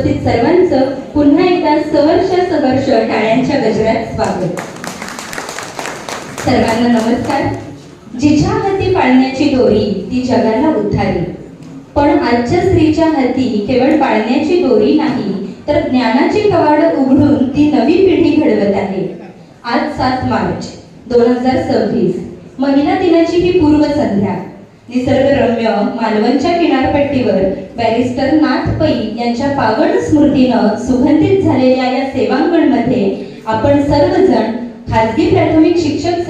उपस्थित सर्वांचं पुन्हा एकदा सहर्ष टाळ्यांच्या गजरात स्वागत. सर्वांना नमस्कार. जिच्या हाती पाळण्याची दोरी ती जगाला उद्धारी, पण आजच्या स्त्रीच्या हाती केवळ पाळण्याची दोरी नाही तर ज्ञानाची कवाड उघडून ती नवी पिढी घडवत आहे. आज 7 मार्च 2026 महिला दिनाची ही पूर्वसंध्या. निसर्गरम्य मालवणच्या किनारपट्टीवर बॅरिस्टर नाथ पै यांच्या पावन स्मृतीनं सुगंधित झालेल्या या सेवांगणमध्ये आपण सर्वजण खाजगी प्राथमिक शिक्षक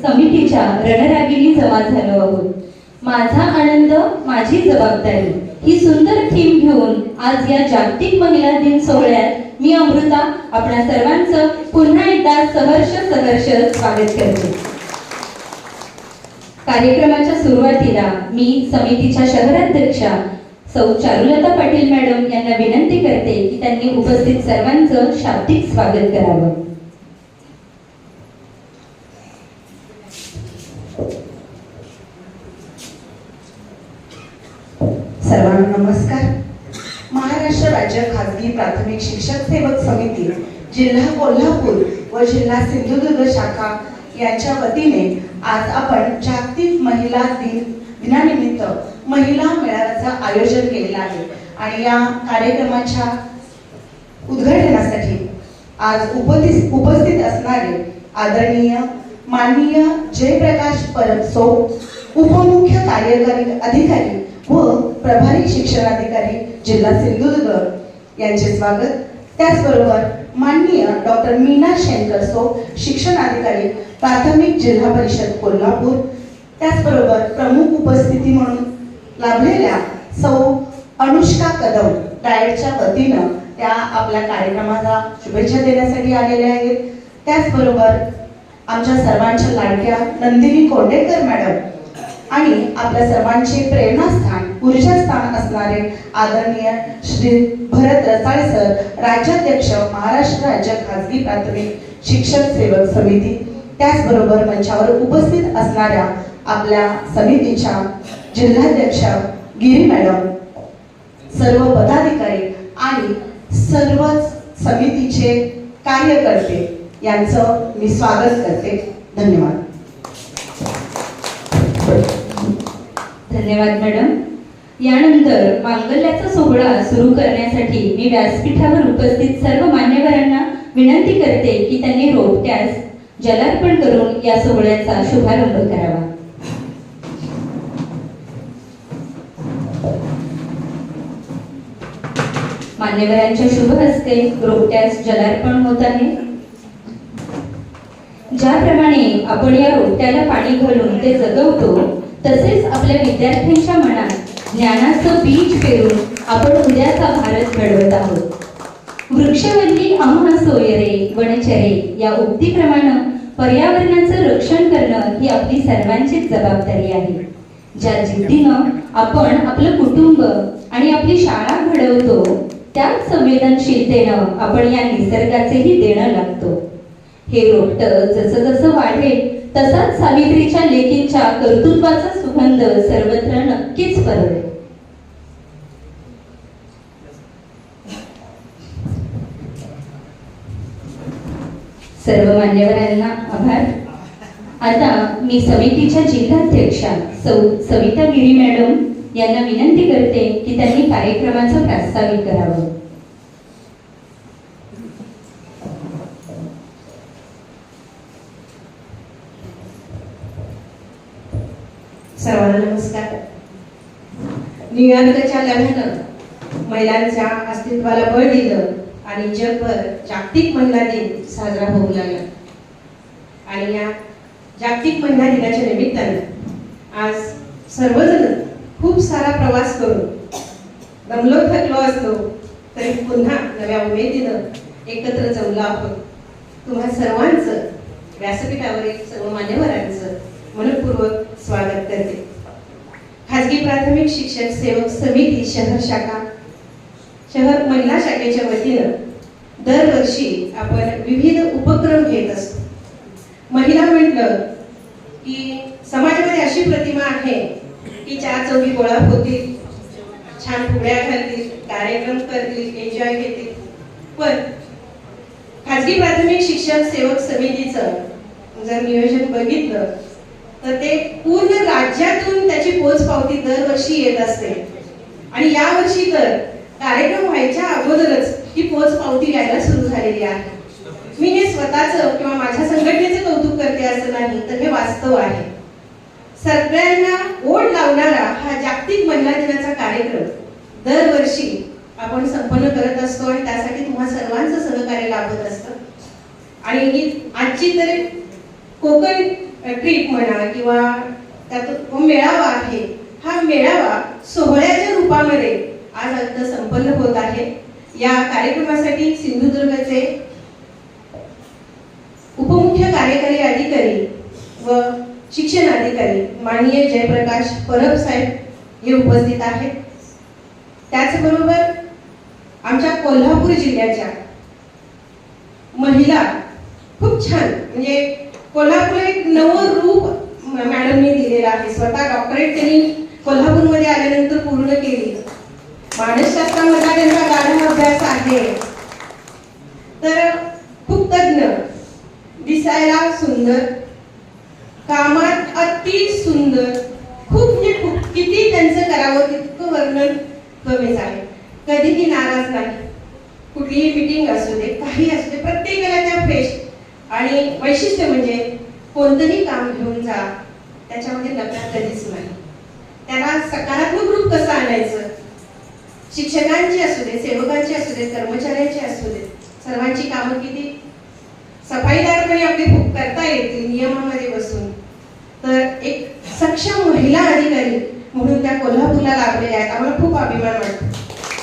समितीच्या रणरागिणी जमा झालो आहोत. माझा आनंद माझी जबाबदारी ही सुंदर थीम घेऊन आज या जागतिक महिला दिन सोहळ्यात मी अमृता आपल्या सर्वांचं पुन्हा एकदा सहर्ष स्वागत करते. कार्यक्रमाच्या सुरुवातीला मी समितीच्या शहराध्यक्षा सौ चारुलता पाटील मॅडम यांना विनंती करते की त्यांनी उपस्थित सर्वांचं शाब्दिक स्वागत करावं. सर्वांना नमस्कार. महाराष्ट्र राज्य खाजगी प्राथमिक शिक्षक सेवक समिती जिल्हा कोल्हापूर व जिल्हा सिंधुदुर्ग शाखा यांच्या वतीने आज आपण जागतिक महिला दिनानिमित्त महिला मेळाव्याचं आयोजन केलेलं आहे आणि या कार्यक्रमाच्या उद्घाटनासाठी आज उपस्थित असणारे आदरणीय माननीय जयप्रकाश परबसो, उपमुख्य कार्यकारी अधिकारी व प्रभारी शिक्षणाधिकारी जिल्हा सिंधुदुर्ग यांचे स्वागत. त्याचबरोबर माननीय डॉक्टर मीना शेंकरसो, शिक्षणाधिकारी प्राथमिक जिल्हा परिषद कोल्हापूर. त्याचबरोबर प्रमुख उपस्थिती म्हणून लाभलेल्या सौ अनुष्का कदम डाएटच्या वतीनं त्या आपल्या कार्यक्रमाला शुभेच्छा देण्यासाठी आलेल्या आहेत. त्याचबरोबर आमच्या सर्वांच्या लाडक्या नंदिनी कोंडेकर मॅडम आणि आपल्या सर्वांचे प्रेरणास्थान ऊर्जास्थान असणारे आदरणीय श्री भरत रसाळे सर, राज्याध्यक्ष महाराष्ट्र राज्य खाजगी प्राथमिक शिक्षक सेवक समिती. त्याचबरोबर मंचावर उपस्थित असणाऱ्या आपल्या समितीच्या जिल्हाध्यक्षा गिरी मॅडम, सर्व पदाधिकारी आणि सर्व समितीचे कार्यकर्ते यांचं मी स्वागत करते. धन्यवाद. धन्यवाद मॅडम. यानंतर मांगल्याचा सोहळा सुरू करण्यासाठी मी व्यासपीठावर उपस्थित सर्व मान्यवरांना विनंती करते की त्यांनी रोपट्यास जलार्पण करून या सोहळ्याचा शुभारंभ करावा. मान्यवरांच्या शुभ हस्ते रोपट्यास जलार्पण होत आहे. ज्याप्रमाणे आपण या रोपट्याला पाणी घालून ते जगवतो, तसेच आपल्या विद्यार्थ्यांच्या मनात ज्ञानाचं बीज पेरून आपण उद्याचा भारत घडवत आहोत. वृक्षवल्ली आम्हा सोयरे वनचरे या उक्तीप्रमाणे पर्यावरणाचं रक्षण करणं ही आपली सर्वांचीच जबाबदारी आहे. ज्या जिद्दीनं आपण आपलं कुटुंब आणि आपली शाळा घडवतो, त्याच संवेदनशीलतेनं आपण या निसर्गाचेही देणं लागतो. हे रोपटं जसं जसं वाढेल तसाच सावित्रीच्या लेकींच्या कर्तृत्वाचा सुगंध सर्वत्र नक्कीच पसरेल. सर्व मान्यवरांना आभार. आता मी समितीच्या जिल्हाध्यक्षा सौ सविता गिरी मॅडम यांना विनंती करते की त्यांनी कार्यक्रमाचं प्रास्ताविक करावं. सर्वांना नमस्कार. न्यूयॉर्कच्या लढ्यानं महिलांच्या अस्तित्वाला बळ दिलं आणि जगभर जागतिक महिला दिन साजरा होऊ लागला. आणि या जागतिक महिला दिनाच्या निमित्तानं आज सर्वजण खूप सारा प्रवास करून दमलो थकलो असतो तरी पुन्हा नव्या उमेदीनं एकत्र जमलो आहोत. तुम्हा सर्वांचं व्यासपीठावरील सर्व मान्यवरांचं मनपूर्वक स्वागत करते. खाजगी प्राथमिक शिक्षक सेवक समिती शहर शाखा शहर महिला शाखेच्या वतीनं दरवर्षी आपण विविध उपक्रम घेत असतो. महिला म्हटलं की समाजामध्ये अशी प्रतिमा आहे की 4 चौघी गोळा होतील, छान फुगड्या घालतील, कार्यक्रम करतील, एन्जॉय घेतील. पण खाजगी प्राथमिक शिक्षण सेवक समितीचं जर नियोजन बघितलं तर ते पूर्ण राज्यातून त्याची पोचपावती दरवर्षी येत असते. आणि यावर्षी तर कार्यक्रम व्हायच्या अगोदरच ही पोचपावती यायला सुरू झालेली आहे. मी हे स्वतःचं किंवा माझ्या संघटनेचं कौतुक करते असं नाही, तर हे वास्तव आहे. सगळ्यांना ओढ लावणारा हा जागतिक महिला दिनाचा कार्यक्रम दरवर्षी आपण संपन्न करत असतो आणि त्यासाठी तुम्हा सर्वांचं सहकार्य लाभत असतं. आणि ही आजची तर कोकण ट्रिप म्हणा किंवा त्यात मेळावा आहे, हा मेळावा सोहळ्याच्या रूपामध्ये आज आता संपन्न होत आहे. या कार्यक्रमासाठी सिंधुदुर्गचे उपमुख्य कार्यकारी अधिकारी व शिक्षण अधिकारी माननीय जयप्रकाश परब साहेब हे उपस्थित आहेत. त्याचबरोबर आमच्या कोल्हापूर जिल्ह्याच्या महिला खूप छान, म्हणजे कोल्हापूरला एक नवं रूप मॅडमने दिलेलं आहे. स्वतः डॉक्टरेट त्यांनी कोल्हापूरमध्ये आल्यानंतर पूर्ण केली. मानसशास्त्रामधला त्यांचा गाढा अभ्यास आहे. तर खूप तज्ञ, दिसायला सुंदर, कामात अति सुंदर, खूप म्हणजे खूप, किती त्यांचं करावं तितकं वर्णन कमीच आहे. कधीही नाराज नाही. कुठलीही मीटिंग असू दे, काही असू दे, प्रत्येकाला त्या फ्रेश. आणि वैशिष्ट्य म्हणजे कोणतंही काम घेऊन जा, त्याच्यामध्ये नकार कधीच नाही. त्याला सकारात्मक रूप कसं आणायचं, शिक्षकांची असू दे, सेवकांची असू दे, कर्मचाऱ्यांची असू दे, सर्वांची कामं किती सफाईदारपणे आपली करता येतील नियमामध्ये बसून. तर एक सक्षम महिला अधिकारी म्हणून त्या कोल्हापूरला लाभलेल्या आहेत. आम्हाला खूप अभिमान वाटतो.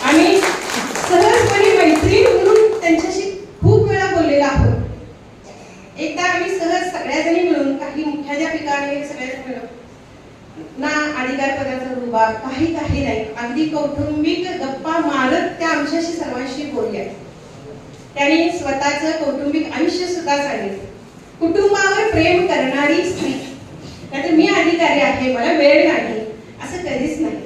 आम्ही सहजपणे मैत्रीण म्हणून त्यांच्याशी खूप वेळा बोललेलो आहोत. एकदा आम्ही सहज सगळ्याजणी मिळून, काही मुख्याध्यापिकाने सगळ्याजणी मिळून, ना अधिकार पदाचा रुबाब, काही नाही, अगदी कौटुंबिक गप्पा मारत त्या आमच्याशी सर्वांशी बोलल्या. त्यांनी स्वतःचं कौटुंबिक आयुष्य सुद्धा सांगितलं. कुटुंबावर प्रेम करणारी स्त्री, नाहीतर मी अधिकारी आहे, मला वेळ नाही, असं कधीच नाही.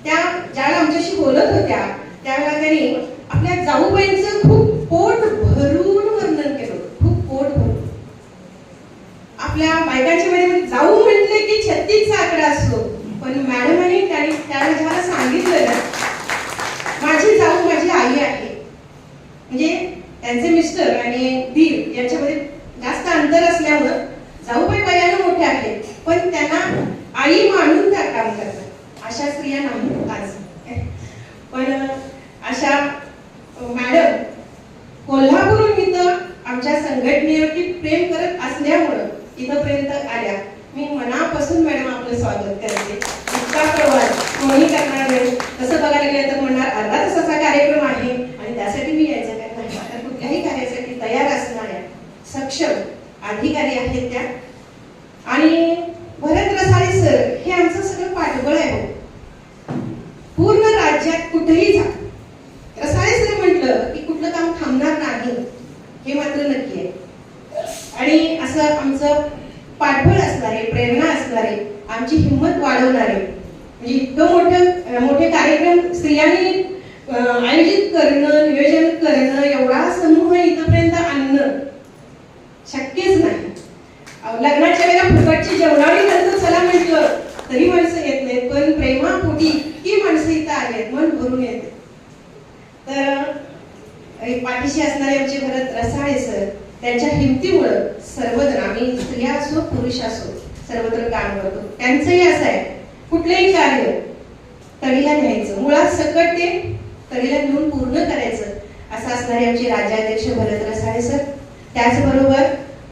त्या ज्याला आमच्याशी बोलत होत्या त्यावेळेला त्यांनी आपल्या जाऊबाईंचं खूप पोट भरून वर्णन केलं. खूप पोट भरून आपल्या बायकांच्या मध्ये जाऊ म्हटले की 36 चा आकडा असतो. पण मॅडमांनी त्यावेळेला ज्याला सांगितलं ना, माझी जाऊ माझी आई आहे, म्हणजे त्यांचे मिस्टर आणि दीर यांच्यामध्ये जास्त अंतर असल्यामुळं जाऊबाई वयाने मोठे आहेत, पण त्यांना आई मानून त्या काम करतात. अशा स्त्रिया नाही आज. पण अशा मॅडम कोल्हापूरहून इथं आमच्या संघटनेवरती प्रेम करत असल्यामुळं इथंपर्यंत आल्या. मी मनापासून मॅडम आपलं स्वागत करते. इतका प्रवास कोणी करणार नाही. तसं बघायला गेलं तर म्हणणार अर्धा तासाचा कार्यक्रम आहे आणि त्यासाठी मी यायचं काय नाही. तर कुठल्याही कार्यासाठी तयार असणाऱ्या सक्षम अधिकारी आहेत त्या. आणि भरत रसाळे सर हे आमचं सगळं पाठबळ आहे. पूर्ण राज्यात कुठेही जा, रसाळे सर म्हटलं की कुठलं काम थांबणार नाही, हे मात्र नक्की आहे. आणि असं आमचं पाठबळ असणारे, प्रेरणा असणारे, आमची हिंमत वाढवणारे, म्हणजे इतकं मोठे कार्यक्रम स्त्रियांनी आयोजित करणं, नियोजन करणं, एवढा समूह इथपर्यंत आणणं शक्यच नाही. लग्नाच्या वेळेला फुकटची जेवणारी नंतर चला म्हटलं तरी माणसं येत नाहीत, पण प्रेमापोटी इतकी माणसं इथं आलेत, मन भरून येते. तर पाठीशी असणारे आमचे भरत रसाळे सर, त्यांच्या हिमतीमुळं सर्वजण, आम्ही स्त्रिया असो पुरुष असो, सर्वत्र काम करतो. त्यांचंही असं आहे, कुठलंही कार्य तडीला न्यायचं, मुळात सकट ते तडीला घेऊन पूर्ण करायचं, असं असणारे आमचे राज्याध्यक्ष भरत रसाळे सर. त्याचबरोबर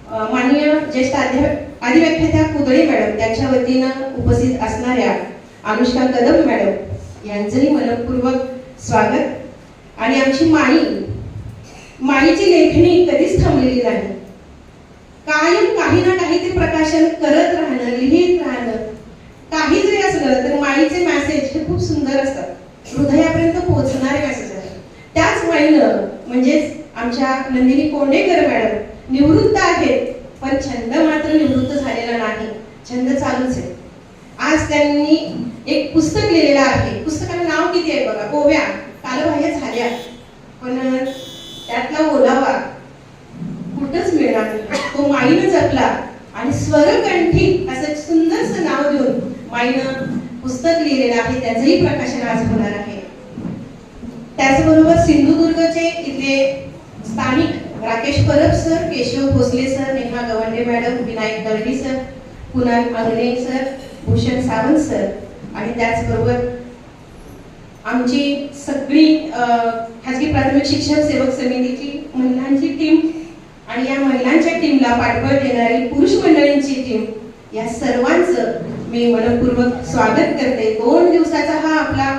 माननीय ज्येष्ठ अधिव्याख्यात्या कुदळे मॅडम, त्यांच्या वतीनं उपस्थित असणाऱ्या अनुष्का कदम मॅडम यांचंही मनपूर्वक स्वागत. आणि आमची माईची लेखणी कधीच थांबलेली नाही. कायम काही ना काही ते प्रकाशन करत राहणं, लिहित राहणं. काही जरी असलं तर माईचे मेसेज हे खूप सुंदर असतात, हृदयापर्यंत पोहोचणारे मेसेज असतात. त्याच माईनं म्हणजेच आमच्या नंदिनी कोंडेकर मॅडम निवृत्त आहेत, पण छंद मात्र निवृत्त झालेला नाही, छंद चालूच आहे. आज त्यांनी एक पुस्तक लिहिलेलं आहे. पुस्तकाचं नाव किती आहे बघा, गोव्या कालबाह्य झाल्या, पण त्यातला ओलावा कुठंच मिळणार नाही. तो माईनं जपला आणि स्वरकंठी असं सुंदरसं नाव देऊन माईनं पुस्तक लिहिलेलं आहे, त्याचंही प्रकाशन आज होणार आहे. त्याचबरोबर सिंधुदुर्गचे इथले स्थानिक Rakesh Parab sir, Keshav Bhosale sir, Neha Gawande madam, Vinayak Dalvi sir, Kunal Angane sir, Bhushan Sawant sir आणि त्याचबरोबर आमची सगळी खाजगी प्राथमिक शिक्षण सेवक समितीची महिलांची टीम आणि या महिलांच्या टीमला पाठबळ देणारी पुरुष मंडळींची टीम, या सर्वांचं मी मनपूर्वक स्वागत करते. 2 दिवसाचा हा आपला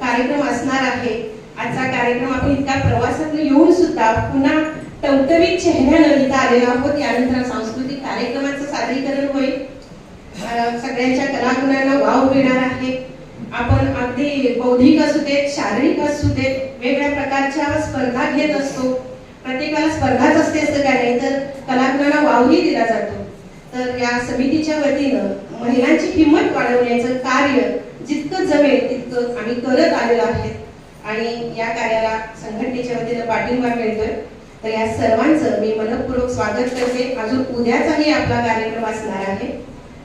कार्यक्रम असणार आहे. आजचा कार्यक्रम आपण इतका प्रवासातून येऊन सुद्धा पुन्हा टवटवीत चेहऱ्यानं इथं आलेलो आहोत. यानंतर सांस्कृतिक कार्यक्रमाचं सादरीकरण होईल. सगळ्यांच्या कलागुणांना वाव मिळणार आहे. आपण अगदी बौद्धिक असू देत, शारीरिक असू देत, वेगवेगळ्या प्रकारच्या स्पर्धा घेत असतो. प्रत्येकाला स्पर्धाच असते असं काय नाही, तर कलागुणांना वावही दिला जातो. तर या समितीच्या वतीनं महिलांची हिंमत वाढवण्याचं कार्य जितकं जमेल तितकं आम्ही करत आलेलो आहे आणि या कार्याला संघटनेच्या वतीनं पाठिंबा मिळतोय. तर या सर्वांचं मी मनपूर्वक स्वागत करते. अजून उद्याचाही आपला कार्यक्रम असणार आहे.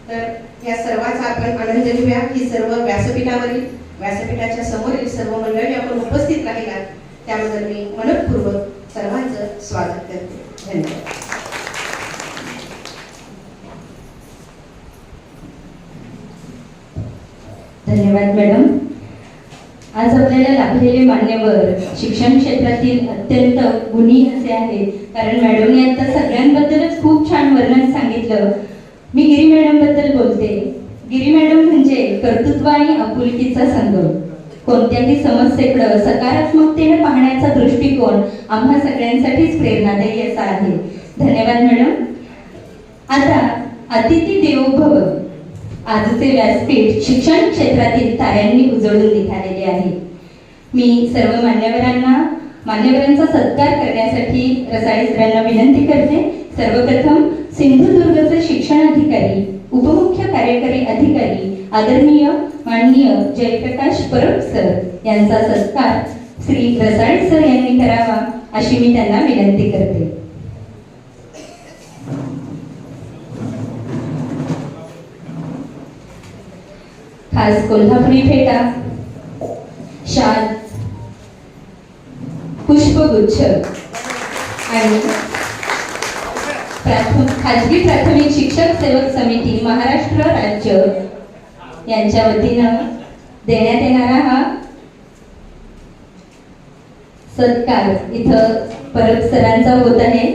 तर या सर्वांचा आपण आनंद घेऊया. ही सर्व व्यासपीठाच्या समोरील सर्व मंडळी आपण उपस्थित राहिलात त्याबद्दल मी मनपूर्वक सर्वांचं स्वागत करते. धन्यवाद. धन्यवाद मॅडम. आज आपल्याला लाभलेले मान्यवर शिक्षण क्षेत्रातील अत्यंत गुणी असे आहेत, कारण मॅडमने आता सगळ्यांबद्दलच खूप छान वर्णन सांगितलं. मी गिरी मॅडम बद्दल बोलते. गिरी मॅडम म्हणजे कर्तृत्व आणि आपुलकीचा संगम. कोणत्याही समस्येकडे सकारात्मकतेने पाहण्याचा दृष्टिकोन आम्हा सगळ्यांसाठीच प्रेरणादायी असा आहे. धन्यवाद मॅडम. आता अतिथी देवो भव. आजचे व्यासपीठ शिक्षण क्षेत्रातील ताऱ्यांनी उजळून निघालेले आहे. मी सर्व मान्यवरांचा सत्कार करण्यासाठी रसाळे सरांना विनंती करते. सर्वप्रथम सिंधुदुर्गचे शिक्षणाधिकारी, उपमुख्य कार्यकारी अधिकारी आदरणीय माननीय जयप्रकाश परब सर यांचा सत्कार श्री रसाळे सर यांनी करावा अशी मी त्यांना विनंती करते. खास कोल्हापुरी फेटा, शाल, पुष्पगुच्छ आणि खाजगी प्राथमिक शिक्षक सेवक समिती महाराष्ट्र राज्य यांच्या वतीनं देण्यात येणारा हा सत्कार इथं परब सरांचा होत आहे.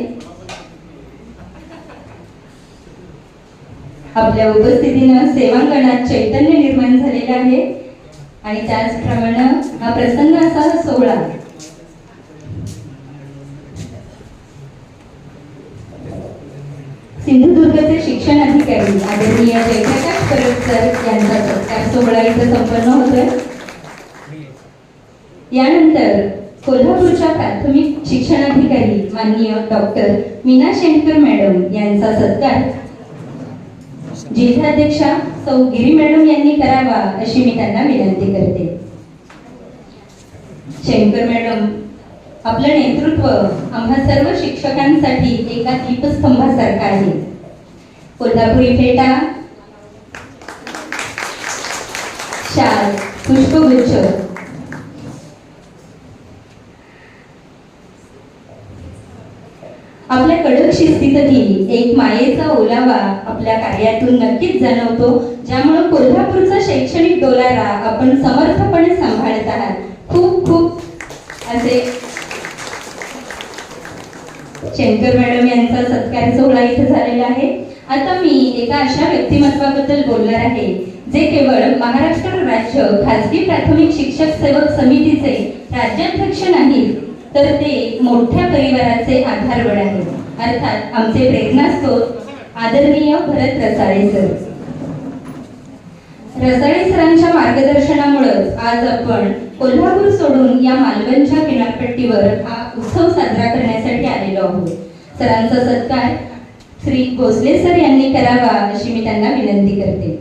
आपल्या उपस्थितीनं सेवांगणात चैतन्य निर्माण झालेलं आहे आणि त्याचप्रमाणे हा प्रसंग असा हा सोहळा सिंधुदुर्गचे शिक्षण अधिकारी आदरणीय जयप्रकाश परब सर यांचा सत्कार सोहळा इथं संपन्न होतोय. यानंतर कोल्हापूरच्या प्राथमिक शिक्षणाधिकारी माननीय डॉक्टर मीना शेंडकर मॅडम यांचा सत्कार जिल्हाध्यक्षा सौ गिरी मॅडम यांनी करावा अशी मी त्यांना विनंती करते. शेंडकर मॅडम, आपलं नेतृत्व आम्हा सर्व शिक्षकांसाठी एका दीपस्तंभासारखं आहे. कोल्हापुरी फेटा, शाल, पुष्पगुच्छ आपल्या कडक शिस्तीतही एक मायेचा ओलावा आपल्या कार्यातून नक्कीच जाणवतो, ज्यामुळे कोल्हापूरचा शैक्षणिक डोलारा आपण समर्थपणे सांभाळत आहात. खूप खूप असे शेंडकर मॅडम यांचा सत्कार सोहळा इथे झालेला आहे. आता मी एका अशा व्यक्तिमत्वाबद्दल बोलणार आहे जे केवळ महाराष्ट्र राज्य खाजगी प्राथमिक शिक्षक सेवक समितीचे राज्याध्यक्ष नाहीत, तर ते मोठ्या परिवाराचे आधारबळ आहे. अर्थात आमचे प्रेरणास्त्रोत आदरणीय भरत रसाळे सर. रसाळे सरांच्या मार्गदर्शनामुळे आज आपण कोल्हापूर सोडून या मालवणच्या किनारपट्टीवर हा उत्सव साजरा करण्यासाठी आलेलो आहोत. सरांचा सत्कार श्री भोसले सर यांनी करावा अशी मी त्यांना विनंती करते.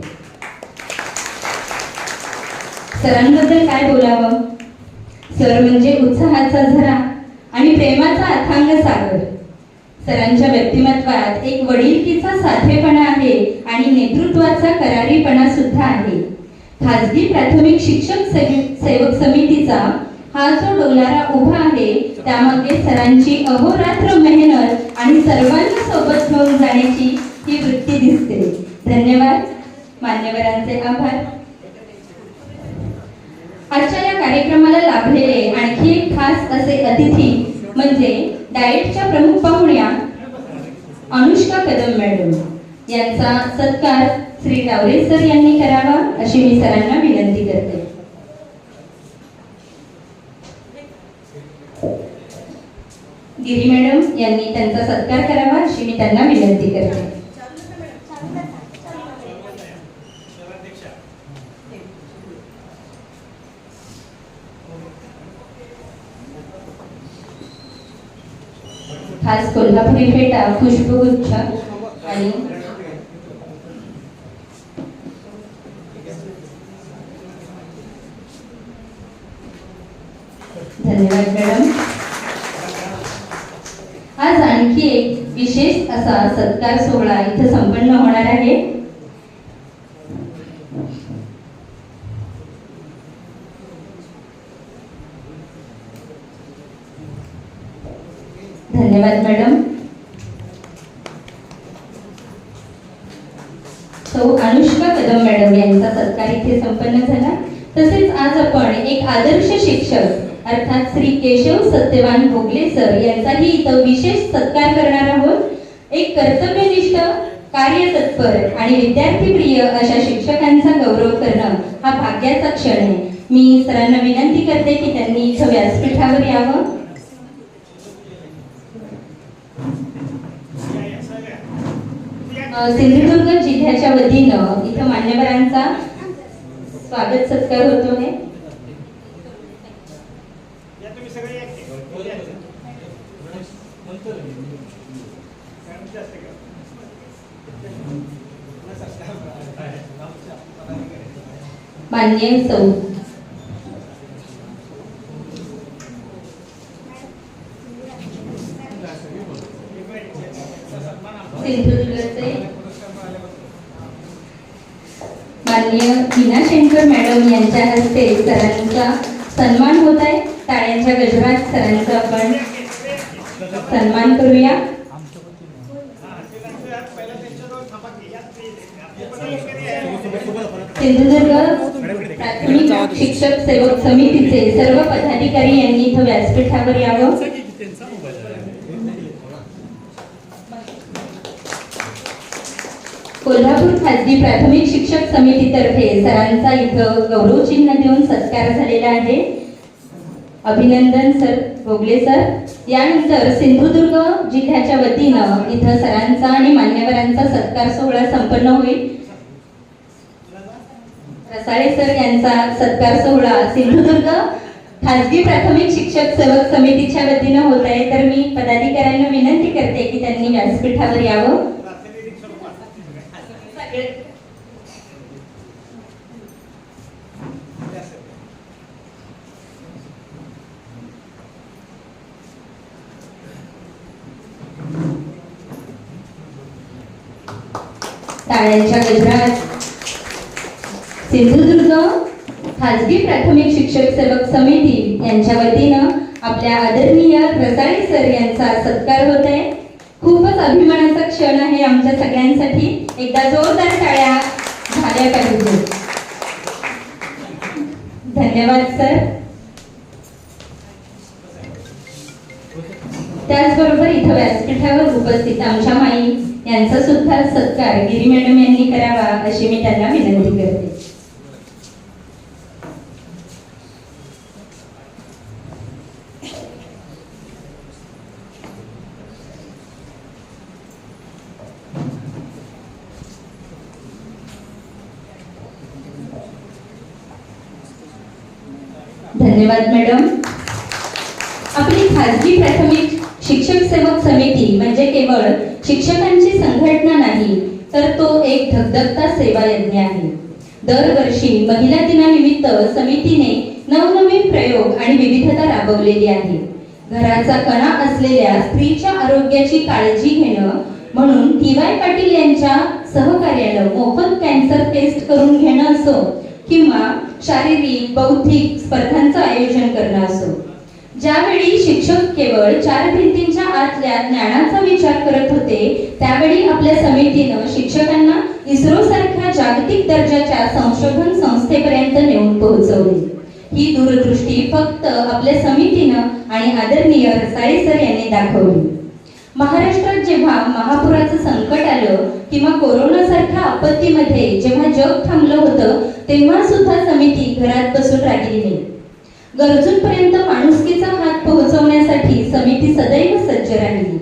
सरांबद्दल काय बोलावं. सर म्हणजे उत्साहाचा झरा आणि प्रेमाचा अथांग सागर. सरांच्या व्यक्तिमत्वात एक वडीलकीचा साधेपणा आहे आणि नेतृत्वाचा करारीपणा सुद्धा आहे. खाजगी प्राथमिक शिक्षक सेवक समितीचा हा जो डोलारा उभा आहे त्यामध्ये सरांची अहोरात्र मेहनत आणि सर्वांना सोबत घेऊन जाण्याची ही वृत्ती दिसते. धन्यवाद. मान्यवरांचे आभार. आजच्या या कार्यक्रमाला लाभलेले आणखी एक खास असे अतिथी म्हणजे डाएटच्या प्रमुख पाहुण्या अनुष्का कदम मॅडम यांचा सत्कार श्री डावरे सर यांनी करावा अशी मी सरांना विनंती करते. गिरी मॅडम यांनी त्यांचा सत्कार करावा अशी मी त्यांना विनंती करते. खास कोल्हापुरी फेटा पुष्पगुच्छ आणि धन्यवाद मॅडम. आज आणखी एक विशेष असा सत्कार सोहळा इथे संपन्न होणार आहे. धन्यवाद मॅडम. सौ अनुष्का कदम मॅडम यांचा सत्कार इथे संपन्न झाला. तसेच आज आपण एक आदर्श शिक्षक अर्थात श्री केशव सत्यवान भोगले सर यांचाही इथं विशेष सत्कार करणार आहोत. एक कर्तव्यनिष्ठ, कार्यतत्पर आणि विद्यार्थीप्रिय अशा शिक्षकांचा गौरव करणं हा भाग्याचा क्षण आहे. मी सरांना विनंती करते की त्यांनी इथं व्यासपीठावर यावं. सिंधुदुर्ग जिल्ह्याच्या वतीनं इथं मान्यवरांचा स्वागत सत्कार होतो आहे. मान्य सौ सिंधुदुर्गचे माननीय मीना शेंकर मॅडम यांच्या हस्ते सरांचा सन्मान होत आहे. टाळ्यांच्या गजरात सरांचा आपण सन्मान करूया. सिंधुदुर्ग प्राथमिक शिक्षक सेवक समितीचे सर्व पदाधिकारी यांनी इथं व्यासपीठावर यावं. कोल्हापूर खाजगी प्राथमिक शिक्षक समितीतर्फे सरांचा इथं गौरव चिन्ह देऊन सत्कार झालेला आहे. अभिनंदन सर भोगले सर. यानंतर सिंधुदुर्ग जिल्ह्याच्या वतीनं इथं सरांचा आणि मान्यवरांचा सत्कार सोहळा संपन्न होईल. रसाळे सर यांचा सत्कार सोहळा सिंधुदुर्ग खाजगी प्राथमिक शिक्षक सेवक समितीच्या वतीनं होत आहे. तर मी पदाधिकाऱ्यांना विनंती करते की त्यांनी व्यासपीठावर यावं. टाळ्यांच्या गजरात सिंधुदुर्ग खाजगी प्राथमिक शिक्षक सेवक समिती यांच्या वतीनं आपल्या आदरणीय रसाळे सर यांचा सत्कार होत आहे. खूपच अभिमानाचा क्षण आहे आमच्या सगळ्यांसाठी. एकदा जोरदार टाळ्या झाल्या पाहिजे. धन्यवाद सर. त्याचबरोबर इथं व्यासपीठावर उपस्थित आमच्या माई यांचा सुद्धा सत्कार गिरी मॅडम यांनी करावा अशी मी त्यांना विनंती करते. धन्यवाद मॅडम. आपली खाजगी प्राथमिक शिक्षक सेवक समिती म्हणजे केवळ शिक्षकांची संघटना नाही तर तो एक धगधगता सेवा यज्ञ आहे. दरवर्षी महिला दिनानिमित्त समितीने नवनवीन प्रयोग आणि विविधता राबवलेली आहे. घराचा कणा असलेल्या स्त्रीच्या आरोग्याची काळजी घेणं म्हणून TY पाटील यांच्या सहकार्यानं मोफत कॅन्सर टेस्ट करून घेणं असो किंवा शारीरिक बौद्धिक स्पर्धांचं आयोजन करणं असो. ज्यावेळी शिक्षक केवळ 4 भिंतींच्या आतल्या ज्ञानाचा विचार करत होते, त्यावेळी आपल्या समितीनं शिक्षकांना इस्रो सारख्या जागतिक दर्जाच्या संशोधन संस्थेपर्यंत नेऊन पोहोचवले. ही दूरदृष्टी फक्त आपल्या समितीनं आणि आदरणीय रसाळे सर यांनी दाखवली. महाराष्ट्रात जेव्हा महापुराचं संकट आलं किंवा कोरोना सारख्या आपत्तीमध्ये जेव्हा जग थांबलं होतं, तेव्हा सुद्धा समिती घरात बसून राहिली नाही. गरजूंपर्यंत माणुसकीचा हात पोहोचवण्यासाठी समिती सदैव सज्ज राहिली.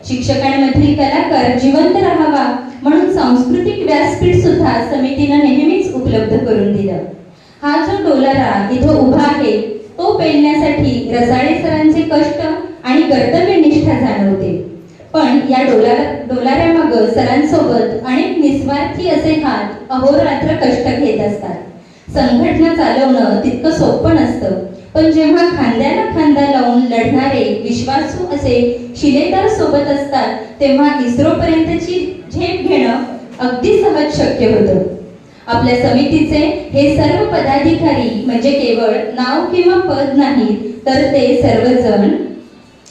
शिक्षकांमधील कलाकार जिवंत राहावा म्हणून सांस्कृतिक व्यासपीठ सुद्धा समितीनं नेहमीच उपलब्ध करून दिलं. हा जो डोलारा इथं उभा आहे तो पेलण्यासाठी रसाळे सरांचे कष्ट आणि कर्तव्यनिष्ठा जाणवते. पण या डोलाऱ्यामागं सरांसोबत अनेक निस्वार्थी असे हात अहोरात्र कष्ट घेत असतात. संघटना चालवणं तितकं सोपं नसतं, पण जेव्हा खांद्याला खांदा लावून लढणारे विश्वासू असे शिलेदार सोबत असतात, तेव्हा इस्रो पर्यंतची झेप घेणं अगदी सहज शक्य होतं. आपल्या समितीचे हे सर्व पदाधिकारी म्हणजे केवळ नाव किंवा पद नाहीत, तर ते सर्वजण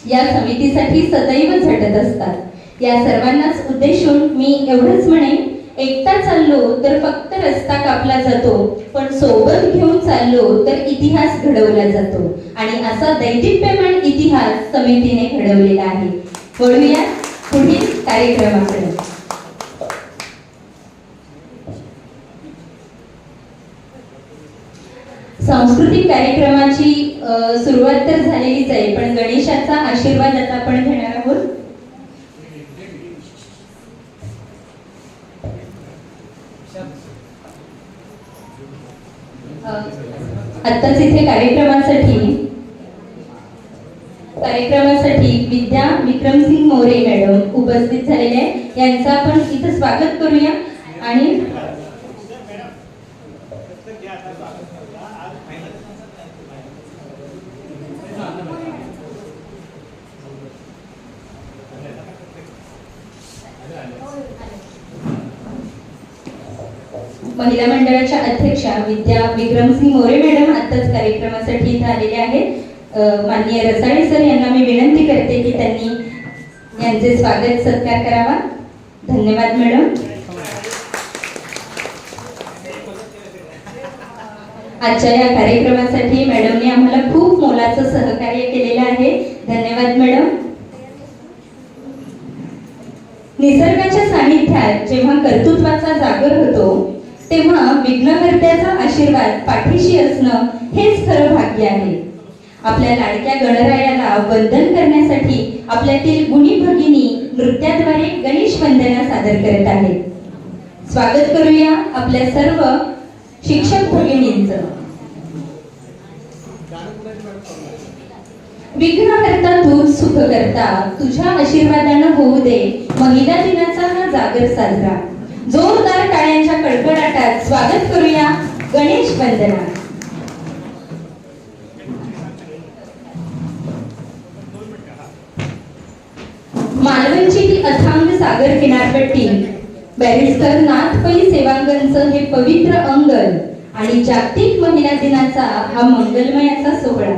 या समितीसाठी सदैव झटत असतात. या सर्वांनाच उद्देशून मी एवढंच म्हणेन, एकटा चाललो तर फक्त रस्ता कापला जातो, पण सोबत घेऊन चाललो तर इतिहास घडवला जातो. आणि असा दैदिप्यमान इतिहास समितीने घडवलेला आहे. वळूया पुढील कार्यक्रमाकडे. सांस्कृतिक कार्यक्रमाची सुरुवात तर झालेलीच आहे, पण गणेशाचा आशीर्वाद आता आपण घेणार आहोत. आत्ताच इथे कार्यक्रमासाठी विद्या विक्रमसिंग मोरे मॅडम उपस्थित झालेले आहेत. यांचं आपण इथं स्वागत करूया. आणि महिला मंडळाच्या अध्यक्षा विद्या विक्रमसिंग मोरे मॅडम आताच कार्यक्रमासाठी इथे आलेले आहेत. माननीय रसाळे सर यांना मी विनंती करते की त्यांनी यांचे स्वागत सत्कार करावा. धन्यवाद मॅडम. आजच्या या कार्यक्रमासाठी मॅडमने आम्हाला खूप मोलाचं सहकार्य केलेलं आहे. धन्यवाद मॅडम. निसर्गाच्या सानिध्यात जेव्हा कर्तृत्वाचा जागर होतो, तेव्हा विघ्नहर्त्याचा आशीर्वाद पाठीशी असणं हेच खरं भाग्य आहे. आपल्या लाडक्या गणरायाला वंदन करण्यासाठी आपल्यातील गुणी भगिनी नृत्याद्वारे गणेश वंदना सादर करत आहेत. स्वागत करूया आपल्या सर्व शिक्षक भगिनींचं. विघ्नहर्ता तूच सुख करता, तुझ्या आशीर्वादानं होऊ दे महिला दिनाचा हा जागर साजरा. जोरदार टाळ्यांच्या कडकडाटात स्वागत करूया गणेश वंदना. मालवणची ही अथांग सागर किनारपट्टी, बॅरिस्टर नाथ पै सेवांगणचं हे पवित्र अंगण आणि जागतिक महिला दिनाचा हा मंगलमयाचा सोहळा.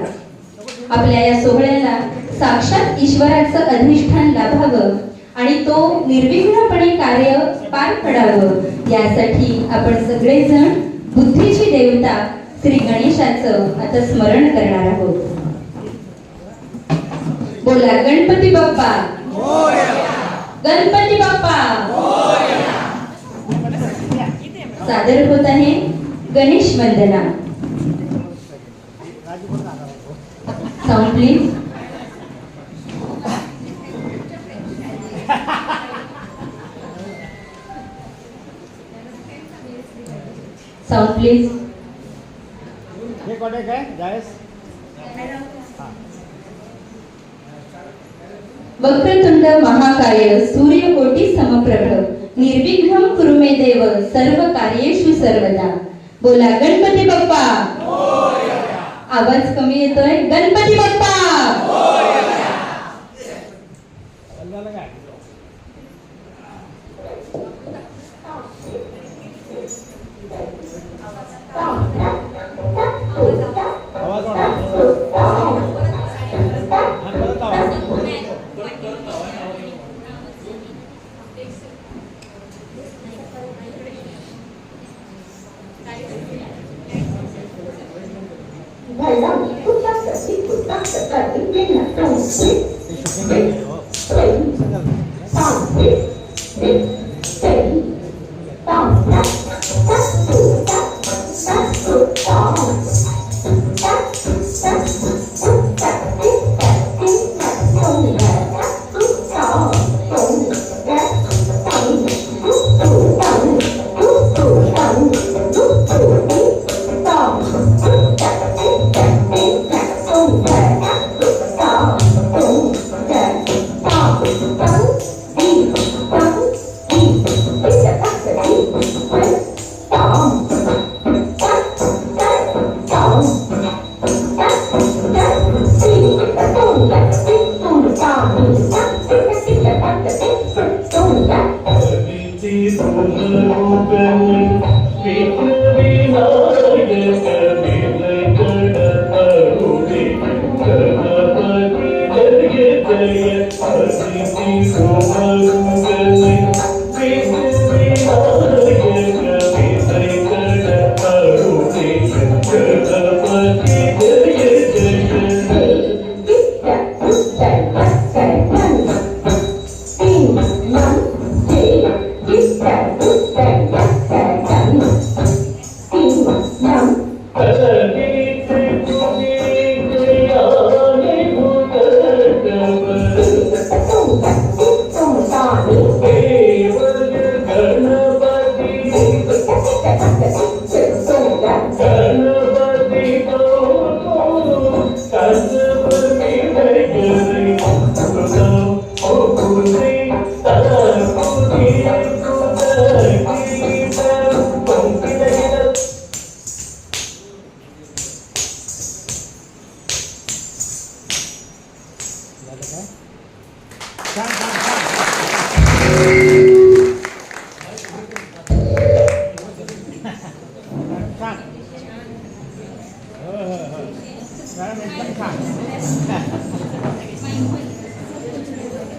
आपल्या या सोहळ्याला साक्षात ईश्वराचं अधिष्ठान लाभावं आणि तो निर्विघ्नपणे कार्य पार पडावं यासाठी आपण सगळेजण बुद्धीची देवता श्री गणेशाचं आता स्मरण करणार आहोत. बोला गणपती बाप्पा मोरया. गणपती बाप्पा मोरया. सादर होत आहे गणेश वंदना. Sound please. Sound please. वक्रतुंड महाकाय सूर्यकोटी समप्रभ निर्विघ्नं कुरु मे देव सर्व कार्येषु सर्वदा. बोला गणपती बाप्पा मोरया. आवाज कमी येतोय. गणपती बाप्पा.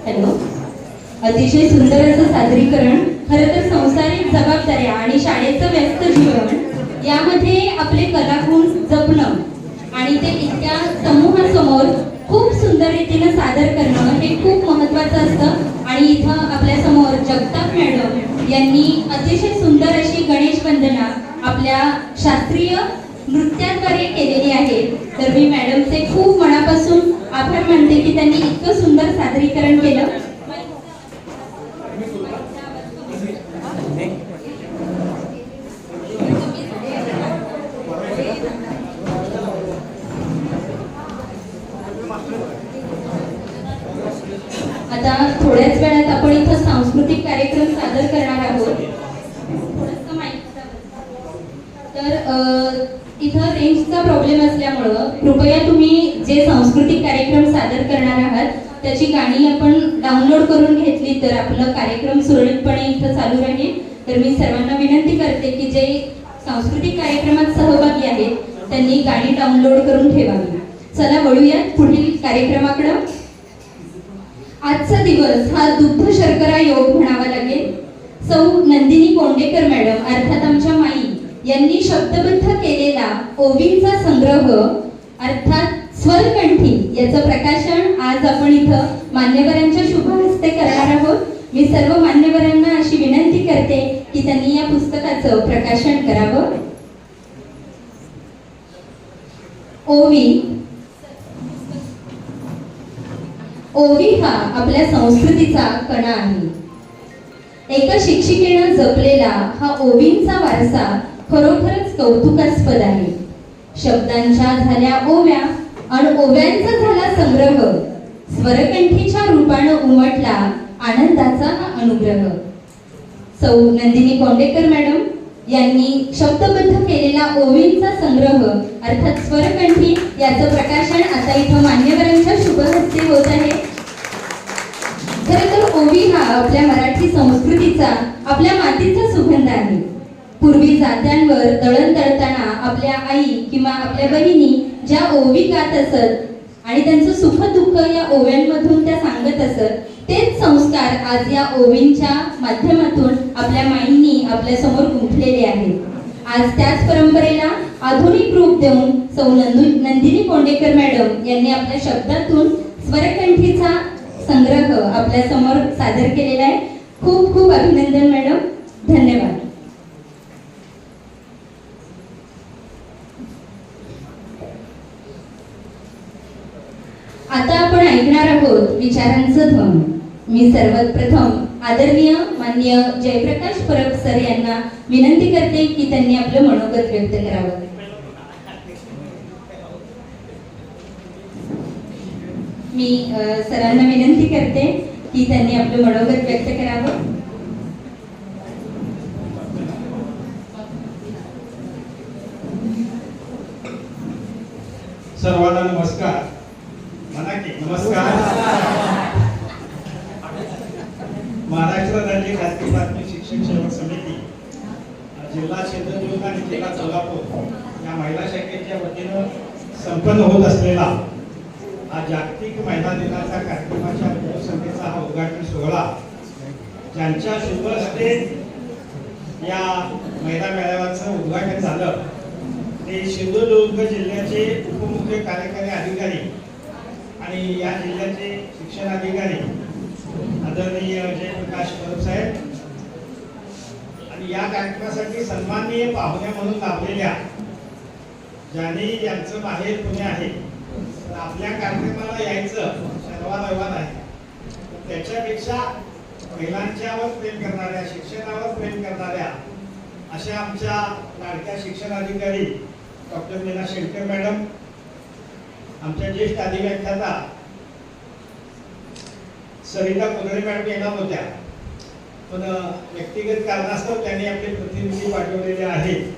हॅलो. अतिशय सुंदर असं सादरीकरण. खरं तर संसारिक जबाबदाऱ्या आणि शाळेचं व्यस्त जीवन यामध्ये आपले कलागुण जपणं आणि ते इतक्या समूहासमोर खूप सुंदर रीतीनं सादर करणं हे खूप महत्त्वाचं असतं. आणि इथं आपल्या समोर जगताप मॅडम यांनी अतिशय सुंदर अशी गणेश वंदना आपल्या शास्त्रीय नृत्याद्वारे केलेली आहे. तर मी मॅडमचे खूप मनापासून आभार मानते की त्यांनी इतकं सुंदर सादरीकरण केलं. आता थोड्याच वेळात आपण इथं सांस्कृतिक कार्यक्रम सादर करणार आहोत. थोडंसं माहिती तर इथं रेंजचा प्रॉब्लेम असल्यामुळं कृपया तुम्ही जे सांस्कृतिक कार्यक्रम सादर करणार आहात त्याची गाणी आपण डाउनलोड करून घेतली तर आपलं कार्यक्रम सुरळीतपणे इथं चालू राहील. तर मी सर्वांना विनंती करते की जे सांस्कृतिक कार्यक्रमात सहभागी आहेत त्यांनी गाणी डाउनलोड करून ठेवावी. चला वळूयात पुढील कार्यक्रमाकडं. आजचा दिवस हा दुग्ध शर्करा योग म्हणावा लागेल. सौ नंदिनी कोंडेकर मॅडम अर्थात आमच्या माई यांनी शब्दबद्ध केलेला ओवींचा संग्रह अर्थात स्वरकंठी याचं प्रकाशन आज आपण इथं मान्यवरांच्या शुभ हस्ते करणार आहोत. मी सर्व मान्यवरांना अशी विनंती करते की त्यांनी या पुस्तकाचं प्रकाशन करावं. ओवी हा आपल्या संस्कृतीचा कणा आहे. एका शिक्षिकेनं जपलेला हा ओवींचा वारसा खरोखरच कौतुकास्पद आहे. शब्दांच्या झाल्या ओव्या आणि ओव्यांचा झाला संग्रह. स्वरकंठीच्या रूपानं उमटला आनंदाचा हा अनुग्रह. सौ नंदिनी कोंडेकर मॅडम यांनी शब्दबद्ध केलेला ओवींचा संग्रह अर्थात स्वरकंठी याचं प्रकाशन आता इथं मान्यवरांच्या शुभहस्ते होत आहे. खरं तर ओवी हा आपल्या मराठी संस्कृतीचा, आपल्या मातीचा सुगंध आहे. पूर्वी जात्यांवर दळण दळताना आपल्या आई किंवा आपल्या बहिणी ज्या ओवी गात असत आणि त्यांचं सुख दुःख या ओव्यांमधून त्या सांगत असत, तेच संस्कार आज या ओवींच्या माध्यमातून आपल्या माईंनी आपल्या समोर गुंफलेले आहेत. आज त्याच परंपरेला आधुनिक रूप देऊन सौ नंदिनी कोंडेकर मॅडम यांनी आपल्या शब्दातून स्वरकंठीचा संग्रह आपल्या समोर सादर केलेला आहे. खूप खूप अभिनंदन मॅडम, धन्यवाद. आता आपण ऐकणार आहोत विचारांचं ध्वन. मी सर्वात प्रथम आदरणीय माननीय जयप्रकाश परब सर यांना विनंती करते की त्यांनी आपलं मनोगत व्यक्त करावं. मी सरांना विनंती करते की त्यांनी आपलं मनोगत व्यक्त करावं. सर्वांना नमस्कार. म्हणा की नमस्कार. महाराष्ट्र राज्य खाजगी प्राथमिक शिक्षण सेवक समिती जिल्हा सिंधुदुर्ग आणि जिल्हा कोल्हापूर या महिला शाखेच्या वतीनं संपन्न होत असलेला हा जागतिक महिला दिनाचा कार्यक्रमाच्या पूर्वसंध्येचा हा उद्घाटन सोहळा ज्यांच्या शुभ हस्ते या महिला मेळाव्याचं उद्घाटन झालं ते सिंधुदुर्ग जिल्ह्याचे उपमुख्य कार्यकारी अधिकारी आणि या जिल्ह्याचे शिक्षण अधिकारी आदरणीय जयप्रकाश परब साहेब आणि या कार्यक्रमासाठी सन्माननीय पाहुण्या म्हणून लाभलेल्या ज्यांनी यांचं माहेर पुणे आहे, आपल्या कार्यक्रमाला यायचं शर्वानैवान आहे. त्याच्यापेक्षा महिलांच्यावर प्रेम करणाऱ्या, शिक्षणावर प्रेम करणाऱ्या अशा आमच्या लाडक्या शिक्षण अधिकारी डॉक्टर मीना शेळके मॅडम, आमच्या ज्येष्ठ अधिव्याख्याता सरिता कोदळे मॅडम येणार होत्या, पण व्यक्तिगत कारणास्तव त्यांनी आपले प्रतिनिधी पाठवलेले आहेत.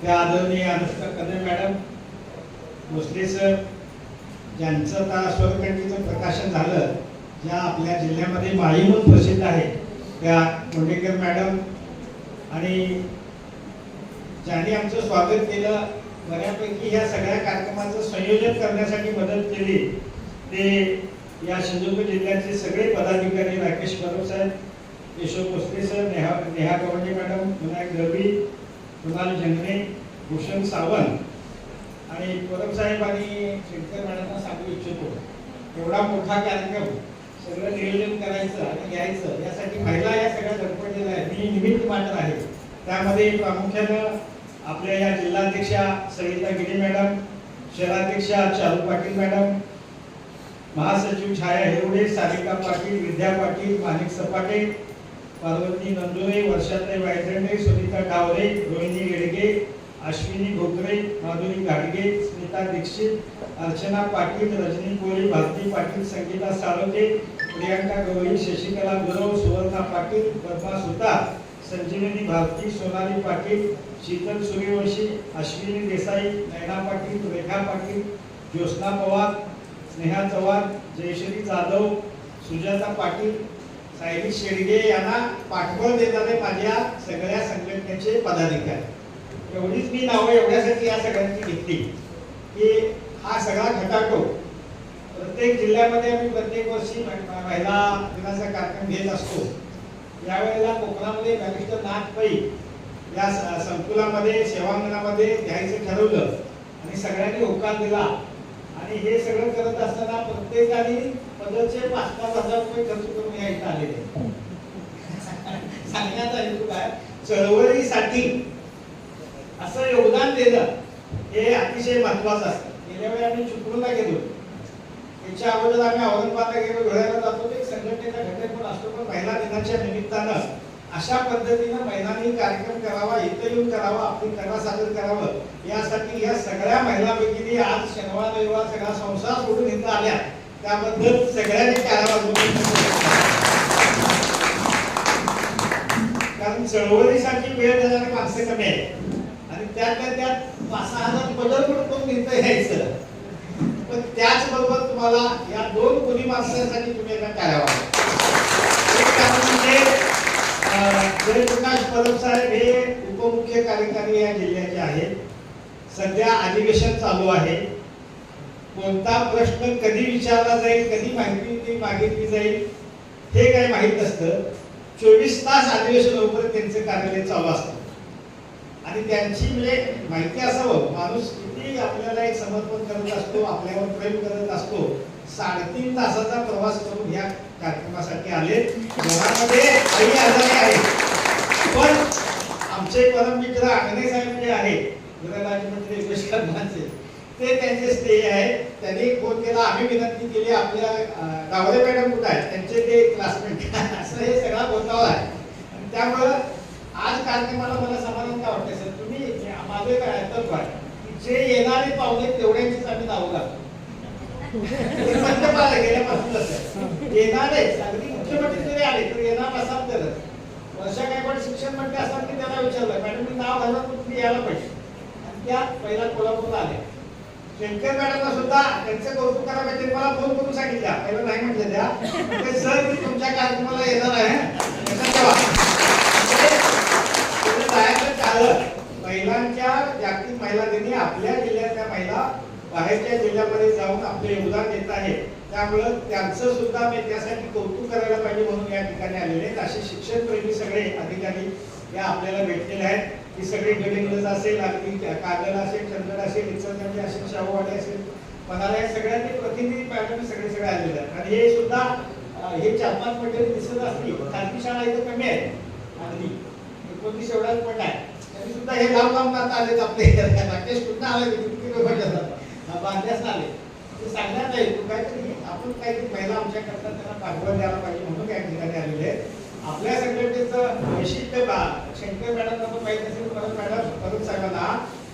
त्या आदरणीय अनुष्का कदम मॅडम, भोसले सर, ज्यांचं आता स्वरकंठीचं प्रकाशन झालं, ज्या आपल्या जिल्ह्यामध्ये माई म्हणून प्रसिद्ध आहे, त्या कोंडेकर मॅडम आणि ज्यांनी आमचं स्वागत केलं, बऱ्यापैकी ह्या सगळ्या कार्यक्रमाचं संयोजन करण्यासाठी मदत केली, ते या सिंधुदुर्ग जिल्ह्याचे सगळे पदाधिकारी राकेश परब साहेब, यशोद भोसले सर, नेहा गवंडे मॅडम, विनायक दळवी, कुणाल जंगणे, भूषण सावंत आणि परब साहेब आणि शेळकर मॅडमना सांगू इच्छितो, एवढा मोठा कार्यक्रम सगळं नियोजन करायचं आणि घ्यायचं यासाठी महिला या सगळ्या धडपडलेल्या आहेत. मी निमित्त मात्र आहे. त्यामध्ये प्रामुख्यानं आपल्या या जिल्हाध्यक्षा सविता गिरी मॅडम, शहराध्यक्षा चारू पाटील मॅडम, महासचिव छाया हिरोडे, सारिका पाटील, विद्या पाटील, माणिक सपाटे, पार्वती नंदुरे, वर्षाताई वायदंडे, सुनीता डावरे, रोहिणी येडगे, अश्विनी घोकरे, माधुरी घाटगे, स्मिता दीक्षित, अर्चना पाटील, रजनी कोळी, भारती पाटील, संगीता साळोके, प्रियांका गवळी, शशिकला गुरव, सुवर्णा पाटील, पद्मा सुतार, संजीवनी भारती, सोनाली पाटील, शीतल सूर्यवंशी, अश्विनी देसाई, नैना पाटील, रेखा पाटील, ज्योत्स्ना पवार, स्नेहा चव्हाण, जयश्री जाधव, सुजाता पाटील, सायली शेडगे यांना पाठबळ देणारे माझ्या सगळ्या संघटनेचे पदाधिकारी. एवढीच मी नावं एवढ्यासाठी या सगळ्यांची घेतली की हा सगळा खटाटो प्रत्येक जिल्ह्यामध्ये आम्ही प्रत्येक वर्षी महिला दिनाचा कार्यक्रम घेत असतो. यावेळेला कोकणामध्ये बॅरिस्टर नाथ पै या संकुलामध्ये सेवांगणामध्ये घ्यायचं ठरवलं आणि सगळ्यांनी होकार दिला आणि हे सगळं करत असताना प्रत्येकाने पदरचे 5,000 रुपये खर्च करून या इथं आलेले. सांगण्याचा हेतू काय, चळवळीसाठी असं योगदान देणं हे अतिशय महत्वाचं असतं. गेल्या वेळी आम्ही चिपळूणला गेलो, त्याच्या अगोदर आम्ही औरंगाबादला गेलो, धुळ्याला जातो, ते संघटनेचा घटक पण असतो. पण महिला दिनाच्या निमित्तानं अशा पद्धतीनं महिलांनी कार्यक्रम करावा, इथं येऊन करावा, आपली कला सादर करावं, यासाठी या सगळ्या महिलांपैकी आज शनिवार रविवार सगळा संसार सोडून इथं आल्या, त्याबद्दल सगळ्यांनी करावा. कारण कारण चळवळीसाठी वेळ देणारी माणसं कमी आहे आणि त्यातल्या त्यात 5,000 बदल पण कोण निर्णय घ्यायचं. पण त्याचबरोबर तुम्हाला या 2 गुणी माणसांसाठी तुम्ही एका टाळ्या वाजवा. एक कारण म्हणजे जयप्रकाश परब साहेब हे उपमुख्य कार्यकारी या जिल्ह्याचे आहेत. सध्या अधिवेशन चालू आहे. कोणता प्रश्न कधी विचारला जाईल, कधी माहिती मागितली जाईल हे काही माहीत नसतं. 24 तास अधिवेशन होईपर्यंत त्यांचे कार्यालय चालू असतं आणि त्यांची म्हणजे माहिती असावं, माणूस किती आपल्याला एक समर्पण करत असतो, आपल्यावर प्रेम करत असतो. 3.5 तासाचा प्रवास करून या कार्यक्रमासाठी आले. घरामध्ये आई आजारी आहे, पण आमचे परममित्र आंगणे साहेब जे आहेत गृहराज्यमंत्री यशवंतरावांचे, ते त्यांचे स्नेही आहेत. त्यांनी फोन केला, आम्ही विनंती केली, आपल्या गावडे मॅडम कुठे आहेत, त्यांचे ते क्लासमेट असं हे सगळा गोंधळ आहे. आणि त्यामुळं आज कार्यक्रमाला मला समाधान काय वाटतं सर, तुम्ही माझे काय ऐकत काय जे येणारे पाहुणे तेवढ्यांचीच आम्ही नावं घालतो. गेल्यापासून येणारेच अगदी मुख्यमंत्री जरी आले तर येणार नसाल तरच. वर्षा गायकवाड शिक्षण मंत्री असतात की त्यांना विचारलं, मॅडम मी नाव घालणार तर तुम्ही यायला पाहिजे. आणि त्या पहिला कोल्हापूरला आले. शंकर मॅडमला सुद्धा त्यांचं कौतुक करायला मला फोन करून सांगितलं, पहिलं नाही म्हटलं त्या सर मी तुमच्या कार्यक्रमाला येणार आहे. महिलांच्या जागतिक महिला दिनी आपल्या जिल्ह्यातल्या महिला बाहेरच्या जिल्ह्यामध्ये जाऊन आपले योगदान देत आहेत. त्यामुळं त्यांचं सुद्धा मी त्यासाठी कौतुक करायला पाहिजे म्हणून या ठिकाणी आलेले आहेत. असे शिक्षणप्रेमी सगळे अधिकारी या आपल्याला भेटलेले आहेत. ही सगळी गडिंग्लज असेल, अगदी कागल असेल, चंदगड असेल, इचलकरंजी असेल, शाहूवाडी असेल, पन्हाळा या सगळ्यांचे प्रतिनिधी पॅटर्न सगळे आलेले आहेत. आणि हे सुद्धा हे 4-5 मंडळी दिसत असतील. खाजगी शाळा इथं कमी आहे, अगदी 29 एवढाच पण आहे. तरी सुद्धा हे लांब आलेत आपले. राकेश कुठं आले, किती लोक बांधण्यास आले ते सांगण्यात नाही. तू काहीतरी आपण काहीतरी महिला आमच्या करता त्यांना पाठवून द्यायला पाहिजे म्हणून या ठिकाणी आलेले आहेत. आपल्या संघटनेचं वैशिष्ट्य शंकर मॅडमला पण माहिती असेल, परत साहेबांना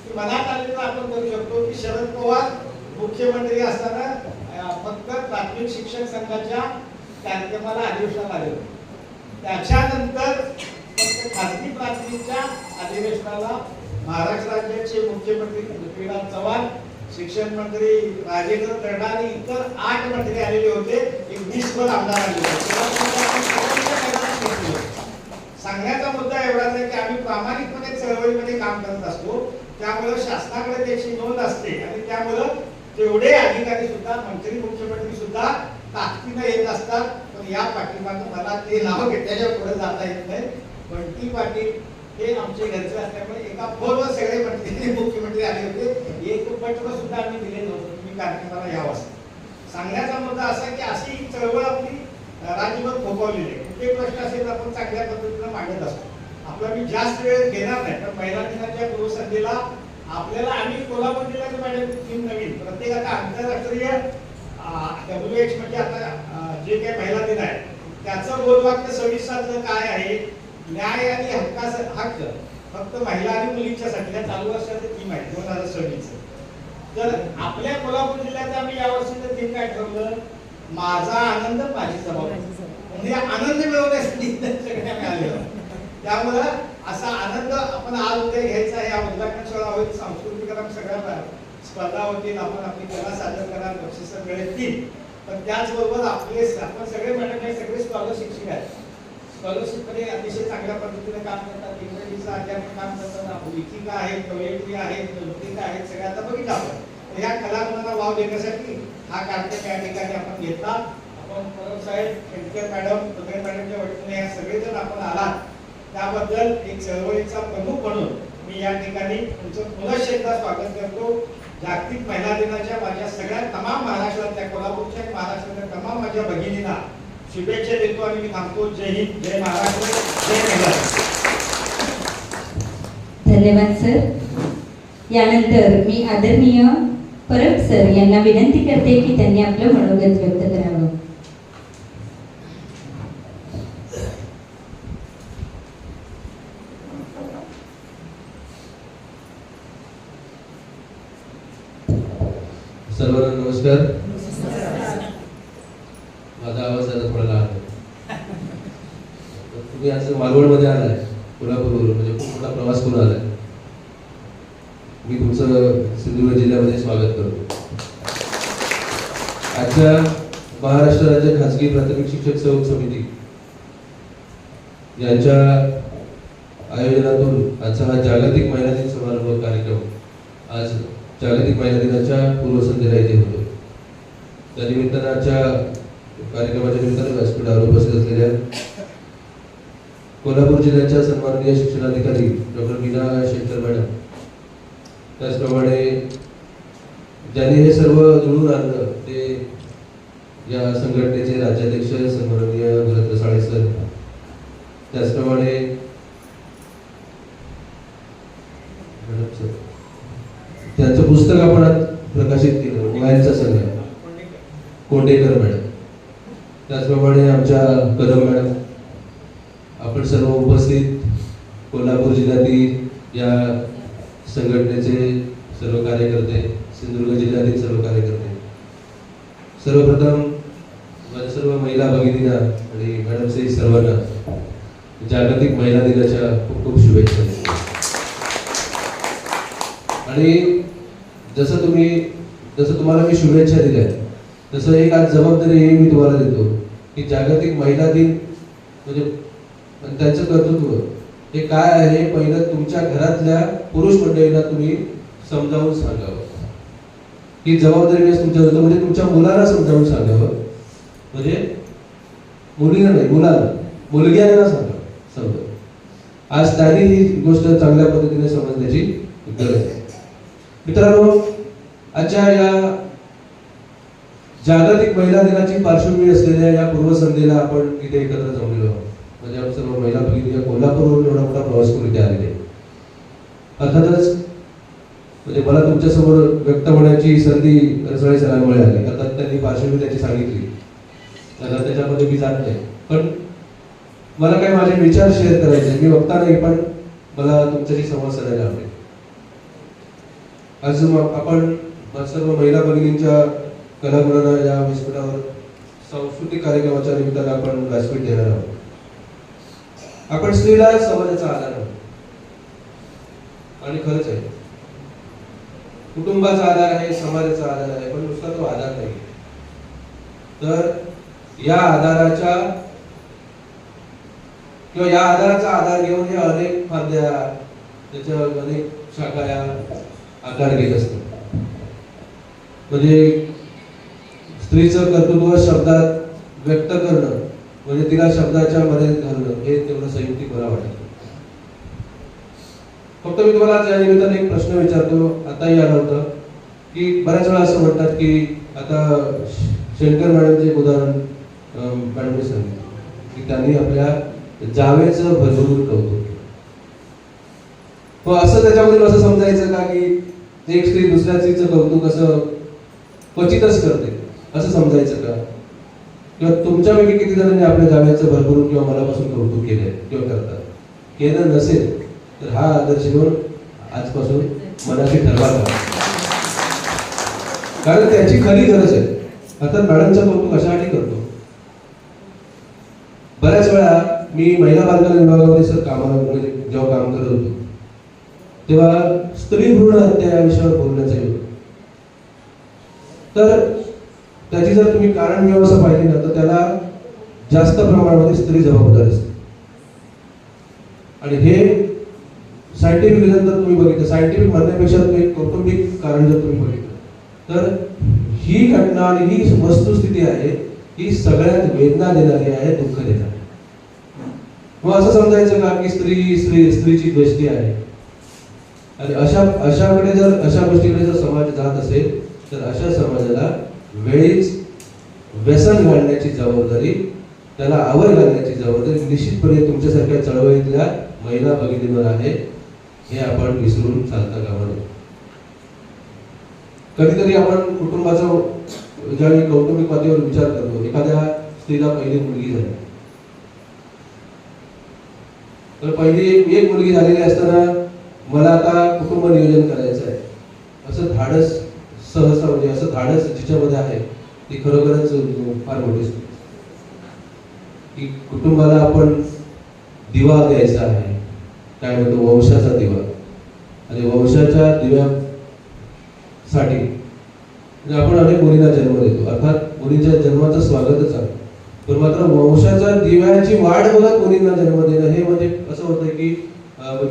की मनात आले तर आपण करू शकतो की शरद पवार मुख्यमंत्री असताना फक्त प्राथमिक शिक्षण संघाच्या कार्यक्रमाला अधिवेशनाला आले होते. त्याच्यानंतर फक्त खासगी प्राथमिकच्या अधिवेशनाला महाराष्ट्र राज्याचे मुख्यमंत्री पृथ्वीराज चव्हाण, शिक्षण मंत्री राजेंद्र तरडा आणि इतर 8 मंत्री आलेले होते. एक 20 आमदार आले होते. सांगण्याचा मुद्दा एवढाच आहे की आम्ही प्रामाणिकपणे चळवळीमध्ये काम करत असतो. त्यामुळे शासनाकडे त्याची नोंद असते आणि त्यामुळं तेवढे अधिकारी सुद्धा, मंत्री मुख्यमंत्री सुद्धा ताकदीने येत असतात. पण या पाठीमागं मला ते नाव घेतल्याच्या पुढे जाता येत नाही. बंटी पाटील हे आमचे घरचे असल्यामुळे एका फोनवर सगळे मंत्री मुख्यमंत्री आले होते. एक पत्र सुद्धा आम्ही दिले नव्हतं तुम्ही कार्यक्रमाला यावं असं. सांगण्याचा मुद्दा असा की अशी चळवळ आपली राज्यभर फोफावलेली आहे. कुठे प्रश्न असेल तर आपण चांगल्या पद्धतीने मांडत असतो. आपला मी जास्त वेळ घेणार नाही, पण महिला दिनाच्या पूर्वसंध्येला आपल्याला आम्ही कोल्हापूर जिल्ह्याचे मॅडम थीम नवीन प्रत्येक आता आंतरराष्ट्रीय WH म्हणजे आता जे काही महिला दिन आहे त्याचं बोधवाक्य 26 काय आहे, न्याय आणि हक्क फक्त महिला आणि मुलींच्यासाठी. या चालू वर्षाचं थीम आहे 2026. तर आपल्या कोल्हापूर जिल्ह्यात आम्ही यावर्षीचं थीम काय ठरवलं, माझा आनंद माझी जबाबदारी. म्हणजे आनंद मिळवण्यासाठी सगळे आम्ही आलेलो. त्यामुळं असा आनंद आपण आज उद्या घ्यायचा. या उद्घाटन सोहळा होईल, सांस्कृतिक सगळ्या स्पर्धा होतील, आपण आपली कला सादर कराल, बक्षिसं मिळतील. पण त्याचबरोबर आपण सगळे मॅडम हे सगळे शिक्षक आहेत. स्कॉलरशिप मध्ये अतिशय चांगल्या पद्धतीने काम करतात. इंग्रजीचं अध्यापन काम करतात, लेखिका आहेत, कवयित्री आहेत, लेखिका आहेत, सगळे आता बघितलं आपण. या कलागुणांना वाव देण्यासाठी हा कार्यक्रम या ठिकाणी आपण घेतला. आपण परब साहेब, शंकर मॅडम, पदरे मॅडमच्या वतीने या सगळेजण आपण आलात त्याबद्दल एक चळवळीचा प्रमुख म्हणून मी या ठिकाणी तुमचं पुनश्च एकदा स्वागत करतो. जागतिक महिला दिनाच्या माझ्या सगळ्या तमाम महाराष्ट्रातल्या, कोल्हापूरच्या महाराष्ट्रातल्या तमाम माझ्या भगिनींना शुभेच्छा देतो आणि मी थांबतो. जय हिंद, जय महाराष्ट्र, जय महिला. धन्यवाद सर. यानंतर मी आदरणीय परब सर यांना विनंती करते की त्यांनी आपलं मनोगत व्यक्त करावं. सर्वांना नमस्कार. माझा आवाज जरा थोडा लहान आहे. तुम्ही असं मालवणमध्ये आलाय कोल्हापूरवरून म्हणजे खूप मोठा प्रवास करून आलाय. मी तुमचं सिंधुदुर्ग जिल्ह्यामध्ये स्वागत करतो. आजच्या महाराष्ट्र राज्य खाजगी प्राथमिक शिक्षक सेवक समिती यांच्या आयोजनातून आजचा हा जागतिक महिला दिन समारंभ कार्यक्रम आज जागतिक महिला दिनाच्या पूर्वसंध्येला इथे होतो. त्या निमित्तानं आजच्या कार्यक्रमाच्या निमित्तानं व्यासपीठावर उपस्थित असलेल्या कोल्हापूर जिल्ह्याच्या सन्माननीय शिक्षणाधिकारी डॉक्टर मीना शेखर मॅडम, त्याचप्रमाणे ज्यांनी हे सर्व जुळून आणलं ते या संघटनेचे राज्याध्यक्ष सन्माननीय भरत रसाळे सर, त्याचप्रमाणे त्यांचं पुस्तक आपण आज प्रकाशित केलं मुलांचा संघ कोंडेकर मॅडम, त्याचप्रमाणे आमच्या कदम मॅडम, आपण सर्व उपस्थित कोल्हापूर जिल्ह्यातील या संघटनेचे सर्व कार्यकर्ते, सिंधुदुर्ग जिल्ह्यातील सर्व कार्यकर्ते, सर्वप्रथम माझ्या सर्व महिला भगिनींना आणि मॅडमचे सर्वांना जागतिक महिला दिनाच्या खूप खूप शुभेच्छा. आणि जसं तुम्हाला मी शुभेच्छा दिल्या तसं एक आज जबाबदारी हे मी तुम्हाला देतो की जागतिक महिला दिन म्हणजे त्यांचं कर्तृत्व हे काय आहे पहिलं तुमच्या घरातल्या पुरुष मंडळींना तुम्ही समजावून सांगावं. ही जबाबदारी तुमच्या होतं म्हणजे तुमच्या मुलांना समजावून सांगावं, म्हणजे मुलीला नाही मुलांना, मुलग्यांना सांगावं समजा. आज त्यांनी ही गोष्ट चांगल्या पद्धतीने समजण्याची गरज आहे. मित्रांनो, आजच्या या जागतिक महिला दिनाची पार्श्वभूमी असलेल्या या पूर्वसंध्येला आपण इथे एकत्र जमलेलो आहोत. म्हणजे आपण सर्व महिला भगिनी या कोल्हापूरवरून एवढा मोठा प्रवास करून इथे आलेले. अर्थातच म्हणजे मला तुमच्या समोर व्यक्त होण्याची संधी रसाळे सरांमुळे आली. अर्थात त्यांनी पार्श्वभूमी त्याची सांगितली, त्यांना त्याच्यामध्ये मी जात नाही, पण मला काही माझे विचार शेअर करायचे. मी वक्ता नाही, पण मला तुमच्याशी संवाद साधायला आवडेल. आज आपण सर्व महिला भगिनींच्या कलागुणांना या व्यासपीठावर सांस्कृतिक कार्यक्रमाच्या निमित्तानं आपण व्यासपीठ देणार आहोत. आपण स्त्रीला समाजाचा आधार आहोत आणि खरंच आहे, कुटुंबाचा आधार आहे, समाजाचा आधार आहे, पण नुसता तो आधार नाही. तर या आधाराचा आधार घेऊन हे अनेक फांद्या, त्याच्या अनेक शाखा या आकार घेत असतात. म्हणजे स्त्रीचं कर्तृत्व शब्दात व्यक्त करणं म्हणजे तिला शब्दाच्या मर्यादेत घालणं हे तेवढं संयुक्तिक मला वाटतं. फक्त मी तुम्हाला या निमित्ताने एक प्रश्न विचारतो. आताही आला होता की बऱ्याच वेळा असं म्हणतात की आता शेणकर मॅडमचे उदाहरण मॅडमने सांगितलं की त्यांनी आपल्या जावेचं भरभरून कौतुक केलं. असं त्याच्यामध्ये असं समजायचं का की एक स्त्री दुसऱ्या स्त्रीचं कौतुक असं क्वचितच करते असं समजायचं का? किंवा तुमच्यापैकी किती जणांनी आपल्या जावेचं भरभरून किंवा मनापासून कौतुक केलंय किंवा करतात? केलं नसेल तर हा आदर्श घेऊन आजपासून मनाशी ठरवा, कारण त्याची खरी गरज आहे. आता मॅडमचं कौतुक अशासाठी करतो. बऱ्याच वेळा मी महिला बालकल्याण विभागामध्ये सर कामाला म्हणजे जेव्हा काम करत होतो तेव्हा स्त्री भ्रूण हत्या या विषयावर बोलण्याचा योग. तर त्याची जर तुम्ही कारण व्यवस्था पाहिली ना तर त्याला जास्त प्रमाणामध्ये स्त्री जबाबदार असते. आणि हे सायंटिफिक रिझन जर तुम्ही बघितलं, सायंटिफिक म्हणण्यापेक्षा तुम्ही कौटुंबिक कारण जर तुम्ही बघितलं तर ही घटना आणि ही वस्तुस्थिती आहे ही सगळ्यात वेदना देणारी आहे, दुःख देणारी. मग असं समजायचं का की स्त्रीची द्वेष्टी आहे? आणि अशा गोष्टीकडे जर समाज जात असेल तर अशा समाजाला वेळीच व्यसन घालण्याची जबाबदारी, त्याला आवर घालण्याची जबाबदारी निश्चितपणे तुमच्यासारख्या चळवळीतल्या महिला भगिनींवर आहे. हे आपण विसरून चालता कामा नये. कधीतरी आपण कुटुंबाचा ज्यावेळी कौटुंबिक पातळीवर विचार करतो, एखाद्या स्त्रीला पहिली मुलगी झाली तर पहिली एक मुलगी झालेली असताना मला आता कुटुंब नियोजन करायचं आहे असं धाडस सहसा म्हणजे असं धाडस जिच्यामध्ये आहे ती खरोखरच फार मोठी स्थिती की कुटुंबाला आपण दिवा द्यायचा आहे, काय म्हणतो वंशाचा दिवा, आणि वंशाच्या दिव्यासाठी म्हणजे आपण अनेक मुलींना जन्म देतो, अर्थात मुलींच्या जन्माचं स्वागतच आहे, पण मात्र वंशाच्या दिव्याची वाढ बघत मुलींना जन्म देणं हे म्हणजे असं होतं की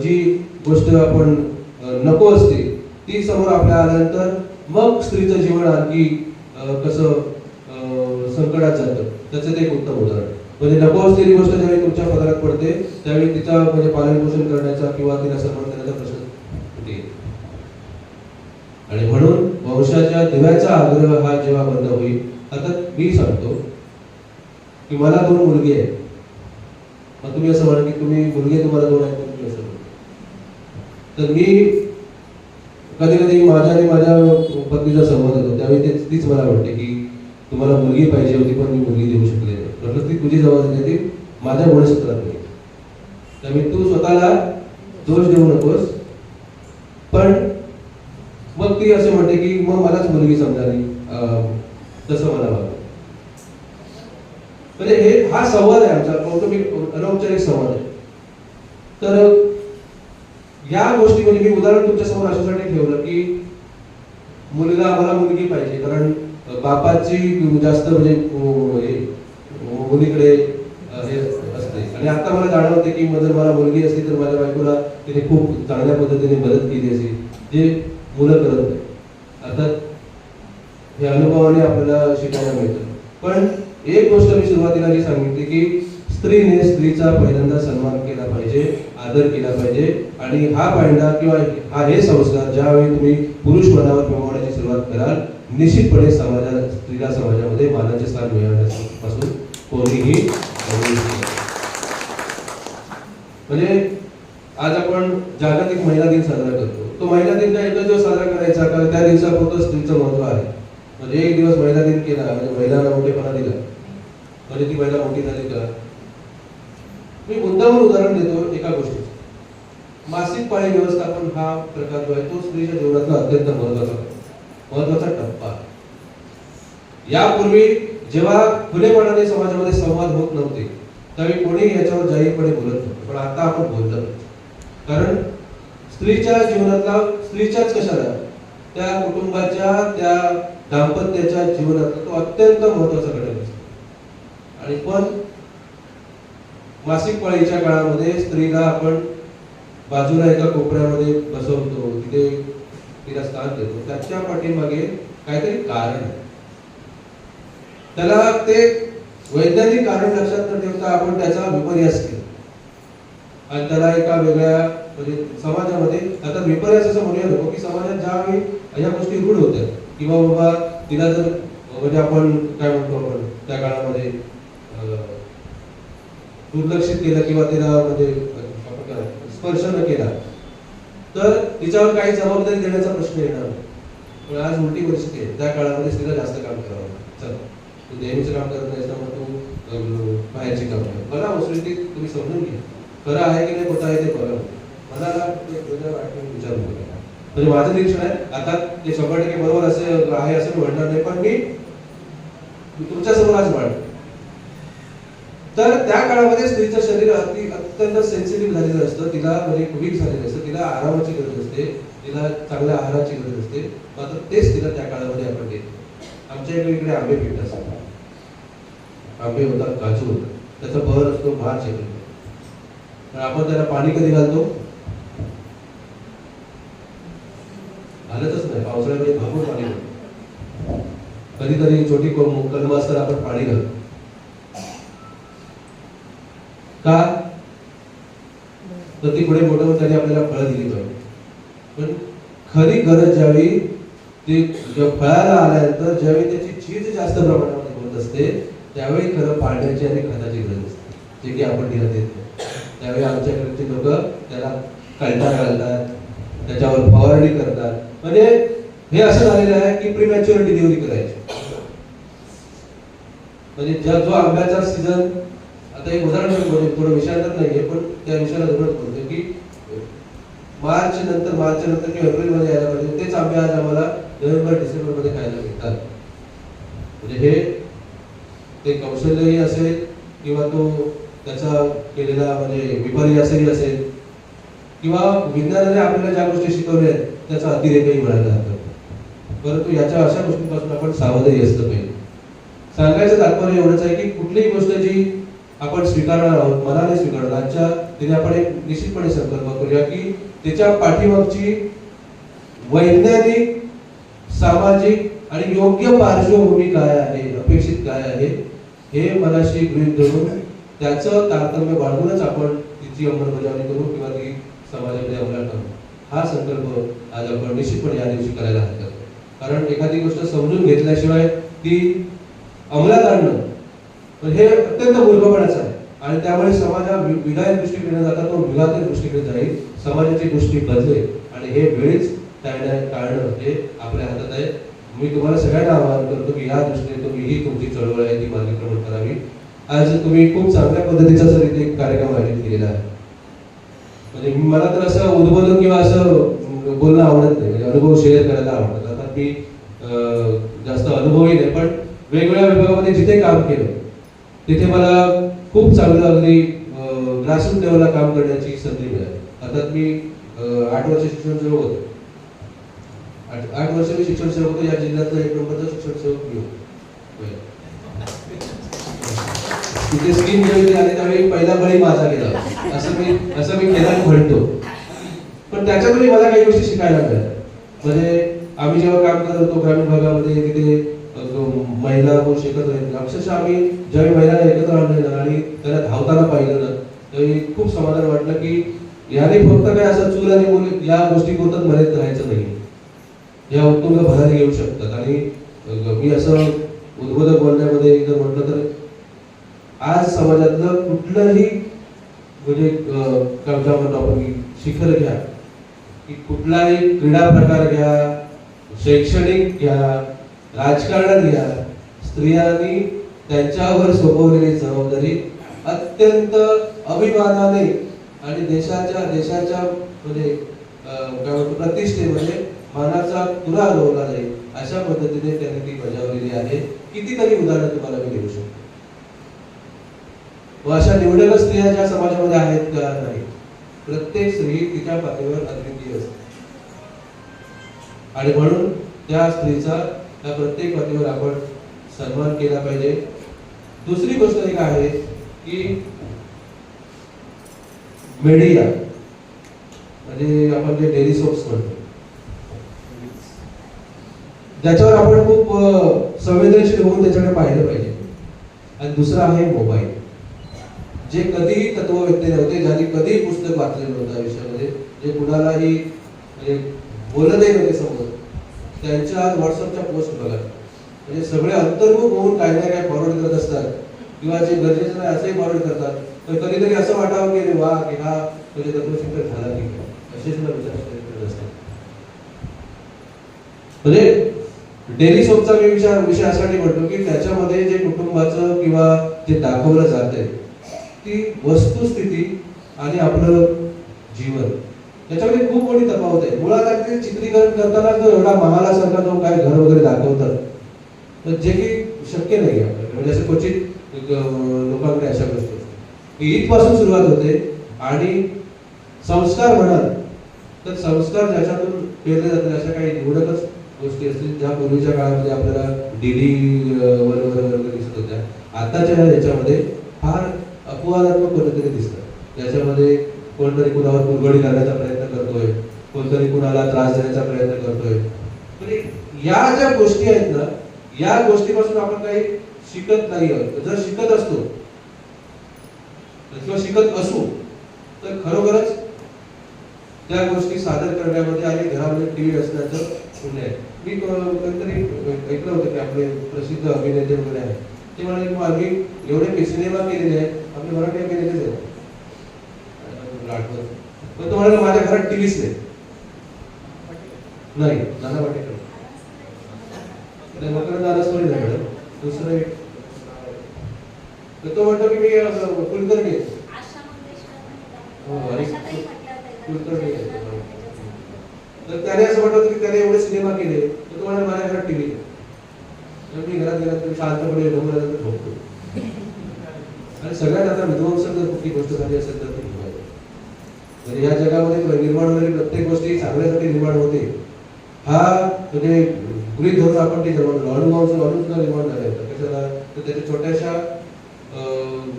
जी गोष्ट आपण नको असते ती समोर आपल्या आल्यानंतर मग स्त्रीचं जीवन आणखी कसं संकटात जातं, त्याचं ते एक उत्तम उदाहरण. म्हणजे नको असलेली गोष्ट ज्यावेळी तुमच्या पदरात पडते त्यावेळी तिचा म्हणजे पालनपोषण करण्याचा किंवा तिला सन्मान करण्याचा प्रश्न येतो. आणि म्हणून वंशाच्या दिव्याचा आग्रह हा जेव्हा बंद होईल, आता मी सांगतो की मला 2 मुलगी आहेत, मग तुम्ही असं म्हणा की तुम्ही मुलगी तुम्हाला 2 आहेत, तुम्ही असं म्हणा. तर मी कधी कधी माझ्या आणि माझ्या पत्नीचा संवाद होतो, त्यावेळी तीच मला वाटते की तुम्हाला मुलगी पाहिजे होती पण मी मुलगी देऊ शकले नाही. म्हटलं ती तुझी जबाबदारी, ती माझ्या गुणसूत्रात नाही, त्यामुळे तू स्वतःला दोष देऊ नकोस. पण मग ती असे म्हणते की मग मलाच मुलगी समजावी, तसं मला वाटतं. म्हणजे हा संवाद आहे आमचा, कौटुंबिक अनौपचारिक संवाद आहे. तर या गोष्टी म्हणजे मी उदाहरण तुमच्यासमोर अशासाठी ठेवलं की मुलगा आम्हाला मुलगी पाहिजे, कारण बापाची जास्त म्हणजे मुलीकडे हे असते. आणि आता मला जाणवते की जर मला मुलगी असती तर माझ्या बायकोला तिने खूप चांगल्या पद्धतीने मदत केली असेल, जे मुलं करत नाही. अर्थात हे अनुभवाने आपल्याला शिकायला मिळतं. पण एक गोष्ट मी सुरुवातीला जी सांगितली की स्त्रीने स्त्रीचा पहिल्यांदा सन्मान केला पाहिजे, आदर केला पाहिजे. आणि हा पायंडा किंवा हे संस्कार ज्यावेळी तुम्ही पुरुष मनावर मिळवण्याची सुरुवात कराल, निश्चितपणे स्त्रीला समाजामध्ये मानाचे स्थान मिळवण्यापासून कोणीही म्हणजे आज आपण जागतिक महिला दिन साजरा करतो. तो महिला दिन काय एकच दिवस साजरा करायचा का, त्या दिवसापुरतं स्त्रीचं महत्व आहे. म्हणजे एक दिवस महिला दिन केला म्हणजे महिलांना मोठेपणा दिला म्हणजे ती महिला मोठी झाली का. मी मुद्दामून उदाहरण देतो एका गोष्टीचं. मासिक पाळी व्यवस्थापन हा प्रकार जो आहे तो स्त्रीच्या जीवनातला अत्यंत महत्वाचा टप्पा. यापूर्वी जेव्हा खुलेपणाने समाजामध्ये संवाद होत नव्हते त्यावेळी कोणी याच्यावर जाहीरपणे बोलत नव्हतं, पण आता आपण बोलतो. कारण स्त्रीच्या जीवनातला, स्त्रीच्याच कशाला, त्या कुटुंबाच्या, त्या दाम्पत्याच्या जीवनातला तो अत्यंत महत्वाचा घटक असतो. आणि पण मासिक पाळीच्या काळामध्ये स्त्रीला आपण बाजूला एका कोपऱ्यामध्ये बसवतो, तिथे तिला स्थान देतो. त्याच्या पाठीमागे काहीतरी कारण आहे. त्याला ते वैज्ञानिक कारण लक्षात न ठेवता आपण त्याचा विपर्यास केला आणि त्याला एका वेगळ्या म्हणजे समाजामध्ये, आता विपर्यास असं म्हणूया नको की समाजात ज्यावेळी या गोष्टी रूढ होत्या किंवा बाबा तिला जर म्हणजे आपण काय म्हणतो आपण त्या काळामध्ये दुर्लक्षित केलं किंवा तिला म्हणजे स्पर्श न केला तर तिच्यावर काही जबाबदारी देण्याचा प्रश्न येणार नाही. पण आज उलटी परिस्थिती आहे. त्या काळामध्ये स्त्रीला जास्त काम करावं लागतं. चला तू नेहमीचं काम करत नाहीस ना, मग तू बाहेरची काम कर. बघा मुस्लिम तुम्ही समजून घ्या, खरं आहे की नाही खोटं आहे ते बघा. मला विचार म्हणजे माझं निरीक्षण आहे. आता ते 100% बरोबर असं आहे असं मी म्हणणार नाही, पण मी तुमच्या समोर आज मांडतो. तर त्या काळामध्ये स्त्रीचं शरीर अत्यंत सेन्सिटिव्ह झालेलं असतं, तिला म्हणजे वीक झालेलं असतं, तिला आरामाची गरज असते, तिला चांगल्या आहाराची गरज असते. मात्र तेच तिला त्या काळामध्ये आपण देतो. आमच्या इकडे आंबे पिकत असतात, आंबे होतात, काजू होतात, त्याचा बहर असतो मार्च एप्रिल. पण आपण त्याला पाणी कधी घालतो? घालतच नाही. पावसाळ्यामध्ये भरपूर पाणी घालतो. कधीतरी छोटी कलम असताना आपण पाणी घालतो. का तर ती पुढे मोठं होऊन त्यांनी आपल्याला फळं दिली पाहिजे. पण खरी गरज ज्यावेळी ते फळाला आल्यानंतर ज्यावेळी त्याची झीज जास्त प्रमाणामध्ये होत असते त्यावेळी खरं पाण्याची आणि खताची गरज असते, जे की आपण तिला देत नाही. त्यावेळी आमच्याकडचे लोक त्याला कळता घालतात, त्याच्यावर फवारणी करतात. म्हणजे हे असं झालेलं आहे की प्रीमॅच्युअर डिलिव्हरी करायची. म्हणजे जो आंब्याचा सीझन, आता एक उदाहरण म्हणजे थोडं विषयात नाहीये पण त्या विषयाला धरूनच बोलतो की मार्च नंतर किंवा एप्रिल मध्ये यायला पाहिजे तेच आंबे आज आम्हाला नोव्हेंबर डिसेंबर मध्ये खायला मिळतात. म्हणजे हे ते कौशल्यही असेल किंवा तो त्याचा केलेला म्हणजे विपर्यासही असेल, किंवा विज्ञानाने आपल्याला ज्या गोष्टी शिकवल्या आहेत त्याचा अतिरेकही व्हायला हरकत नाही. परंतु याच्या अशा गोष्टींपासून आपण सावधही असलं पाहिजे. सांगायचं तात्पर्य एवढंच आहे की कुठलीही गोष्ट जी आपण स्वीकारणार आहोत, मनाने स्वीकारणार, आजच्या दिनी आपण एक निश्चितपणे संकल्प करूया की त्याच्या पाठीमागची वैज्ञानिक, सामाजिक आणि योग्य पार्श्वभूमी काय आहे, अपेक्षित काय आहे, हे मनाशी गृहीत धरून त्याचं तारतम्य बाळगूनच आपण तिची अंमलबजावणी करू किंवा ती समाजामध्ये अंमलात आणू. हा संकल्प आज आपण निश्चितपणे या दिवशी करायला हरकत नाही. कारण एखादी गोष्ट समजून घेतल्याशिवाय ती अंमलात आणणं तर हे अत्यंत मूर्खपणाचं आहे आणि त्यामुळे समाज हा विधायक दृष्टीकडे जाता तो विघातक दृष्टीकडे जाईल, समाजाची दृष्टी बदलेल आणि हे वेळीच टाळणं हे आपल्या हातात आहे. मी तुम्हाला सगळ्यांना आवाहन करतो की या दृष्टीने तुम्ही ही तुमची चळवळ आहे ती मार्गक्रमण करावी. आज तुम्ही खूप चांगल्या पद्धतीचा सर इथे एक कार्यक्रम आयोजित केलेला आहे. म्हणजे मला तर असं उद्बोधन किंवा असं बोलणं आवडत नाही, म्हणजे अनुभव शेअर करायला आवडतात. आता मी जास्त अनुभवी नाही, पण वेगवेगळ्या विभागामध्ये जिथे काम केलं तिथे मला खूप चांगलं अगदी ग्रासरूट लेवलला काम करण्याची संधी मिळाली. अर्थात मी 8 वर्ष शिक्षण सेवक होतो. 8 वर्ष मी शिक्षण सेवक होतो. या जिल्ह्यातला 1 नंबरचा शिक्षण सेवक मी होतो. तिथे स्कीम जेव्हा आली त्यावेळी पहिला बळी माझा गेला असं मी केलं म्हणतो. पण त्याच्यातूनही मला काही गोष्टी शिकायला मिळाल्या. म्हणजे आम्ही जेव्हा काम करत होतो ग्रामीण भागामध्ये तिथे महिला पुरुष एकत्र येतील. अक्षरशः आम्ही ज्यावेळी महिलांना एकत्र आणलं आणि त्यांना धावताना पाहिलं ना त्यावेळी खूप समाधान वाटलं की याने फक्त काय असं चूल आणि मूल या गोष्टी पुरतच मर्यादित राहायचं नाही, या उत्तुंग भरारी घेऊ शकतात. आणि मी असं उद्बोधक बोलण्यामध्ये जर म्हटलं तर आज समाजातलं कुठलंही म्हणजे कब्जा म्हणतो आपण शिखर घ्या की कुठलाही क्रीडा प्रकार घ्या, शैक्षणिक घ्या, राजकारणात घ्या, स्त्रियांनी त्यांच्यावर सोपवलेली जबाबदारी अत्यंत अभिमानाने आणि देशाच्या म्हणजे प्रतिष्ठेमध्ये मानाचा तुरा रोवला जाईल अशा पद्धतीने त्यांनी ती बजावलेली आहे. कितीतरी उदाहरणं तुम्हाला मी देऊ शकतो. व अशा निवडक स्त्रिया ज्या समाजामध्ये आहेत का नाही, प्रत्येक स्त्री तिच्या पातळीवर अद्वितीय असते आणि म्हणून त्या स्त्रीचा त्या प्रत्येक पातळीवर आपण सन्मान केला पाहिजे. दुसरी गोष्ट एक आहे की मीडिया म्हणजे आपण जे डेली सोप्स म्हणतो ज्याच्यावर आपण खूप संवेदनशील होऊन त्याच्याकडे पाहिलं पाहिजे. आणि दुसरा आहे मोबाईल, जे कधीही तत्ववेत्ते नव्हते, ज्यांनी कधीही पुस्तक वाचलेलं नव्हतं आयुष्यामध्ये, जे कुणालाही म्हणजे बोलतही नव्हते समोर, त्यांच्या आज व्हॉट्सअपच्या पोस्ट बघा, म्हणजे सगळे अंतर्मुख होऊन काय ना काय फॉरवर्ड करत असतात किंवा जे गरजेचं नाही असंही फॉरवर्ड करतात. तर कधीतरी असं वाटावं की वा की हा म्हणजे तत्वचिंतन झाला की असे सुद्धा विचार करत असतात. म्हणजे डेली सोपचा मी विषय यासाठी म्हणतो की त्याच्यामध्ये जे कुटुंबाचं किंवा जे दाखवलं जातंय ती वस्तुस्थिती आणि आपलं जीवन त्याच्यामध्ये खूप मोठी तफावत आहे. मुळात अगदी चित्रीकरण करताना जो एवढा महालासारखा जो काय घर वगैरे दाखवतात तर जे की शक्य नाही आपल्याला, म्हणजे असं क्वचित लोकांकडे अशा गोष्टी असतात. इथपासून सुरुवात होते आणि संस्कार म्हणाल तर संस्कार ज्याच्यातून पेरले जातात अशा काही निवडकच गोष्टी असतील ज्या पूर्वीच्या काळामध्ये आपल्याला डीडी वगैरे दिसत होत्या. आताच्या याच्यामध्ये फार अपवादात्मक पद्धतीने दिसतात. त्याच्यामध्ये कोणतरी कुणावर कुरघोडी करण्याचा प्रयत्न करतोय, कोणतरी कुणाला त्रास देण्याचा प्रयत्न करतोय. म्हणजे या ज्या गोष्टी आहेत ना, या गोष्टीपासून आपण काही शिकत नाही आहोत. जर शिकत असतो किंवा शिकत असू तर खरोखरच त्या गोष्टी सादर करण्यामध्ये आणि घरामध्ये टीव्ही असण्याचं पुण्य आहे. मी कधीतरी ऐकलं होतं की आपले प्रसिद्ध अभिनेते वगैरे आहेत ते म्हणाले की आम्ही एवढे सिनेमा केलेले आहेत, आपले मराठी अभिनेतेच आहेत, पण तो म्हणाला माझ्या घरात टीव्हीच नाही. नाना पाटेकर मकरंद आरसवाडी नाही मॅडम, दुसरं एक तो म्हणतो की मी कुलकर्णी आहे. तर त्याने असं म्हटलं होतं की त्याने एवढे सिनेमा केले तर तुम्हाला माझ्या घरात टीव्ही मी घरात गेला तुम्ही शांतपणे झोपतो. आणि सगळ्यात आता विध्वंसक जर कुठली गोष्ट झाली असेल तर म्हणजे या जगामध्ये निर्माण होणारी प्रत्येक गोष्टी चांगल्यासाठी निर्माण होते, हा म्हणजे गृहीत धरून आपण ते जन्म अनुभव सुद्धा निर्माण झाला होता. कशाला तर त्याच्या छोट्याशा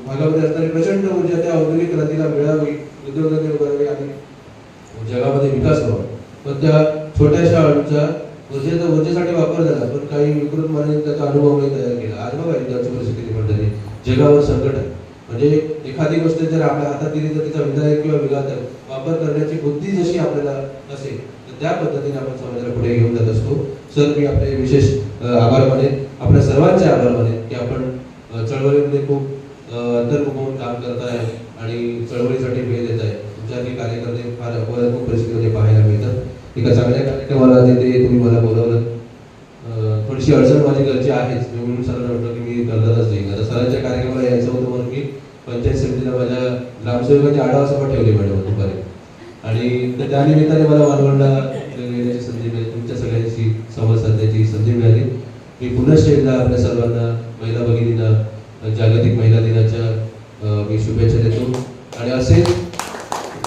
भागामध्ये असणारी प्रचंड ऊर्जा त्या औद्योगिक क्रांतीला मिळावी, उद्योगधंदे उभारावे आणि जगामध्ये विकास व्हावा. पण त्या छोट्याशा अणूचा ऊर्जेसाठी वापर झाला, पण काही विकृत माने त्याचा अनुभव नाही तयार केला. आज बघा युद्धाची परिस्थिती म्हणताना जगावर संकट आहे. म्हणजे एखादी गोष्ट जर आपल्या हातात दिली तर तिचा विधायक किंवा विघातक वापर करण्याची बुद्धी जशी आपल्याला असेल तर त्या पद्धतीने आपण समाजाला पुढे घेऊन जात असतो. सर, मी आपले विशेष आभार मानेन, आपल्या सर्वांचे आभार मानेन की आपण चळवळीमध्ये खूप अंतर्मुख होऊन काम करताय आणि चळवळीसाठी वेळ देत आहे. तुमच्यासारखे कार्यकर्ते फार अपवादात्मक परिस्थितीमध्ये पाहायला मिळतात. एका चांगल्या कार्यक्रमाला तिथे तुम्ही मला बोलवलं. थोडीशी अडचण माझी घरची आहेच, मी म्हणून सरांना म्हटलं की मी करतातच नाही. आता सरांच्या कार्यक्रमाला यायचं होतं म्हणून मी पंचायत समितीला माझ्या ग्रामसेवकांची आढावा सभा ठेवली मॅडम दुपारी, आणि त्या निमित्ताने मला मालवणला येण्याची संधी मिळाली, तुमच्या सगळ्यांशी संवाद साधण्याची संधी मिळाली. मी पुन्हा एकदा आपल्या सर्वांना, महिला भगिनींना जागतिक महिला दिनाच्या मी शुभेच्छा देतो. आणि असे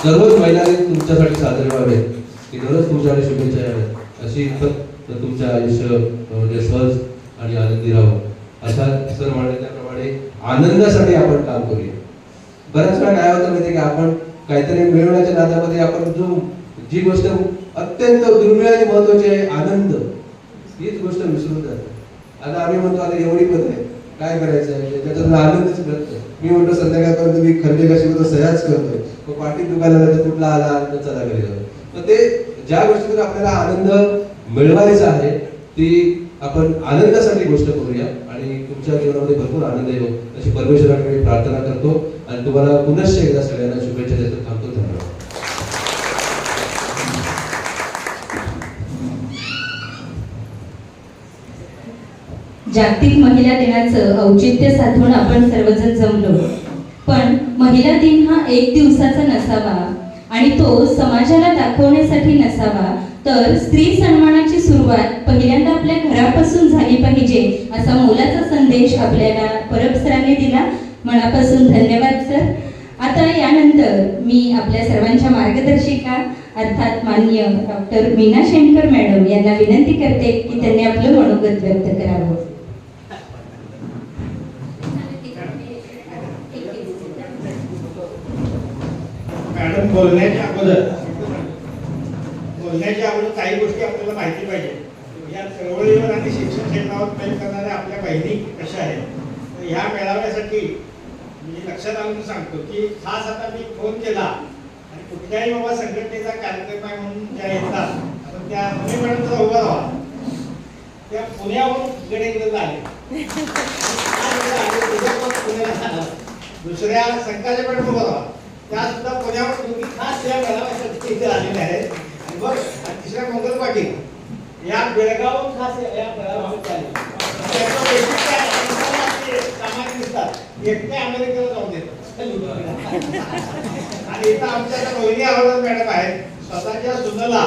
दररोज महिला दिन तुमच्यासाठी साजरे व्हावेत, की दररोज तुमच्याकडे शुभेच्छा याव्यात, अशी तर तुमचं आयुष्य म्हणजे सहज आणि आनंदी राहावं, असा सर म्हटल्याप्रमाणे आनंदासाठी आपण काम करूया. बऱ्याच वेळा काय होतं माहिती की आपण काहीतरी मिळवण्याच्या नादामध्ये आपण जी गोष्ट अत्यंत दुर्मिळ आणि महत्वाची आहे, आनंद, हीच गोष्ट विसरून जातो. आता आम्ही म्हणतो आता एवढी पद आहे, काय करायचं आहे, त्याच्यातून आनंदच मिळत नाही. मी म्हणतो संध्याकाळपर्यंत मी खंडे कशी होतो सह्याच करतोय, मग पाठी दुखायला तर कुठला आला आनंद चला घरी जातो. तर ते ज्या गोष्टीतून आपल्याला आनंद मिळवायचा आहे ती आपण आनंदासाठी गोष्ट करूया आणि तुमच्या जीवनामध्ये भरपूर आनंद येतो अशी परमेश्वराकडे मी प्रार्थना करतो आणि तुम्हाला पुन्हा एकदा सगळ्यांना शुभेच्छा देतो. थांबतो. धन्यवाद. जागतिक महिला दिनाचं औचित्य साधून आपण सर्वजण जमलो, पण महिला दिन हा एक दिवसाचा नसावा आणि तो समाजाला दाखवण्यासाठी नसावा, तर स्त्री सन्मानाची सुरुवात पहिल्यांदा आपल्या घरापासून झाली पाहिजे असा मोलाचा संदेश आपल्याला परब सरांनी दिला. मनापासून धन्यवाद सर. आता यानंतर मी आपल्या सर्वांच्या मार्गदर्शिका अर्थात माननीय डॉक्टर मीना शेंडकर मॅडम यांना विनंती करते की त्यांनी आपलं मनोगत व्यक्त करावं. मॅडम, बोलण्याच्या अगोदर काही गोष्टी आपल्याला माहिती पाहिजे. या चळवळीवर आणि शिक्षण क्षेत्रावर प्रेम करणाऱ्या आपल्या बहिणी कशा आहेत, तर ह्या मेळाव्यासाठी मी लक्षात आणून सांगतो की खास आता मी फोन केला आणि कुठल्याही बाबा संघटनेचा कार्यक्रम आहे म्हणून ज्या येतात, आपण त्या मॅडमचा उभा राहा, त्या पुण्यावरून गडेकडे आले, दुसऱ्या संघाच्या मॅडम उभा राहा, त्या सुद्धा पुण्यावर तुम्ही खास या मेळाव्यासाठी इथे आलेल्या आहेत. आणि बघ, तिसऱ्या मंगल पाटील या बेळगावून खास या मेळाव्यात आले. सामान्य दिसतात, एकटे अमेरिकेला जाऊन देतात आणि इथं आमच्या रोहिणी आवडत मॅडम आहेत, स्वतःच्या सुनेला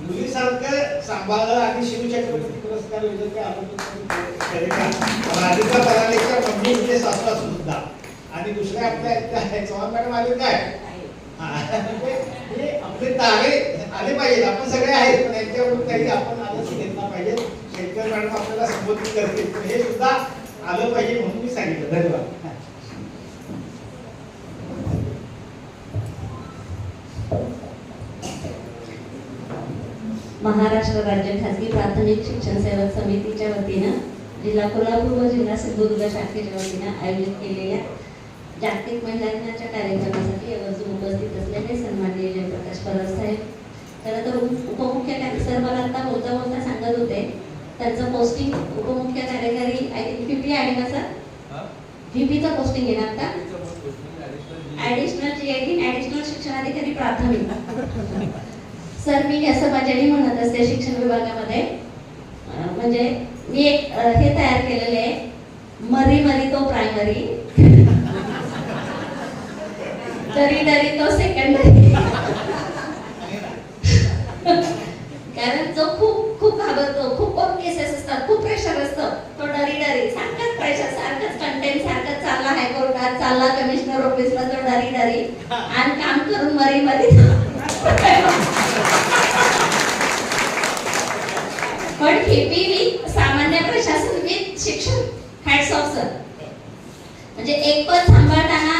मुलीसारखं सांभाळलं आणि शिवछत्रपती पुरस्कार विजेते राधिका परालेच्या मम्मी म्हणजे सासू असून सुद्धा. आणि दुसऱ्या आपल्या चव्हाण मॅडम आले काय, आपले तारे आले पाहिजेत. आपण सगळे आहेत पण यांच्याकडून काही आपण आदर्श घेतला पाहिजे. शेतकरी मॅडम आपल्याला संबोधित करतील पण हे सुद्धा आलं पाहिजे म्हणून मी सांगितलं. धन्यवाद. महाराष्ट्र राज्य खाजगी प्राथमिक शिक्षण सेवक समितीच्या वतीनं जिल्हा कोल्हापूर व जिल्हा सिंधुदुर्ग शाखेच्या वतीनं आयोजित केलेल्या जागतिक महिला दिनाच्या कार्यक्रमासाठी आवर्जून उपस्थित असलेले सन्माननीय जयप्रकाश परब साहेब, खरं तर उपमुख्य सर मला आता बोलता बोलता सांगत होते त्यांचं पोस्टिंग उपमुख्य कार्यकारी आय थिंक व्हीपी आहे ना सर, व्हीपीचं पोस्टिंग आहे ना आता, ऍडिशनल GID ऍडिशनल शिक्षणाधिकारी प्राथमिक. सर, मी असं माझ्याने म्हणत असते शिक्षण विभागामध्ये, म्हणजे मी एक हे तयार केलेले आहे, मरी मरी तो प्रायमरी, डरी डरी तो सेकंडरी. कारण जो खूप खूप घाबरतो, खूप कम केसेस असतात, खूप प्रेशर असतं, तो डरी डरी सारखंच प्रेशर, सारखंच कंटेंट, सारखंच चालला आहे कोर्टात रागात चालला कमिशनर ऑफिसला तो डारी आणि काम करून मरीमध्ये पण केपी विथ सामान्य प्रशासन विथ शिक्षण, हॅट्स ऑफ सर. म्हणजे एक पद सांभाळताना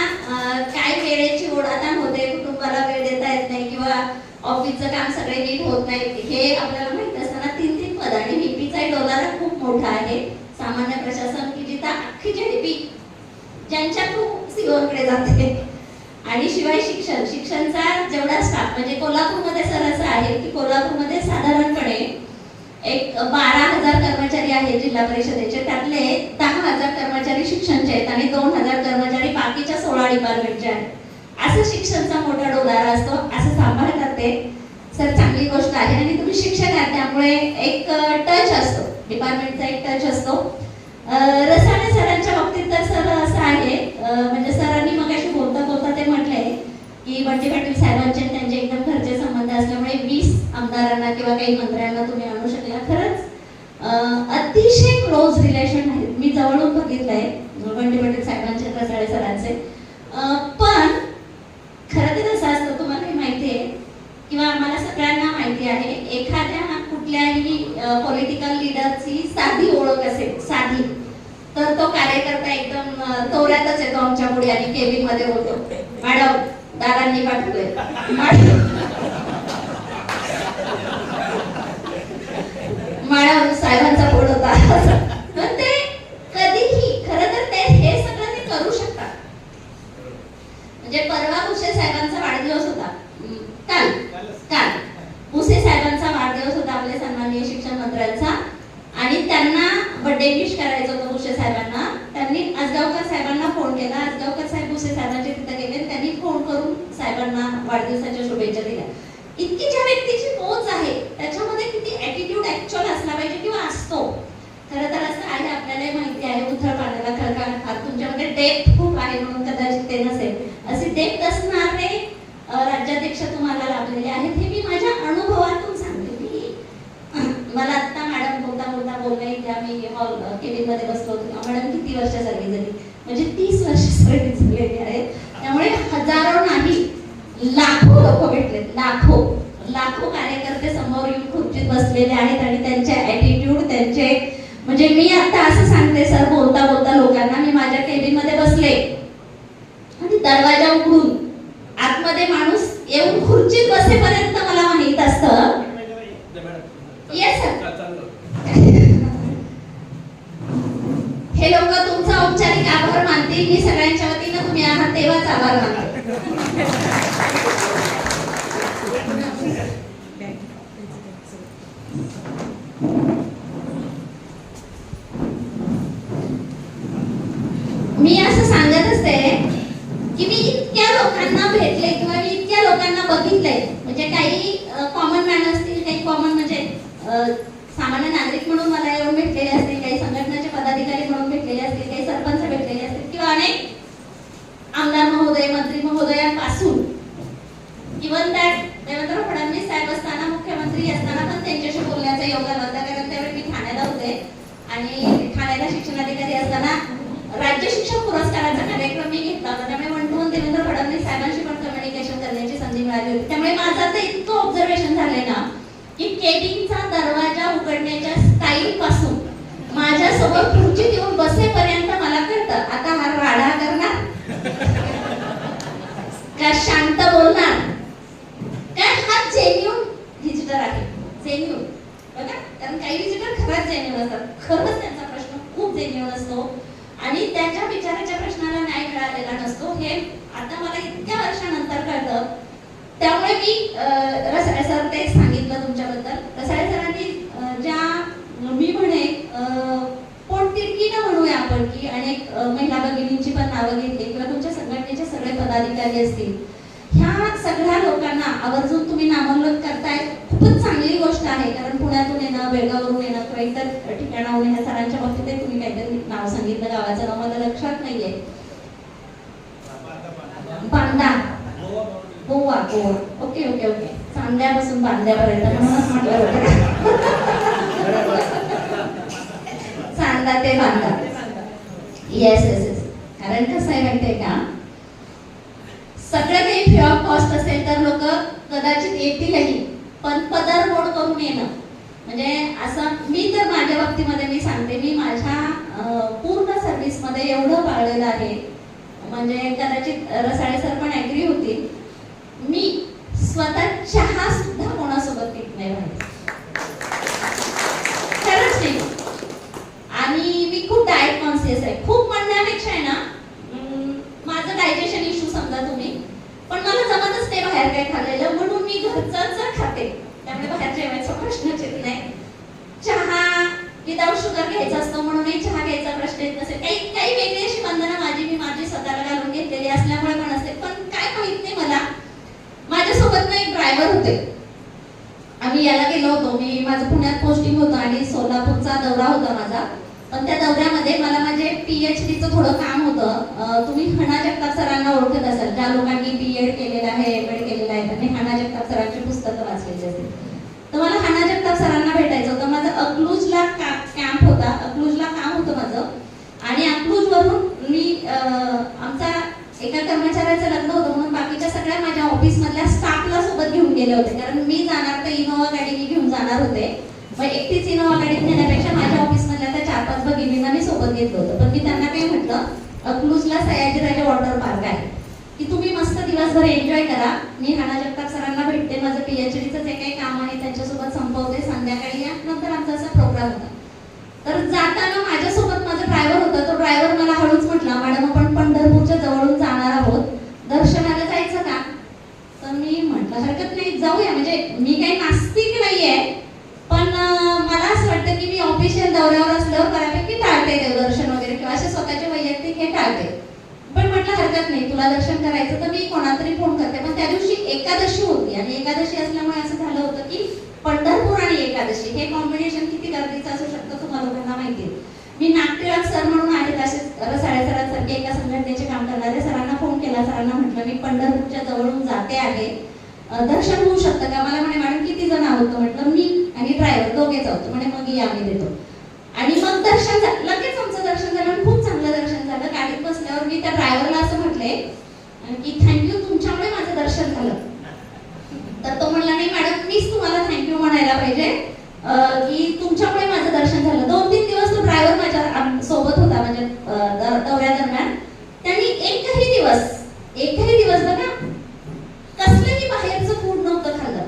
काय वेळेची ओढाताण होते, कुटुंबाला वेळ देता येत नाही किंवा ऑफिसचं काम सगळे नीट होत नाही, हे आपल्याला माहित असताना 3 पद आणि व्हीपीचा डोलारा खूप मोठा आहे. सामान्य प्रशासन की जिथं अख्खी जीडीपी ज्यांच्या खूप सीओकडे जाते आणि शिवाय शिक्षणचा जेवढा स्टाफ म्हणजे कोल्हापूरमध्ये सर असं आहे की कोल्हापूरमध्ये साधारणपणे एक 12,000 कर्मचारी आहेत जिल्हा परिषदेचे, त्यातले 10,000 कर्मचारी शिक्षणचे आहेत आणि 2,000 कर्मचारी बाकीच्या 16 डिपार्टमेंटचे आहेत. असं शिक्षणचा मोठा डोलारा असतो, असं सांभाळतात ते. सर चांगली गोष्ट आहे आणि तुम्ही शिक्षक आहात त्यामुळे एक टच असतो, डिपार्टमेंटचा एक टच असतो. रसाळे सरांच्या बाबतीत तर सर असं आहे म्हणजे सरांनी मगाशी बोलता ते म्हटलंय की बंटी पाटील साहेबांचे त्यांचे एकदम घरचे संबंध असल्यामुळे 20 आमदारांना किंवा काही मंत्र्यांना तुम्ही आणू शकला. खरंच अतिशय क्लोज रिलेशन आहेत, मी जवळून बघितलंय बंटी पाटील साहेबांचे रसाळे सरांचे. पण खरं तर असं असतं, तुम्हाला माहिती आहे किंवा आम्हाला सगळ्यांना माहिती आहे, एखाद्या कुठल्याही पॉलिटिकल लीडरची साधी ओळख असेल, साधी, तर तो कार्यकर्ता एकदम तोऱ्यातच येतो आमच्या पुढे आणि केबिन मध्ये बोलतो, मॅडम दादांनी पाठवलंय, मॅडम साहेबांचा फोन होता. पण ते कधीही खरं तर ते हे सगळं ते करू शकतात. म्हणजे परवा भुसे साहेबांचा वाढदिवस होता, काल भुसे साहेबांचा वाढदिवस होता आपल्या सन्माननीय शिक्षण मंत्र्यांचा आणि त्यांना बर्थडे विश करायचं होतं भुसे साहेबांना. त्यांनी आजगावकर साहेबांना फोन केला, आजगावकर साहेब भुसे साहेबांचे तिथे गेले, त्यांनी फोन करून साहेबांना वाढदिवसाच्या शुभेच्छा दिल्या. इतकी ज्या व्यक्तीची पोच आहे त्याच्यामध्ये किती ॲटिट्यूड ऍक्च्युअल असला पाहिजे किंवा असतो. खरं तर असं आहे, आपल्याला माहिती आहे उथळ पाण्याला खळखळ हात, तुमच्यामध्ये डेप्थ खूप आहे म्हणून कदाचित ते नसेल. असे डेप्थ असणारे राज्याध्यक्ष तुम्हाला लाभलेले आहेत, हे मी माझ्या अनुभवातून सांगते. मला आता मॅडम बोलता बोलले की आम्ही हॉल केबिन मध्ये बसलो होतो, मॅडम किती वर्ष सर्व्हिस झाली, म्हणजे 30 वर्ष सर्व्हिस झालेली आहे. त्यामुळे हजारो नाही लाखो लोक भेटले, लाखो कार्यकर्ते समोर येऊन खुर्चीत बसलेले आहेत आणि त्यांचे ॲटिट्यूड, त्यांचे म्हणजे मी आता असं सांगते सर, बोलता लोकांना, मी माझ्या केबिन मध्ये बसले आणि दरवाजा उघडून आतमध्ये माणूस येऊन खुर्चीत बसेपर्यंत मला माहित असतं. येस सर, हे लोक तुमचा औपचारिक आभार मानतील, मी सगळ्यांच्या वतीनं तुम्ही आहात तेव्हाच आभार मानते. मी असं सांगत असते की मी इतक्या लोकांना भेटले किंवा मी इतक्या लोकांना बघितलंय, म्हणजे काही कॉमन मॅन असतील, काही कॉमन म्हणजे सामान्य नागरिक म्हणून मला येऊन भेटलेले असतील, काही संघटनेचे पदाधिकारी म्हणून भेटलेले असतील, काही सरपंच भेटलेले असतील किंवा अनेक आमदार महोदय, मंत्री महोदयांपासून इव्हन दॅट देवेंद्र फडणवीस साहेब असताना, मुख्यमंत्री असताना पण त्यांच्याशी बोलण्याचा योग आला होता. कारण त्यावेळी मी ठाण्याला होते आणि ठाण्याला शिक्षणाधिकारी असताना राज्य शिक्षक पुरस्काराचा कार्यक्रम मी घेतला होता. त्यामुळे one two one Devendra Fadnavis साहेबांशी पण कम्युनिकेशन करण्याची संधी मिळाली होती. त्यामुळे माझं तर इतकं ऑब्झर्वेशन झालंय ना की केबिनचा दरवाजा उघडण्याच्या स्टाईल पासून माझ्यासोबत खुर्चीत येऊन बसेपर्यंत मला कळतं आता हा राडा करणार का शांत बोलणार, काय हा जेन्युइन व्हिजिटर आहे, जेन्युइन. बघा, कारण काही व्हिजिटर खरंच जेन्युइन असतात, खरंच त्यांचा प्रश्न खूप जेन्युइन असतो आणि त्याच्या विचाराच्या प्रश्नाला न्याय मिळालेला नसतो. हे आता मला इतक्या वर्षानंतर कळतं. त्यामुळे मी रसाळे सर ते सांगितलं तुमच्याबद्दल. रसाळे सरांनी ज्या मी म्हणे पोटतिडकीनं म्हणूया आपण की अनेक महिला भगिनींची पण नावं घेतली किंवा तुमच्या संघटनेचे सगळे पदाधिकारी असतील, ह्या सगळ्या लोकांना आवर्जून तुम्ही नामोल्लेख करताय, खूपच चांगली गोष्ट आहे. कारण पुण्यातून येणं, बेळगाववरून येणं किंवा इतर ठिकाणाहून ह्या सरांच्या बाबतीत तुम्ही काहीतरी नाव सांगितलं, गावाचं नाव मला लक्षात नाहीये, बांदा, गोवा. ओके, चांद्यापासून बांद्यापर्यंत म्हणूनच म्हटलं होतं चांदा ते बांदा. येस. कारण कसं आहे माहितीये का, सगळं काही फ्री ऑफ कॉस्ट असेल तर लोक कदाचित येतीलही, पण पदर मोड करून येणं म्हणजे असं, मी तर माझ्या बाबतीमध्ये मी सांगते, मी माझ्या पूर्ण सर्व्हिसमध्ये एवढं पाळलेलं आहे, म्हणजे कदाचित रसाळे सर पण ऍग्री होतील, मी स्वतः चहा सुद्धा कोणासोबत पीत नाही व्हायचं, खरंच नाही. आणि मी खूप डाएट कॉन्शियस आहे, खूप म्हणण्यापेक्षा आहे ना, माझं डायजेशन इश्यू समजा तुम्ही, पण मला जमतच नाही बाहेर काय खाल्लेलं, म्हणून मी घरचंच खाते, त्यामुळे बाहेर जेवायचा प्रश्नच येत नाही. चहा विदाउट शुगर घ्यायचा असतो म्हणूनही चहा घ्यायचा प्रश्न येत नसेल, काही वेगळी अशी बंधनं मी स्वतःला घालून घेतलेली असल्यामुळे पण असते. पण काय माहित नाही मला, माझ्यासोबत ना एक ड्रायव्हर होते, आम्ही याला गेलो होतो, माझं पुण्यात पोस्टिंग होतं आणि सोलापूरचा दौरा होता माझा, पण त्या दौऱ्यामध्ये मला माझे PhDचं थोडं काम होतं. तुम्ही हना जगताप सरांना ओळखत असाल, ज्या लोकांनी B.Ed केलेलं आहे, M.Ed केलेलं आहे, त्यांनी हना जगताप सरांची पुस्तकं वाचलेली असतील. तर मला हना जगताप सरांना भेटायचं होतं. माझं अकलूजला कॅम्प होता, अकलूजला काम होतं माझं, आणि अकलूजवरून मी आमचा एका कर्मचाऱ्याचं लग्न होतं म्हणून बाकीच्या सगळ्या माझ्या ऑफिसमधल्या स्टाफला सोबत घेऊन गेले होते, कारण मी जाणार तर इनोवा गाडी घेऊन जाणार होते. मग एकटीच इनोवा गाडीत नेण्यापेक्षा माझ्या ऑफिसमधल्या त्या 4-5 भगिनींना मी सोबत घेतलं होतं. पण मी त्यांना काय म्हटलं, अकलूजला सयाजीराजे वॉटर पार्क आहे की तुम्ही मस्त दिवसभर एन्जॉय करा, मी हना जगताप सरांना भेटते, माझं PhDचं जे काही काम आहे त्यांच्यासोबत संपवते, संध्याकाळी या, नंतर आमचा असा प्रोग्राम होता. तर जाताना माझ्यासोबत माझा ड्रायव्हर होता, तो ड्रायव्हर मला हळूच म्हटला, मॅडम आपण पंढरपूरच्या जवळून जाणार आहोत, दर्शनाला जायचं का? तर मी म्हटलं हरकत नाही, जाऊया, म्हणजे मी काही नास्तिक नाहीये, पण मला असं वाटतं की मी ऑफिशियल दौऱ्यावर असल्यावर बऱ्यापैकी टाळते देवदर्शन वगैरे किंवा असे स्वतःचे वैयक्तिक हे टाळते. पण म्हटलं हरकत नाही, तुला दर्शन करायचं तर मी कोणातरी फोन करते. पण त्या दिवशी एकादशी होती आणि एकादशी असल्यामुळे असं झालं होतं की पंढरपूर आणि एकादशी हे कॉम्बिनेशन किती गर्दीचं असू शकतं तुम्हाला लोकांना माहिती आहे. मी नागटिळक सर म्हणून आहेत, असे रसाळे सरांसारखे एका संघटनेचे काम करणारे, सरांना फोन केला, सरांना म्हटलं मी पंढरपूरच्या जवळून जाते आहे, दर्शन होऊ शकतं का? मला म्हणे मॅडम किती जण आहोत? म्हटलं मी आणि ड्रायव्हर दोघेच आहोत. म्हणे मग या आम्ही देतो. आणि मग दर्शन झालं, लगेच आमचं दर्शन झालं आणि खूप चांगलं दर्शन झालं. गाडीत बसल्यावर मी त्या ड्रायव्हरला असं म्हटले की थँक्यू, तुमच्यामुळे माझं दर्शन झालं. तर तो म्हणला नाही मॅडम, मीच तुम्हाला थँक्यू म्हणायला पाहिजे की तुमच्यामुळे माझं दर्शन झालं. 2-3 दिवस तो ड्रायव्हर माझ्या सोबत होता म्हणजे दौऱ्यादरम्यान. त्यांनी एकही दिवस बघा कसलंही बाहेरचं फूड नव्हतं खाल्लं.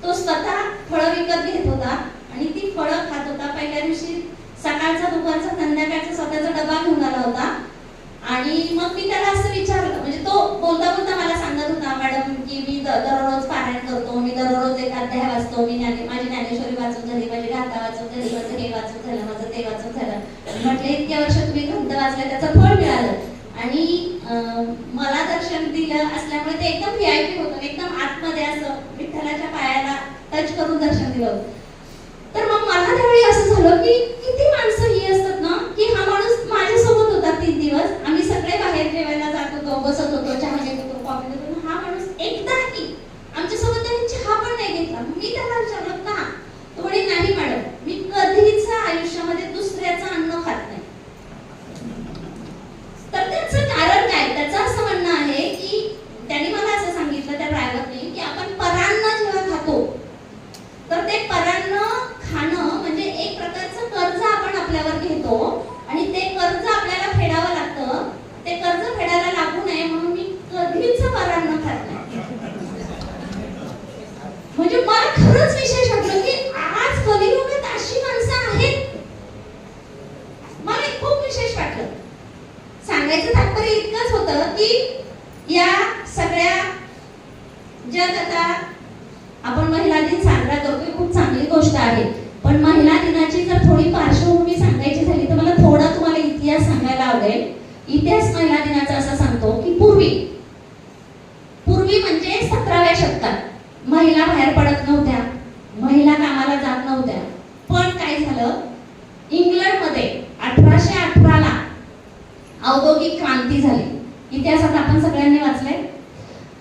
तो स्वतः फळं विकत घेत होता आणि ती फळं खात होता. पहिल्या दिवशी सकाळचा, दुपारचा, संध्याकाळचा स्वतःचा डबा घेऊन आला होता. आणि मग मी त्याला असं विचारलं, म्हणजे तो बोलता बोलता मला सांगत होता मॅडम की मी दररोज पारायण करतो, मी दररोज एक अध्याय वाचतो, मी माझी ज्ञानेश्वरी वाचून झाली, माझी गाथा वाचून झाली, माझं हे वाचून झालं, माझं ते वाचून झालं. म्हटलं इतक्या वर्ष तुम्ही ग्रंथ वाचले, त्याचं फळ मिळालं. आणि मला दर्शन दिलं असल्यामुळे ते एकदम VIP होतं, एकदम आतमध्ये असं विठ्ठलाच्या पायाला टच करून दर्शन दिलं होतं. तर मग मला त्यावेळी असं झालं की किती माणसं ही असतात ना, की हा माणूस माझ्यासोबत होता 3 दिवस, आम्ही सगळे बाहेर जेवायला जात होतो, बसत होतो, चहा घेत होतो, कॉफी घेत होतो, हा माणूस एकदाही आमच्यासोबत त्याने चहा पण नाही घेतला. मी त्याला विचारलं का? तो म्हणे नाही मॅडम, मी कधीच आयुष्यामध्ये दुसऱ्याचं अन्न खात नाही. तर त्याचं कारण काय? त्याचं असं म्हणणं आहे की त्यांनी मला असं सांगितलं त्या ड्रायव्हरने की आपण परान्न जेव्हा खातो तर ते परान्न खाणं म्हणजे एक प्रकारचं कर्ज आपण आपल्यावर घेतो आणि ते कर्ज आपल्याला फेडावं लागतं. ते कर्ज फेडायला लागू नये म्हणून मी कधीच परान्न खात नाही. म्हणजे मला खरंच विशेष वाटलं की आज कलियुगात अशी माणसं आहेत. मला खूप विशेष वाटलं. सांगायचं तात्पर्य इतकंच होतं की या सगळ्या जग आता आपण महिला दिन साजरा करतोय, खूप चांगली गोष्ट आहे. पण महिला दिनाची जर थोडी पार्श्वभूमी सांगायची झाली तर मला थोडा तुम्हाला इतिहास सांगायला आवडेल. इतिहास महिला दिनाचा असा सांगतो की पूर्वी म्हणजे 17व्या शतकात महिला बाहेर पडत नव्हत्या, महिला कामाला जात नव्हत्या. पण काय झालं, इंग्लंडमध्ये 1818ला औद्योगिक क्रांती झाली. इतिहासात आपण सगळ्यांनी वाचलंय.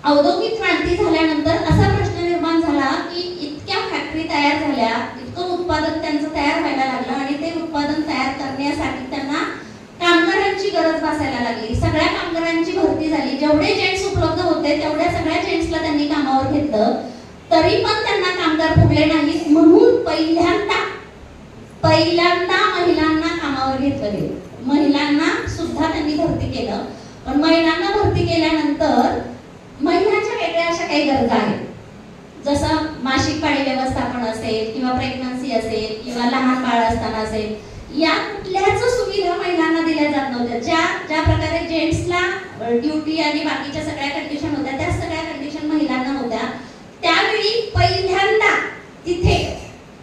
औद्योगिक क्रांती झाल्यानंतर असा प्रश्न निर्माण झाला की इतक्या फॅक्टरी तयार झाल्या, इतकं उत्पादन त्यांचं तयार व्हायला लागलं आणि ते उत्पादन तयार करण्यासाठी त्यांना कामगारांची गरज भासायला लागली, सगळ्या कामगारांची भरती झाली, जेवढे जेंट्स उपलब्ध होते तेवढ्या सगळ्या जेंट्सला त्यांनी कामावर घेतलं, तरी पण त्यांना कामगार पुरले नाहीत. म्हणून पहिल्यांदा महिलांना कामावर घेतलं गेलं. महिलांना सुद्धा त्यांनी भरती केलं. पण महिलांना भरती केल्यानंतर महिलांच्या वेगळ्या अशा काही गरजा आहेत, जसं मासिक पाळी व्यवस्थापन असेल किंवा प्रेग्नन्सी असेल किंवा लहान बाळ असताना असेल, या कुठल्याच सुविधा महिलांना दिल्या जात नव्हत्या. ज्या प्रकारे जेंट्सला ड्युटी आणि बाकीच्या सगळ्या कंडिशन होत्या, त्या सगळ्या कंडिशन महिलांना होत्या. त्यावेळी पहिल्यांदा तिथे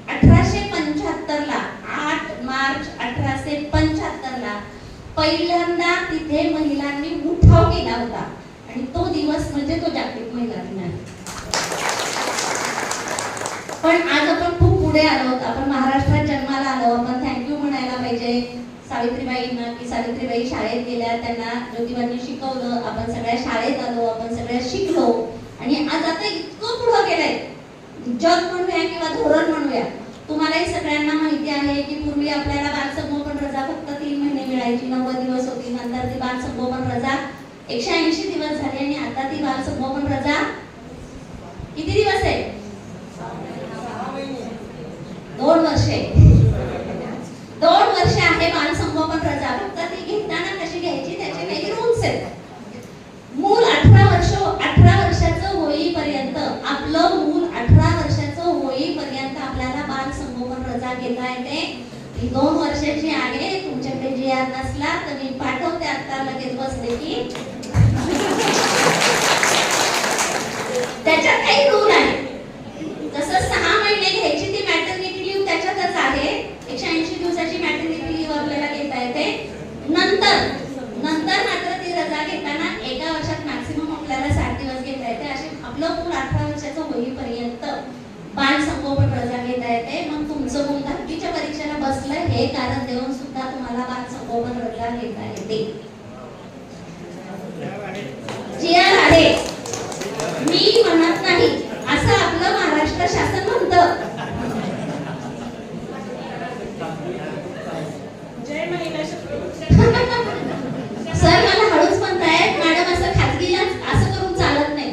1875 ला 8 मार्च 1875 ला पहिल्यांदा तिथे महिलांनी उठाव केला होता आणि तो दिवस म्हणजे तो जागतिक महिला दिन आहे. पण आज आपण खूप पुढे आलो, आपण महाराष्ट्रात जन्माला आलो. आपण थँक्यू म्हणायला पाहिजे सावित्रीबाईंना की सावित्रीबाई शाळेत गेल्या, त्यांना ज्योतिबांनी शिकवलं, आपण सगळ्या शाळेत आलो, आपण सगळ्या शिकलो आणि आज आता इतकं पुढे गेलंय, जग म्हणूया किंवा धोरण म्हणूया. तुम्हालाही सगळ्यांना माहिती आहे की पूर्वी आपल्याला बालसंगोपन रजा फक्त 3 महिने मिळायची, 90 दिवस होती. नंतर ती बालसंगोपन रजा 180 दिवस झाली आणि आता ती बालसंगोपन रजा किती दिवस आहे? 2 वर्षे. 2 वर्ष आहे बालसंगोपन रजा. फक्त ती घेताना कशी घ्यायची त्याचे काही रूल्स आहेत. मूल 18 वर्षाचं होईपर्यंत, आपलं मूल 18 वर्षाचं होईपर्यंत आपल्याला बालसंगोपन रजा घेता येते. ही 2 वर्षाची आहे. तुमच्याकडे जी आर नसला तर मी पाठवते आता लगेच बसले की त्याच्यात काही रूल आहे. जसं 6 महिने घ्यायची ती मॅटर्निटी लीव्ह त्याच्यातच आहे. 180 दिवसाची मॅटर्निटी लीव्ह आपल्याला घेता येते. नंतर मात्र ती रजा घेताना एका वर्षात मॅक्सिमम आपल्याला 60 दिवस घेता येते. असे आपलं मूल 18 वर्षाचं होईपर्यंत बालसंगोपन रजा घेता येते. मग तुमचं मूल 10वीच्या परीक्षेला बसलं हे कारण देऊन सुद्धा तुम्हाला बालसंगोपन रजा घेता येते. जी आर आहे, मी म्हणत नाही, असं आपलं महाराष्ट्र शासन म्हणतं. जय महिला सर मला हळूच म्हणतायत मॅडम, असं खाजगीला असं करून चालत नाही.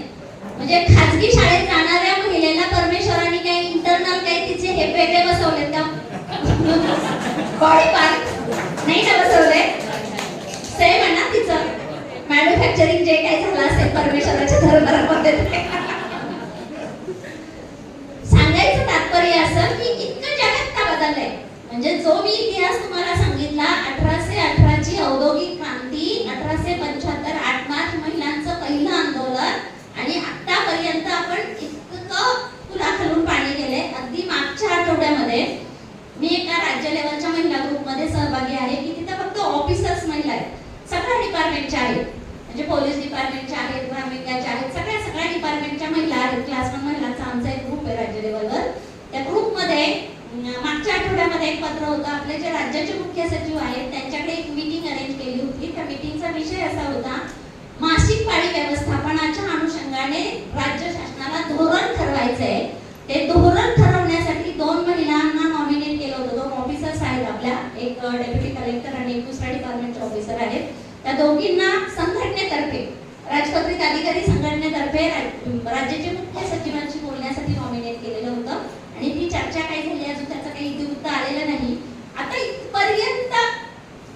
म्हणजे खाजगी शाळेत जाणाऱ्या महिलेला परमेश्वरांनी काही इंटरनल काही तिचे हे वेगळे बसवलेत का? बॉडी पार्ट नाही ना बसवले. सेम आहे ना तिचं मॅन्युफॅक्चरिंग जे काही झालं असेल परमेश्वराच्या दरबारामध्ये. सांगायचं तात्पर्य असं की इतकं जगात का बदललंय. म्हणजे जो मी इतिहास तुम्हाला सांगितला, 1818 ची औद्योगिक क्रांती, 1875 8 मार्च महिलांचं पहिलं आंदोलन आणि आतापर्यंत आपण इतकं पुलाखालून पाणी गेले. अगदी मागच्या आठवड्यामध्ये मी एका राज्य लेवलच्या महिला ग्रुपमध्ये सहभागी आहे की तिथे फक्त ऑफिसर्स महिला आहेत, सगळ्या डिपार्टमेंटच्या आहेत. म्हणजे पोलीस डिपार्टमेंटच्या आहेत, ग्रामविकासच्या आहेत, सगळ्या डिपार्टमेंटच्या महिला आहेत. क्लास 1 महिलांचा आमचा एक ग्रुप आहे राज्य लेवलवर. त्या ग्रुपमध्ये मागच्या आठवड्यामध्ये एक पत्र होतं. आपले जे राज्याचे मुख्य सचिव आहेत त्यांच्याकडे एक मीटिंग अरेंज केली होती. त्या मीटिंगचा विषय असा होता, मासिक पाळी व्यवस्थापनाच्या अनुषंगाने राज्य शासनाला धोरण ठरवायचं आहे. ते धोरण ठरवण्यासाठी 2 महिलांना नॉमिनेट केलं होतं. 2 ऑफिसर्स आहेत आपल्या, एक डेप्युटी कलेक्टर आणि एक दुसऱ्या डिपार्टमेंटचे ऑफिसर आहेत. त्या दोघींना संघटनेतर्फे, राजपत्रित अधिकारी संघटनेतर्फे राज्याचे मुख्य सचिवांशी बोलण्यासाठी नॉमिनेट केलेलं होतं. आणि ती चर्चा काय झाली अजून त्याचं काही इतिवृत्त आलेलं नाही. आता इथपर्यंत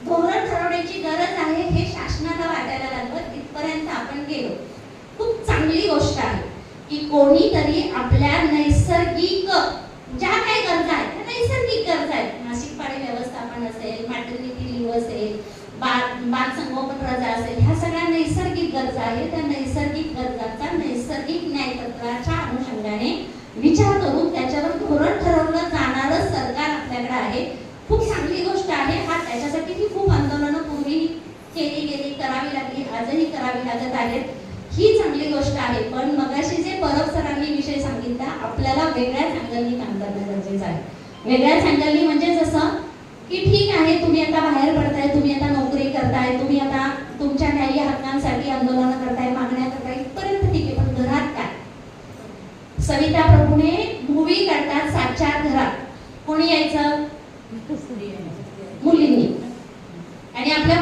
धोरण ठरवण्याची गरज आहे हे शासनाला वाटायला लागलं, इथपर्यंत आपण गेलो. खूप चांगली गोष्ट आहे की कोणीतरी आपल्या नैसर्गिक ज्या काही गरजा आहेत त्या नैसर्गिक गरजा आहेत. मासिक पाळी व्यवस्थापन असेल, मॅटर्निटी लीव्ह असेल, बाल संगोपन रजा असेल, ह्या सगळ्या नैसर्गिक गरजा आहेत. त्या नैसर्गिक गरजांचा नैसर्गिक न्यायपत्राच्या अनुषंगाने विचार करून त्याच्यावर धोरण ठरवलं जाणारं सरकार आपल्याकडे आहे. खूप चांगली गोष्ट आहे. हा त्याच्यासाठी ही खूप आंदोलनं पूर्वी केली गेली, करावी लागली, आजही करावी लागत आहेत. ही चांगली गोष्ट आहे. पण मगाशी जे परब सरांनी विषय सांगितला, आपल्याला वेगळ्याच अँगलनी काम करणं गरजेचं आहे. वेगळ्याच अँगलनी म्हणजे जसं की ठीक आहे, तुम्ही आता बाहेर पडताय, तुम्ही आता नोकरी करताय, तुम्ही आता तुमच्या काही हक्कांसाठी आंदोलनं करताय, मागण्या करताय, इथपर्यंत ठीक आहे. पण घरात काय? सविता प्रभूने मूवी काढतात 7-4 घरात. कोणी यायचं? मुलींनी. आणि आपल्या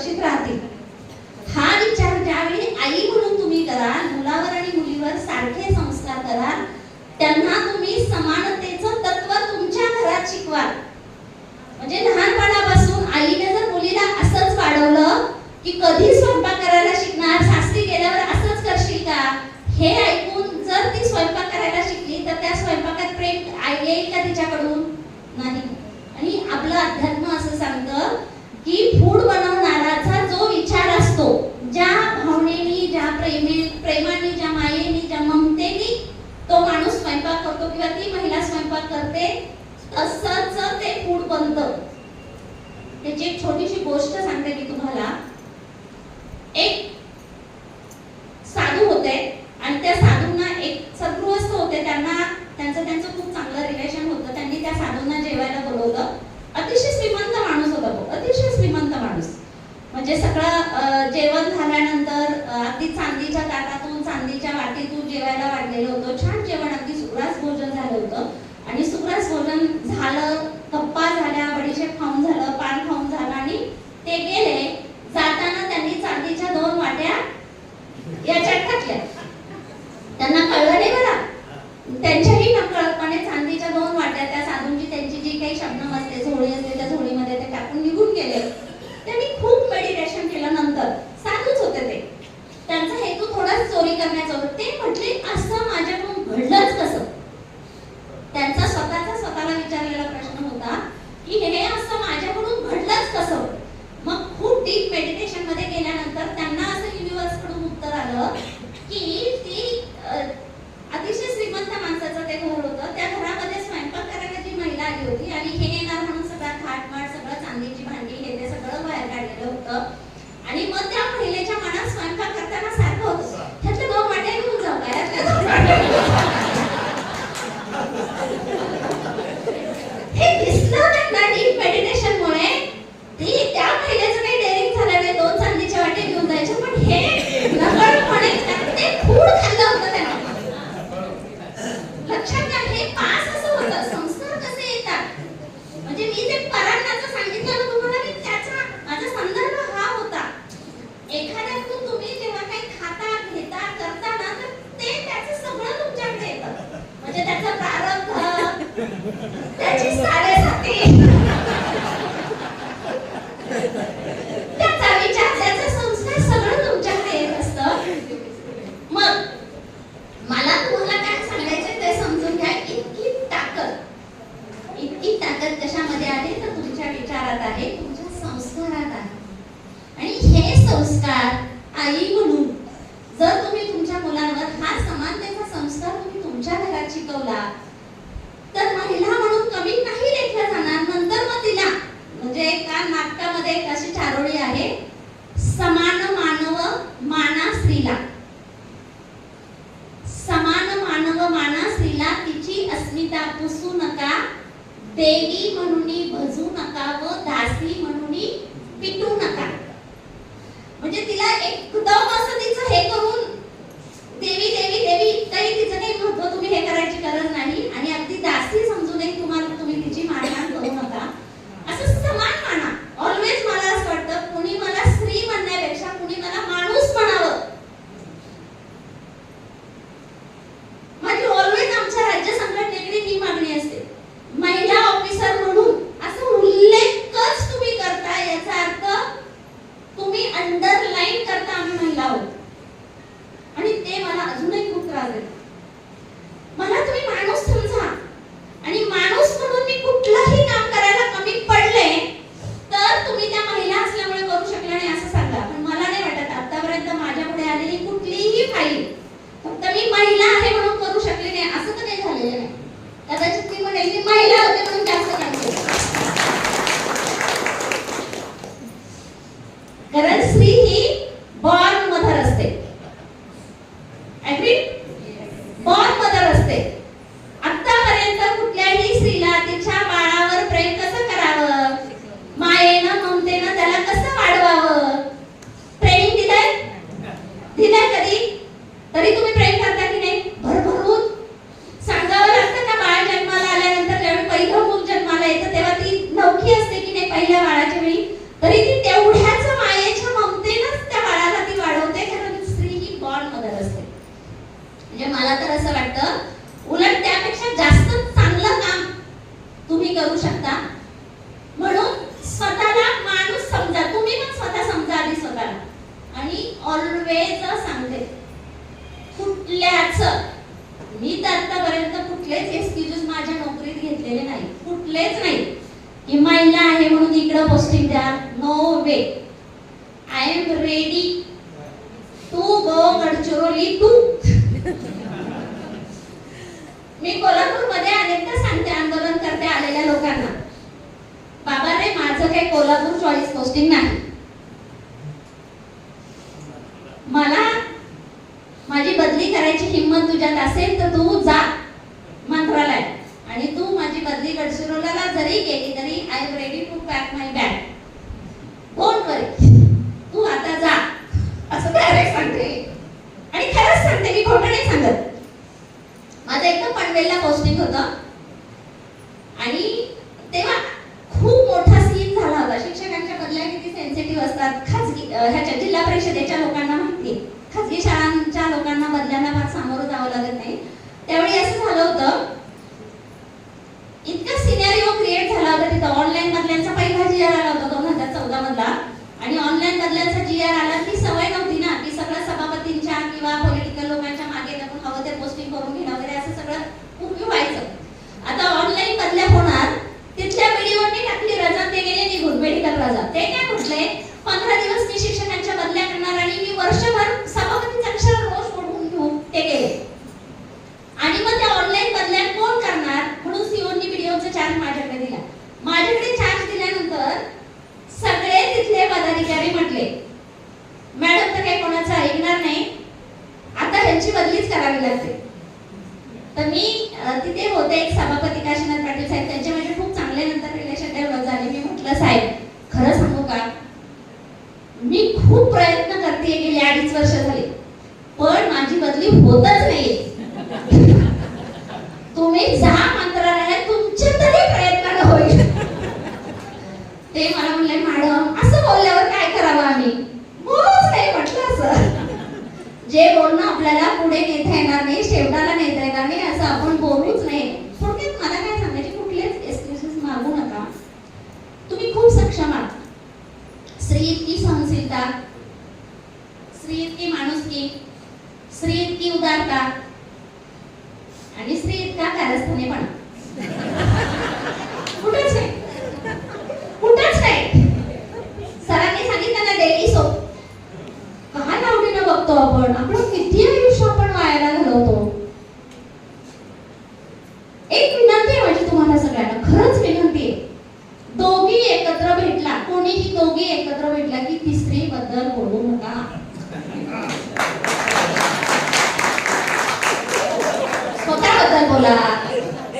सुरक्षित राहतील. हा विचार ज्यावेळी आई म्हणून तुम्ही कराल, मुलावर आणि मुलीवर सारखे संस्कार कराल, त्यांना तुम्ही समानतेचं तत्व तुमच्या घरात शिकवाल. म्हणजे लहानपणापासून आईने जर मुलीला असंच वाढवलं की कधी स्वयंपाक करायला शिकणार, सासरी गेल्यावर असंच करशील का, हे ऐकून जर ती स्वयंपाक करायला शिकली तर त्या स्वयंपाकात प्रेम येईल का तिच्याकडून? नाही. आणि आपलं अध्यात्म असं सांगतं की फूड बनवणाराचा जो विचार असतो, ज्या भावनेनी, ज्या प्रेमाने, ज्या मायेनी, ज्या ममतेनी तो माणूस स्वयंपाक करतो किंवा ती महिला स्वयंपाक करते, तसंच ते फूड बनतं. त्याची एक छोटीशी गोष्ट सांगते मी तुम्हाला. एक साधू होते आणि त्या साधूंना एक सद्गृहस्थ होते, त्यांचं खूप चांगलं रिलेशन होतं. त्यांनी त्या साधूंना जेवायला बोलवलं. अतिशय श्रीमंत माणूस होता तो, अतिशय श्रीमंत माणूस. म्हणजे सगळं जेवण झाल्यानंतर अगदी चांदीच्या ताटातून, चांदीच्या वाटीतून जेवायला वाढलेलं होतं. छान जेवण, अगदी सुग्रास भोजन झालं होतं. आणि सुग्रास भोजन झालं, गप्पा झाल्या, बडीशेप खाऊन झालं, पान खाऊन झालं आणि ते गेले. जाताना त्यांनी चांदीच्या 2 वाट्या याच्यात टाकल्या. त्यांना कळलं नाही बरं. त्यांच्याही नकळतपणे चांदीच्या 2 वाट्या त्या साधूंची, त्यांची जी काही शबनम असते, झोळी असते, त्या झोळीमध्ये ते टाकून निघून गेले. त्यांनी खूप मेडिटेशन केलं. नंतर साधूच होते ते, त्यांचा हेतू थोडाच चोरी करण्याचा होता. ते म्हटले असं माझ्याकडून घडलंच कसं? त्यांचा स्वतःला विचारलेला प्रश्न होता की हे असं माझ्याकडून घडलंच कसं? मग खूप डीप मेडिटेशन मध्ये गेल्यानंतर त्यांना असं युनिव्हर्स कडून उत्तर आलं की ती अतिशय श्रीमंत माणसाचं ते घर होतं. त्या घरामध्ये स्वयंपाक करायला जी महिला आली होती आणि हे येणार म्हणून सगळा थाटमाट, सगळं चांदीची भांडी, हे ते सगळं बाहेर काढलेलं होतं. आणि मग त्या महिलेच्या मनात स्वयंपाक करताना सारखं होतं, ह्यातल्या 2 वाट्या घेऊन जाऊ का, ह्यातल्या 2 वाट्या. हे दिसलं त्यांना डीप मेडिटेशन मुळे. त्या महिलेचं काही डेअरिंग झालं नाही, 2 चांदीच्या वाटे घेऊन जायचे, पण हे नकळतपणे ते फूड खाल्लं होतं त्यांना. लक्षात घ्या, हे पास असं होतं. संस्कार कसे येतात? म्हणजे मी जे परांनाचं सांगितलं ना तुम्हाला, की त्याचा माझा संदर्भ हा होता. एखाद्याकडून तुम्ही जेव्हा काही खाता, घेता, करता ना, तर ते त्याचं सगळं तुमच्याकडे येतं. म्हणजे त्याचं प्रारब्ध, त्याची साडेसाती, त्याचा विचार, त्याचा संस्कार सगळं तुमच्याकडे येत असतं. मग मला तुम्हाला काय सांगायचं ते समजून घ्या. इतकी ताकद कशामध्ये आहे? तर तुमच्या विचारात आहे, तुमच्या संस्कारात आहे. आणि हे संस्कार आई म्हणून जर तुम्ही तुमच्या मुलांवर हा समानतेचा संस्कार तुम्ही तुमच्या घरात शिकवला तर महिला म्हणून कमी नाही लेखलं जाणार. नंतर मग तिला, म्हणजे एका नाटकामध्ये एक अशी चारोळी आहे, समान मानव माना स्त्रीला, समान मानव माना स्त्रीला, तिची अस्मिता पुसू नका, देवी म्हणून भजू नका व दासी म्हणून पिटू नका. म्हणजे तिला एकदम असं तिचं हे करून देवी देवी देवी काही तिचं काही महत्व तुम्ही हे करायची गरज नाही. आणि अगदी दासी समजून तुम्ही तिची मानहान करू नका. असं समान माना. ऑलवेज मला असं वाटतं, कुणी मला स्त्री म्हणण्यापेक्षा कुणी मला माणूस म्हणावं. माझी ऑलवेज आमच्या राज्य संघटनेकडे ही मागणी असते. महिला ऑफिसर म्हणून असं उल्लेखच तुम्ही करता, याचा अर्थ तुम्ही अंडरलाईन करता आम्ही महिला आहोत. आणि ते मला अजूनही खूप त्रास देतं. मला तुम्ही माणूस समजा. आणि माणूस म्हणून मी कुठलंही काम करायला कमी पडले तर तुम्ही त्या महिला असल्यामुळे करू शकला नाही असं सांगा. पण मला नाही वाटत आतापर्यंत माझ्या पुढे आलेली कुठलीही फाईल फक्त मी महिला आहे म्हणून करू शकले नाही असं तर काही झालेलं नाही. कदाचित मी म्हणेल मी महिला होते म्हणून जास्त काम केलं. कारण स्त्री ही बॉर्न मदर असते. ऍग्री? बॉर्न मदर असते. आतापर्यंत कुठल्याही स्त्रीला तिच्या बाळावर प्रेम कसं करावं, मायेनं ममतेनं त्याला कसं वाढवावं, ट्रेनिंग दिलंय कधी? तरी तुम्ही प्रेम करता की नाही? भरभरून सांगावं लागतं का? बाळ जन्माला आल्यानंतर जेव्हा पहिलं मूल जन्माला येतं तेव्हा ती नवखी असते की नाही पहिल्या बाळाच्या वेळी, तरी ती तेवढ्याच मायेच्या सर्वेच सांगते, कुठल्याच मी तर आतापर्यंत कुठलेच एक्सक्यूजेस माझ्या नोकरीत घेतलेले नाही, कुठलेच नाही की महिला आहे म्हणून इकडे पोस्टिंग द्या. No way. I am ready to go Gadchiroli too. मी कोल्हापूरमध्ये अनेकदा सांगते आंदोलन करते आलेल्या लोकांना, बाबा रे माझं काही कोल्हापूर चॉईस पोस्टिंग नाही. मला माझी बदली करायची हिंमत तुझ्यात असेल तर तू जा मंत्रालयात आणि तू माझी बदली गडचिरोलीला जरी केली तरी I am ready to pack my bag. Don't worry, तू आता जा असं डायरेक्ट सांगते. आणि खरंच सांगते, मी खोटं नाही सांगत. माझं एकदम पनवेलला पोस्टिंग होतं आणि तेव्हा खूप मोठा सीन झाला होता. शिक्षकांच्या बदल्या किती सेन्सिटिव्ह असतात, खाजगी ह्याच्या जिल्हा परिषदेच्या लोकांना माहिती आहे, खाजगी शाळांच्या लोकांना बदल्यांना फार सामोरं जावं लागत नाही. त्यावेळी असं झालं होतं, इतका सिनेरिओ क्रिएट झाला होता तिथं. ऑनलाईन बदल्यांचा पहिला जी आर आला होता 2014 मधला आणि ऑनलाईन बदल्यांचा जी आर आला. ती सवय नव्हती ना की सगळं सभापतींच्या किंवा पॉलिटिकल लोकांच्या मागे लागून हवं ते पोस्टिंग करून घेणं वगैरे असं सगळं पूर्वी व्हायचं. आता ऑनलाईन बदल्या होणार, तिथल्या व्हिडिओनी टाकली रजा, ते गेले निघून मेडिकल रजा. ते काय म्हटले 15 दिवस मी शिक्षकांच्या बदल्या करणार आणि मी वर्षभर सभापतींचा अक्षर रोज पडून घेऊ. ते गेले आणि मग त्या ऑनलाईन बदल्या कोण करणार म्हणून सीओनी व्हिडिओचा चार्ज माझ्याकडे दिला. माझ्याकडे चार्ज दिल्यानंतर सगळे तिथले पदाधिकारी म्हटले मॅडम तर काही कोणाचं ऐकणार नाही, आता ह्यांची बदलीच करावी लागते. तर मी तिथे होते, एक सभापती काशीनाथ पाटील साहेब, त्यांच्या माझे खूप चांगले नंतर रिलेशन डेव्हलप झाले. मी म्हटलं साहेब खरं सांगू का, मी खूप प्रयत्न करते, गेली 2.5 वर्ष झाली, पण माझी बदली होतच नाहीये. तुम्ही जा मंत्रालयात, तुमच्या तरी प्रयत्नाने होईल. ते मला म्हणले मॅडम असं बोलल्यावर काय करावं आम्ही, बोलूच नाही म्हटलं. असं जे बोलणं आपल्याला पुढे नेता येणार नाही, शेवटाला नेता येणार नाही, असं आपण बोलूच नाही. थोडक्यात मला काय सांगायचे, कुठलेच एक्सक्यूजेस मागू नका. तुम्ही खूप सक्षम आहात. स्त्री इतकी सहनशीलता, स्त्री इतकी माणुसकी, स्त्री इतकी उदारता आणि स्त्री इतका कारस्थानेपणा कुठेच नाही, कुठेच नाही. सरांनी सांगितलं ना डेली सोप, काय आवडीनं बघतो आपण, आपलं किती आयुष्य आपण वायाला घालवतो. एक विनंती आहे माझी तुम्हाला सगळ्यांना, खरंच विनंती आहे, दोघी एकत्र भेटला, कोणीही दोघी एकत्र भेटला की तिसरी बद्दल बोलू नका. स्वतःबद्दल बोला,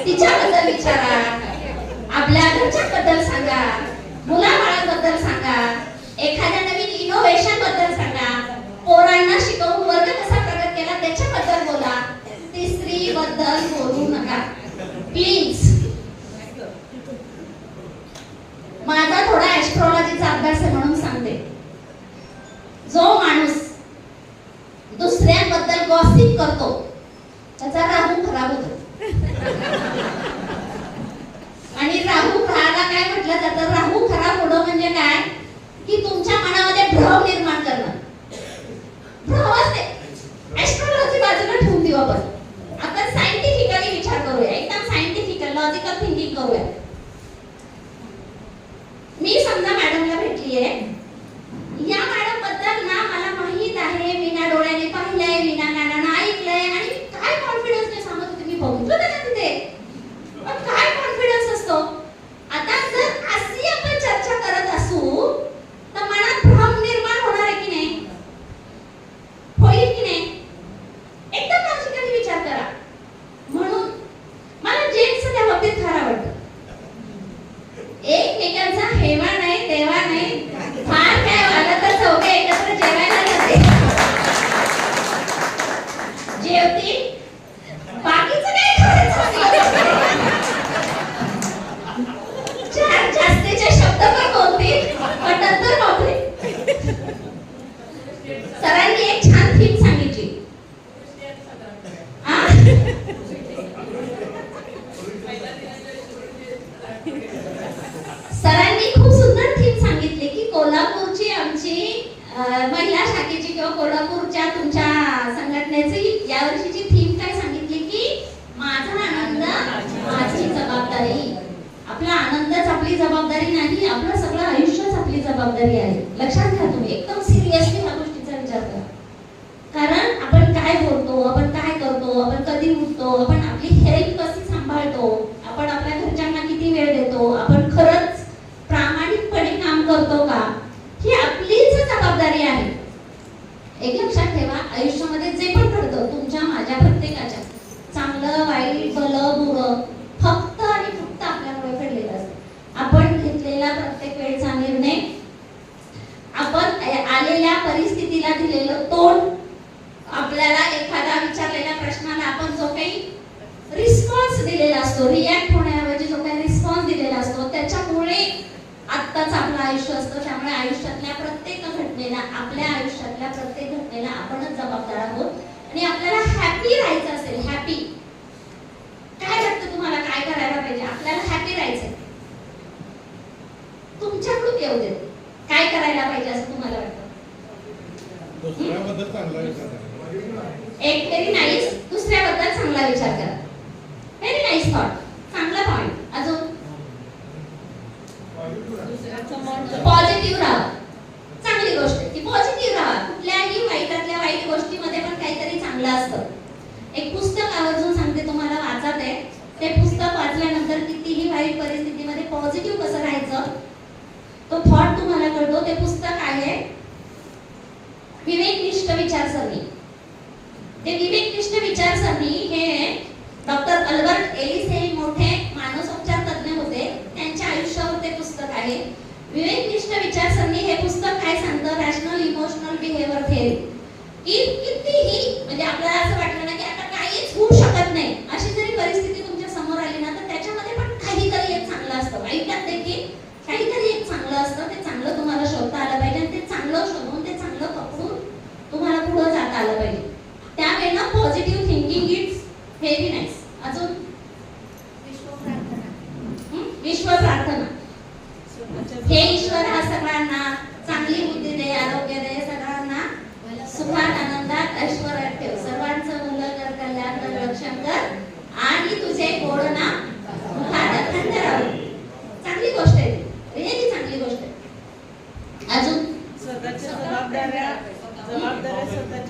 तिच्याबद्दल विचारा, आपल्या घरच्याबद्दल सांगा, मुलाबाळांबद्दल सांगा, एखाद्या नवीन इनोव्हेशन बद्दल सांगा, पोरांना शिकवून वर्ग कसा प्रगत केला त्याच्याबद्दल बोला. तिसरी बद्दल बोलू नका प्लीज. माझा थोडा ऍस्ट्रॉलॉजीचा अभ्यास आहे म्हणून सांगते. जो माणूस दुसऱ्यांबद्दल गॉसिप करतो त्याचा राहू खराब होतो. आणि राहू ग्रहाला काय म्हटलं जातं, राहू खराब होणं म्हणजे काय की तुमच्या मनामध्ये भ्रम निर्माण करणं. भ्रम असते, ऍस्ट्रॉलॉजी बाजूला ठेवून देऊ आपण सायंटिफिकली विचार करूया, एकदम सायंटिफिकल लॉजिकल थिंकिंग करूया. मी समजा मॅडमला भेटलीये, या मॅडम बद्दल ना मला माहित आहे, विना डोळ्याने पाहिलंय, विना कानाने ऐकलंय आणि काय कॉन्फिडन्सने सांगत होते, मी बघितलं त्याच्या तिथे. पण काय कॉन्फिडन्स असतो. आता जर अशी आपण चर्चा करत असू तर मनात भ्रम निर्माण होणार आहे की नाही, होईल की नाही. एकदम लॉजिकली विचार करा. म्हणून मला जेम्स त्या बाबतीत फार आवडतं. एकमेकांचा हेवा नाही तेवा नाही, जबाबदारी आहे. लक्षात घ्या तुम्ही, एकदम सिरियसली ह्या गोष्टीचा विचार करा. कारण आपण काय बोलतो, आपण काय करतो, आपण कधी उठतो, आपण आपली हेल्थ कशी सांभाळतो, आपण आपल्या घरच्यांना किती वेळ देतो, आपण खरंच प्रामाणिकपणे काम करतो का, ही आपलीच जबाबदारी आहे. एक लक्षात ठेवा, आयुष्यामध्ये जे पण घडतं तुमच्या माझ्या प्रत्येकाच्या, चांगलं वाईट भलं बुरं, फक्त आणि फक्त आपल्यामुळे घडलेलं असतं. आपण घेतलेला प्रत्येक वेळचा निर्णय, आपण आलेल्या परिस्थितीला दिलेलं तोंड, आपल्याला एखादा विचारलेल्या प्रश्नाला आपण जो काही रिस्पॉन्स दिलेला असतो, रिॲक्ट होण्याऐवजी जो काही रिस्पॉन्स दिलेला असतो, त्याच्यामुळे आत्ताच आपलं आयुष्य असतं. त्यामुळे आयुष्यातल्या प्रत्येक घटनेला, आपल्या आयुष्यातल्या प्रत्येक घटनेला आपणच जबाबदार आहोत. आणि आपल्याला हॅपी राहायचं असेल, हॅपी, काय वाटतं तुम्हाला काय करायला पाहिजे? आपल्याला हॅपी राहायचंय, तुमच्याकडून येऊ देत, काय करायला पाहिजे असं तुम्हाला वाटतं? दुसऱ्याबद्दल चांगला विचार करा. एक व्हेरी नाईस, दुसऱ्याबद्दल चांगला विचार करा. व्हेरी नाईस थॉट, चांगला पॉइंट. अजून पॉझिटिव्ह राहा, चांगली गोष्ट आहे की पॉझिटिव्ह राहा. कुठल्याही वाईटातल्या वाईट गोष्टीमध्ये पण काहीतरी चांगलं असतं. एक पुस्तक आवर्जून सांगते तुम्हाला, वाचा ते. ते पुस्तक वाचल्यानंतर कितीही वाईट परिस्थितीमध्ये पॉझिटिव्ह कसं राहायचं तो थॉट तुम्हाला कळतो. ते पुस्तक आहे विवेकनिष्ठ विचारसरणी. ते विवेकनिष्ठ विचारसरणी हे डॉक्टर अल्बर्ट एलिस हे मोठे मानसोपचार तज्ञ होते, त्यांच्या आयुष्यावर ते पुस्तक आहे. विवेकनिष्ठ विचारसरणी हे पुस्तक काय सांगतं, रॅशनल इमोशनल बिहेवियर थेअरी, की कितीही म्हणजे आपल्याला असं वाटलं ना की आता काहीच होऊ शकत नाही, अशी जरी परिस्थिती तुमच्या समोर आली ना, तर त्याच्यामध्ये पण काहीतरी एक चांगलं असतं. वाईटात देखील काहीतरी एक चांगलं असतं. ते चांगलं तुम्हाला शोधता आलं पाहिजे आणि ते चांगलं शोधून, ते चांगलं पकडून तुम्हाला पुढे जाता आलं पाहिजे. त्यावेळेला positive thinking it's very nice. अजून विश्व प्रार्थना. हे ईश्वर हा सगळ्यांना चांगली बुद्धी दे, आरोग्य दे, सगळ्यांना सुखात आनंदात ऐश्वर्यात ठेव, सर्वांचं भलं कर, कल्याण कर, रक्षण कर आणि तुझे गोड नाम मुखात अखंड राहू. चांगली गोष्ट आहे, रिअली चांगली गोष्ट आहे. अजून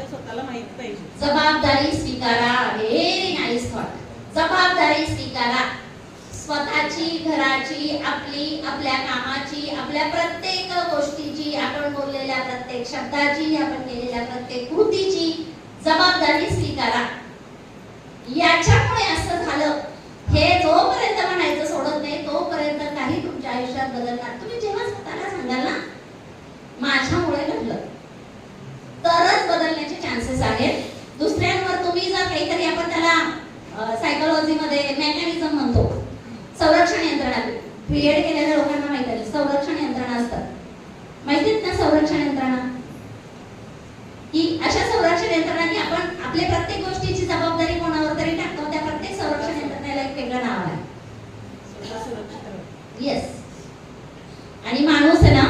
स्वतःला माहित पाहिजे. जबाबदारी स्वीकारा. Very nice thought. जबाबदारी स्वीकारा. स्वतःची, घराची, आपली, आपल्या कामाची, आपल्या प्रत्येक गोष्टीची, आपण बोललेल्या प्रत्येक शब्दाची, आपण केलेल्या प्रत्येक कृतीची जबाबदारी स्वीकारा. याच्यामुळे असं झालं हे जोपर्यंत म्हणायचं सोडत नाही तोपर्यंत काही तुमच्या आयुष्यात बदलणार. तुम्ही जेव्हा स्वतःला सांगाल ना माझ्यामुळे घडलं, तरच बदलण्याचे चान्सेस आहेत. दुसऱ्यांवर तुम्ही जर काहीतरी, आपण त्याला सायकोलॉजीमध्ये मेकॅनिझम म्हणतो, संरक्षण यंत्रणा क्रिएट केलेल्या लोकांना माहिती आहे, संरक्षण यंत्रणा असतात, माहितीत ना संरक्षण यंत्रणा, की अशा संरक्षण यंत्रणांनी आपण आपल्या प्रत्येक गोष्टीची जबाबदारी कोणावर तरी टाकतो. त्या प्रत्येक संरक्षण यंत्रणेला एक वेगळं नाव आहे. येस. आणि माणूस आहे ना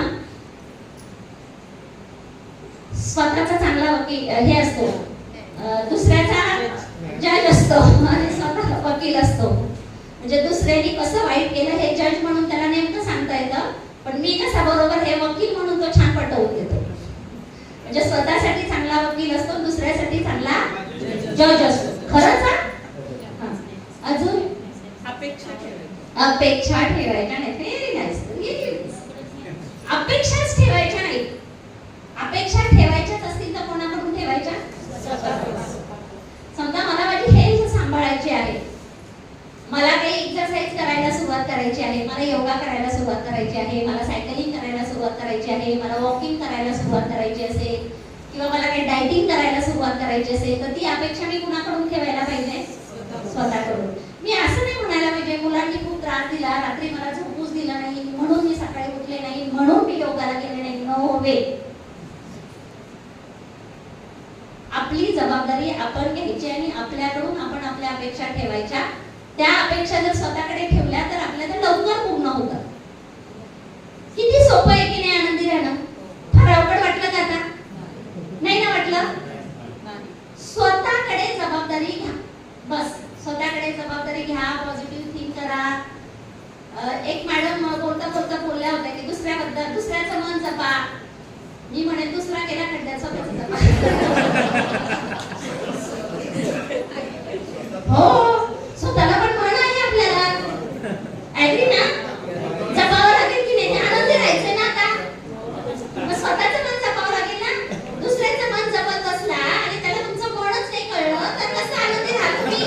स्वतःचा चांगला वकील हे असतो, दुसऱ्याचा जज असतो आणि स्वतः वकील असतो. म्हणजे दुसऱ्याने कसं वाईट केलं हे जज म्हणून त्याला नेमकं सांगता येतं, पण मी कसा बरोबर हे वकील म्हणून तो छान पटवून देतो. म्हणजे स्वतःसाठी चांगला वकील असतो, दुसऱ्यासाठी चांगला जज असतो. खरंच हा? अजून अपेक्षा ठेवायच्या नाही. Very nice. अपेक्षाच ठेवायच्या नाही. अपेक्षा ठेवायच्याच असतील तर कोणाकडून ठेवायच्या? समजा मला माझी हेल्थ सांभाळायची आहे, मला काही एक्सरसाइज करायला सुरुवात करायची आहे, मला योगा करायला सुरुवात करायची आहे, मला सायकलिंग करायला सुरुवात करायची आहे, मला वॉकिंग करायला सुरुवात करायची असेल किंवा मला काही डायटिंग करायला सुरुवात करायची असेल, तर ती अपेक्षा मी कुणाकडून ठेवायला पाहिजे? स्वतःकडून. मी असं नाही म्हणायला पाहिजे मुलांनी खूप त्रास दिला, रात्री मला झोपूच दिलं नाही म्हणून मी सकाळी उठले नाही, म्हणून मी योगाला गेले नाही. नो वे. आपली जबाबदारी आपण घ्यायची आणि आपल्याकडून आपण आपल्या अपेक्षा ठेवायच्या. त्या अपेक्षा जर स्वतःकडे ठेवल्या तर आपल्या त्या लवकर पूर्ण होतात. किती सोपं आहे की नाही आनंदी राहणं? फार अवघड वाटलं का आता? नाही ना वाटलं? स्वतःकडे जबाबदारी घ्या. बस स्वतःकडे जबाबदारी घ्या. पॉझिटिव्ह थिंक करा. एक मॅडम बोलता बोलल्या होत्या की दुसऱ्याचं मन जपा. मी म्हणेन दुसरा गेला खड्ड्यात स्वतःचा जपा. हो, स्वतःला पण म्हण आहे आपल्याला. ऐकली ना? जपावं लागेल की नाही? ते आनंदी राहायचंय ना आता. मग स्वतःचं मन जपावं लागेल ना. दुसऱ्याचं मन जपत बसला आणि त्याला तुमचं मनच नाही कळलं तर कसं आनंदी राहाल तुम्ही?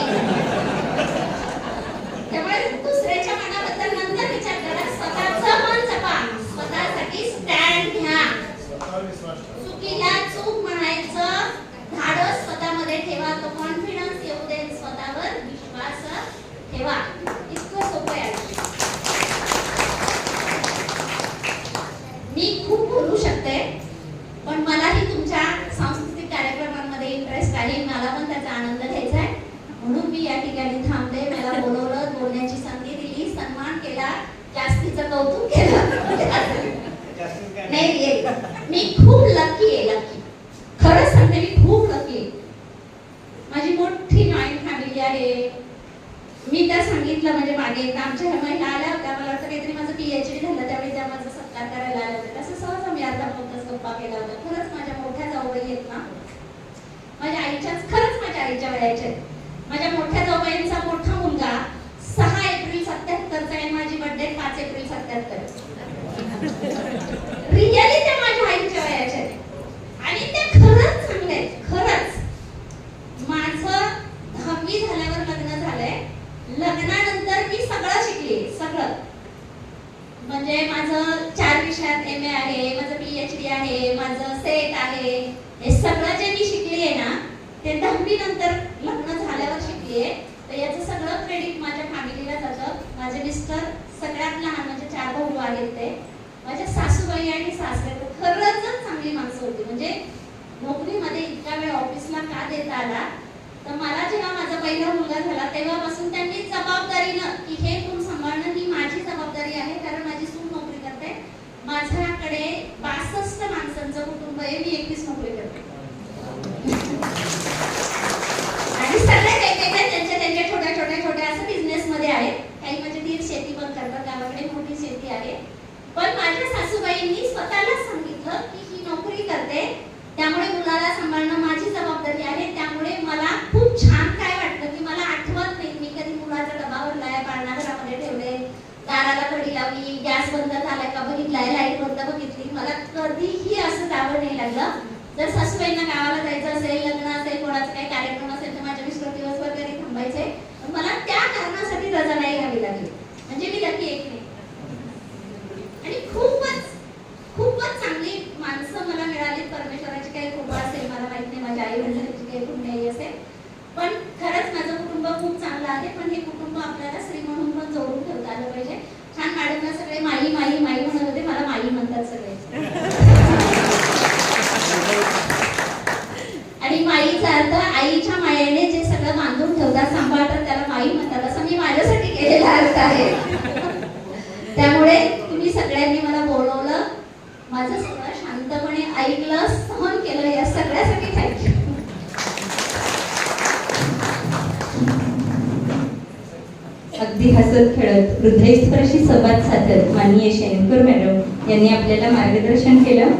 त्यामुळे दुसऱ्याच्या मनाबद्दल नंतर विचार करा. स्वतःचं मन जपा. स्वतःसाठी स्टँड घ्या. चुकीला चूक म्हणायचं धाडस स्वतःमध्ये ठेवा. तो कॉन्फिडन्स येऊ दे. स्वतःवर विश्वास ठेवा. इतकं सोपं आहे. मी खूप बोलू शकते पण मलाही तुमच्या सांस्कृतिक कार्यक्रमांमध्ये इंटरेस्ट आहे. मला पण त्याचा आनंद घ्यायचा आहे. म्हणून मी या ठिकाणी थांबले. मला बोलवलं, बोलण्याची संधी दिली, सन्मान केला, जास्तीचं कौतुक केलं. नाही रिअली मी खूप लकी आहे. लकी खरंच सांगते, मी खूप लकी आहे. माझी मोठी जॉईंट फॅमिली आहे. मी त्या सांगितलं म्हणजे मागे एकदा आमच्या ह्या महिला आल्या होत्या. मला वाटतं काहीतरी माझं PhD झालं त्यावेळी त्या माझा सत्कार करायला आल्या होत्या. तसं सहज आम्ही अर्धा पाऊण गप्पा केला होता. खरंच माझ्या मोठ्या जाऊबाई आहेत ना, माझ्या आईच्याच, खरंच माझ्या आईच्या वयाच्या आहेत. माझ्या मोठ्या जाऊबाईंचा मोठा मुलगा 6 एप्रिल 77 चा आहे. माझी बर्थडे 5 एप्रिल 77. रिअली त्या माझ्या आईच्या वयाच्या आहेत आणि त्या खरंच चांगल्या आहेत. खरंच माझं 10वी झाल्यावर लग्न झालंय. लग्नानंतर मी सगळं शिकले. सगळं म्हणजे माझं 4 विषयात MA आहे, माझं PhD आहे, माझं सेट आहे. हे सगळं जे मी शिकली आहे ना ते 10वी नंतर लग्न झाल्यावर शिकली आहे. तर याचं सगळं क्रेडिट माझ्या फॅमिलीला जातं. माझे मिस्टर सगळ्यात लहान, म्हणजे 4 भाऊ आहेत ते. माझ्या सासूबाई आणि सासरे खरंच चांगली माणसं होती. म्हणजे नोकरीमध्ये इतका वेळ ऑफिसला का देता आला तर मला जेव्हा माझा पहिला मुलगा झाला तेव्हापासून त्यांनी जबाबदारीनं की हे कुटुंब सांभाळणं ही माझी जबाबदारी आहे. कारण माझी सून नोकरी करते. माझ्याकडे 62 माणसांचं कुटुंब आहे. मी 21 नोकरी करते आणि सगळे वेगवेगळे त्यांच्या छोट्या असं बिझनेस मध्ये आहेत. काही माझे दीर शेती पण करतात. गावाकडे मोठी शेती आहे. पण माझ्या सासूबाईंनी स्वतःला सांगितलं की ही नोकरी करते त्यामुळे मुलाला सांभाळणं माझी जबाबदारी आहे. त्यामुळे मला खूप छान काय वाटलं की मला आठवत नाही मी कधी मुलाचा डबावर लाया पाळणा घरामध्ये ठेवले, दाराला कडी लावली, गॅस बंद झालाय का बघितलाय, लाईट बंद बघितली. मला कधीही असं जावं नाही लागलं. जर सासूबाईंना गावाला जायचं असेल, लग्न असेल, कोणाचा काही कार्यक्रम असेल तर माझ्या मिस्टर दिवसभर घरी थांबायचे. मला त्या कारणासाठी रजा नाही घ्यावी लागली. म्हणजे मी लकी एक नाही. आणि खूपच चांगली माणसं मला मिळाली. परमेश्वराची काही कृपा असेल मला माहित नाही, माझ्या आई वडिलांची काही पुण्याई असेल. पण खरंच माझं कुटुंब खूप चांगलं आहे. पण हे कुटुंब आपल्याला स्त्री म्हणून पण जोडून ठेवता आलं पाहिजे. छान मॅडमना सगळे माई माई माई म्हणत होते. मला माई म्हणतात सगळे. आणि माईचा अर्थ आईच्या मायेने जे सगळं बांधून ठेवतात, सांभाळतात त्याला माई म्हणतात. असं मी माझ्यासाठी केलेला अर्थ आहे. त्यामुळे तुम्ही सगळ्यांनी मला बोलवलं, माझं सगळं शांतपणे ऐकलं, सहन केलं, या सगळ्यासाठी थँक्यू. अगदी हसत खेळत हृदयस्पर्शी संवाद साधत माननीय शेणकर मॅडम यांनी आपल्याला मार्गदर्शन केलं.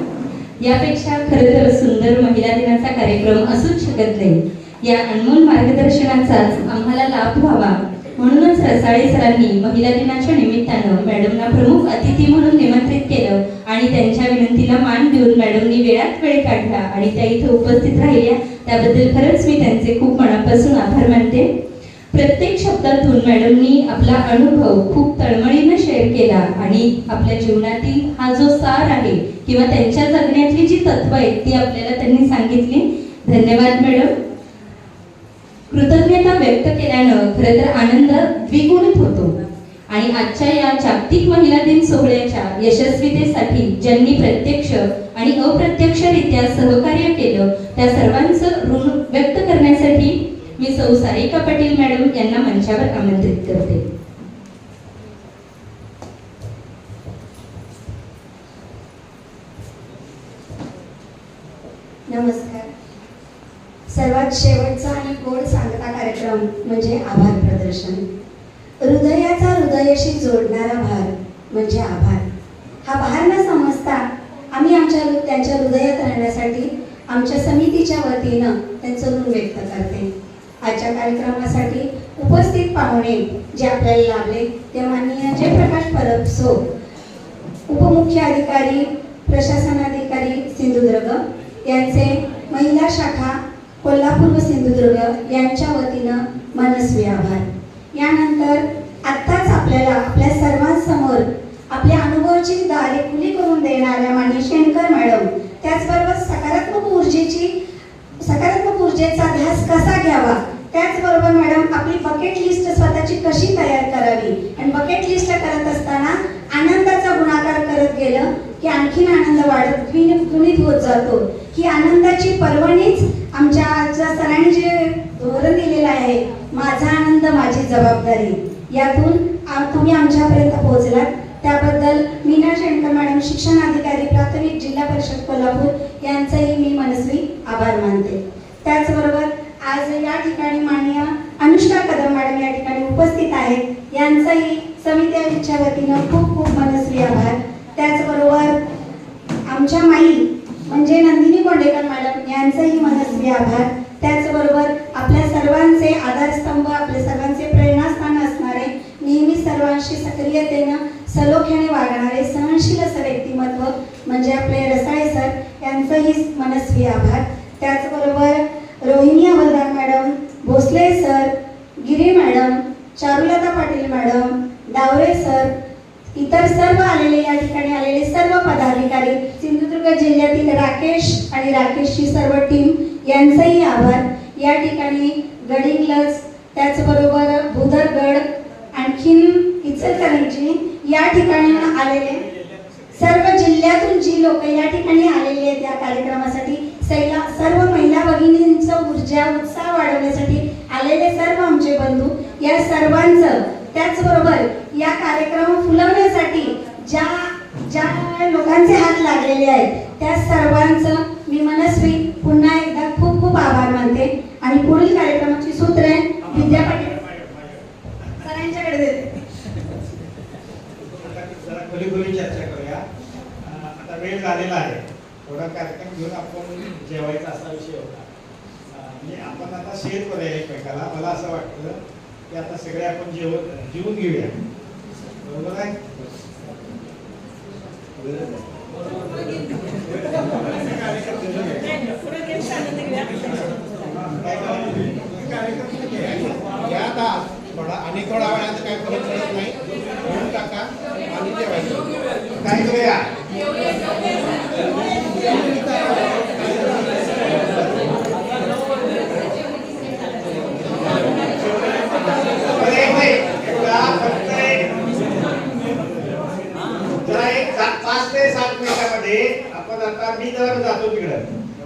यापेक्षा खरं तर सुंदर महिला दिनाचा कार्यक्रम असूच शकत नाही. या अनमोल मार्गदर्शनाचाच आम्हाला लाभ व्हावा म्हणूनच रसाळे सरांनी महिला दिनाच्या निमित्तानं मॅडमना प्रमुख अतिथी म्हणून निमंत्रित केलं आणि त्यांच्या विनंतीला मान देऊन मॅडमनी वेळात वेळ काढला आणि त्या इथे उपस्थित राहिल्या. त्याबद्दल खरंच मी त्यांचे खूप मनापासून आभार मानते. प्रत्येक शब्दातून मॅडमनी आपला अनुभव खूप तळमळीनं शेअर केला आणि आपल्या जीवनातील हा जो सार आहे किंवा त्यांच्या जगण्यातली जी तत्व आहेत ती आपल्याला त्यांनी सांगितली. धन्यवाद मॅडम. कृतज्ञता व्यक्त केल्यानं खरं तर आनंद द्विगुणित होतो. आणि आजच्या या जागतिक महिला दिन सोहळ्याच्या यशस्वीतेसाठी ज्यांनी प्रत्यक्ष आणि अप्रत्यक्षरित्या सहकार्य केलं त्या सर्वांचं ऋण व्यक्त करण्यासाठी मी सौ सारिका पाटील मॅडम यांना मंचावर आमंत्रित करते. नमस्कार. सर्वात शेवटचा आणि गोड सांगता कार्यक्रम म्हणजे आभार प्रदर्शन. हृदयाचा हृदयाशी जोडणारा भार म्हणजे आभार. हा भार न समजता आम्ही त्यांच्या हृदयात राहण्यासाठी आमच्या समितीच्या वतीनं त्यांचं ऋण व्यक्त करते. आजच्या कार्यक्रमासाठी उपस्थित पाहुणे जे आपल्याला लाभले ते माननीय जयप्रकाश परब सो, उपमुख्य अधिकारी प्रशासन अधिकारी सिंधुदुर्ग यांचे महिला शाखा कोल्हापूर व सिंधुदुर्ग यांच्या वतीनं मनस्वी आभार. यानंतर आत्ताच आपल्याला आपल्या सर्वांसमोर आपल्या अनुभवाची दारे खुली करून देणाऱ्या माननीय शेणकर मॅडम, त्याचबरोबर सकारात्मक ऊर्जेचा ध्यास कसा घ्यावा, त्याचबरोबर मॅडम आपली बकेट लिस्ट स्वतःची कशी तयार करावी आणि बकेट लिस्ट करत असताना आनंदाचा गुणाकार करत गेलं की आणखीन आनंद वाढत गुणित होत जातो. ही आनंदाची पर्वणीच आमच्या आजच्या सरांनी जे धोरण दिलेलं आहे, माझा आनंद माझी जबाबदारी, यातून तुम्ही आमच्यापर्यंत पोहोचलात. त्याबद्दल मीना शेणकर मॅडम, शिक्षण अधिकारी प्राथमिक जिल्हा परिषद कोल्हापूर यांचंही मी मनस्वी आभार मानते. त्याचबरोबर आज या ठिकाणी माननीय अनुष्का कदम मॅडम या ठिकाणी उपस्थित आहेत, यांचंही समितीच्या वतीनं खूप खूप मनस्वी आभार. त्याचबरोबर आमच्या माई म्हणजे नंदिनी कोंडेकर मॅडम यांचंही मनस्वी आभार. त्याचबरोबर आपल्या सर्वांचे आधारस्तंभ, आपले सर्वांचे प्रेरणास्थान असणारे, नेहमी सर्वांशी सक्रियतेनं सलोख्याने वागणारे सहनशील असं व्यक्तिमत्व म्हणजे आपले रसाळे सर यांचंही मनस्वी आभार. त्याचबरोबर Rohini Hawaldar madam, Bhosale sir, Giri madam, Charulata Patil madam, Dawre sir, इतर सर्व आलेले या ठिकाणी आलेले सर्व पदाधिकारी, सिंधुदुर्ग जिल्ह्यातील राकेश आणि राकेशची सर्व टीम यांचंही आभार. या ठिकाणी गडिंग्लज, त्याचबरोबर भुदरगड, आणखीन इचलकरंजी या ठिकाणी आलेले सर्व जिल्ह्यातून जी लोक या ठिकाणी आलेली आहेत या कार्यक्रमासाठी, सर्व महिला भगिनींचं ऊर्जा उत्साह वाढवण्यासाठी आलेले सर्व आमचे बंधू, या सर्वांचं, त्याचबरोबर या कार्यक्रम फुलवण्यासाठी ज्या लोकांचे हात लागलेले आहेत त्या सर्वांचं मी मनस्वी पुन्हा एकदा खूप खूप आभार मानते. आणि पुढील कार्यक्रमाची सूत्रे विद्या पाटील सरांच्याकडे देते. जरा खोली चर्चा करूया. आता वेळ झालेला आहे, थोडा कार्यक्रम घेऊन आपण जेवायचा असा विषय होता. म्हणजे आपण आता शेअर करूया एकमेकाला. मला असं वाटतं की आता सगळे आपण जेवून घेऊया, बरोबर आहे? आणि थोडा वेळात काय फरक पडत नाही, घेऊन टाका आणि जेवायचं. काय करूया? जरा एक 5 ते 7 मिनिटांमध्ये आपण आता मी जरा जातो तिकडं,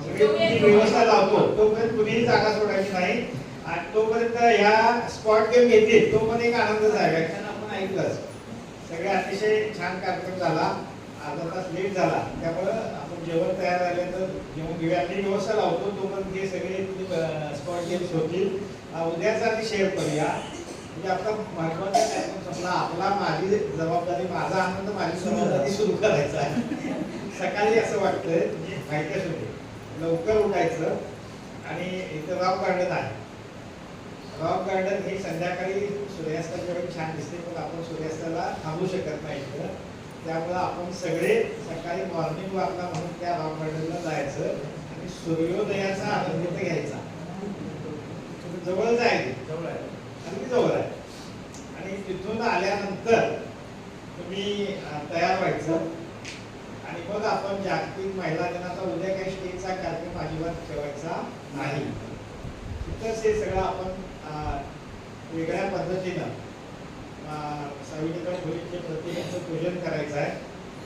सगळी व्यवस्था लावतो. तोपर्यंत कुणीही जागा सोडायची नाही आणि तोपर्यंत ह्या स्पॉट गेम घेतील, तो पण एक आनंदच आहे. व्याख्यान आपण ऐकलंच, सगळे अतिशय छान कार्यक्रम झाला. अर्धा तास लेट झाला, त्यामुळं आपण जेवण तयार झाले तर जेवण घेऊया. आपली व्यवस्था लावतो, तोपर्यंत हे सगळे स्पॉट गेम्स होतील. उद्याचा आधी शेअर करूया. म्हणजे आपला महत्वाचा कार्यक्रम संपला. आपला माझी जबाबदारी, माझा आनंद माझी जबाबदारी सुरू करायचा आहे. सकाळी असं वाटतंय म्हणजे माहितीच होते, लवकर उठायचं. आणि इथं रॉक गार्डन आहे. रॉक गार्डन हे संध्याकाळी सूर्यास्ताच्या वेळी छान दिसते, पण आपण सूर्यास्ताला थांबू शकत नाही इथं. त्यामुळं आपण सगळे सकाळी मॉर्निंग वॉकला म्हणून त्या रॉक गार्डनला जायचं आणि सूर्योदयाचा आनंद इथं घ्यायचा. जवळच आहे, जवळ आहे, अगदी जवळ आहे. आणि तिथून आल्यानंतर तुम्ही तयार व्हायचं आणि मग आपण जागतिक महिला दिनाचा उद्या काही स्टेजचा कार्यक्रम अजिबात ठेवायचा नाही. तिथंच हे सगळं आपण वेगळ्या पद्धतीनं सावित्रीबाई फुलेंच्या प्रतिमेचं पूजन करायचं आहे.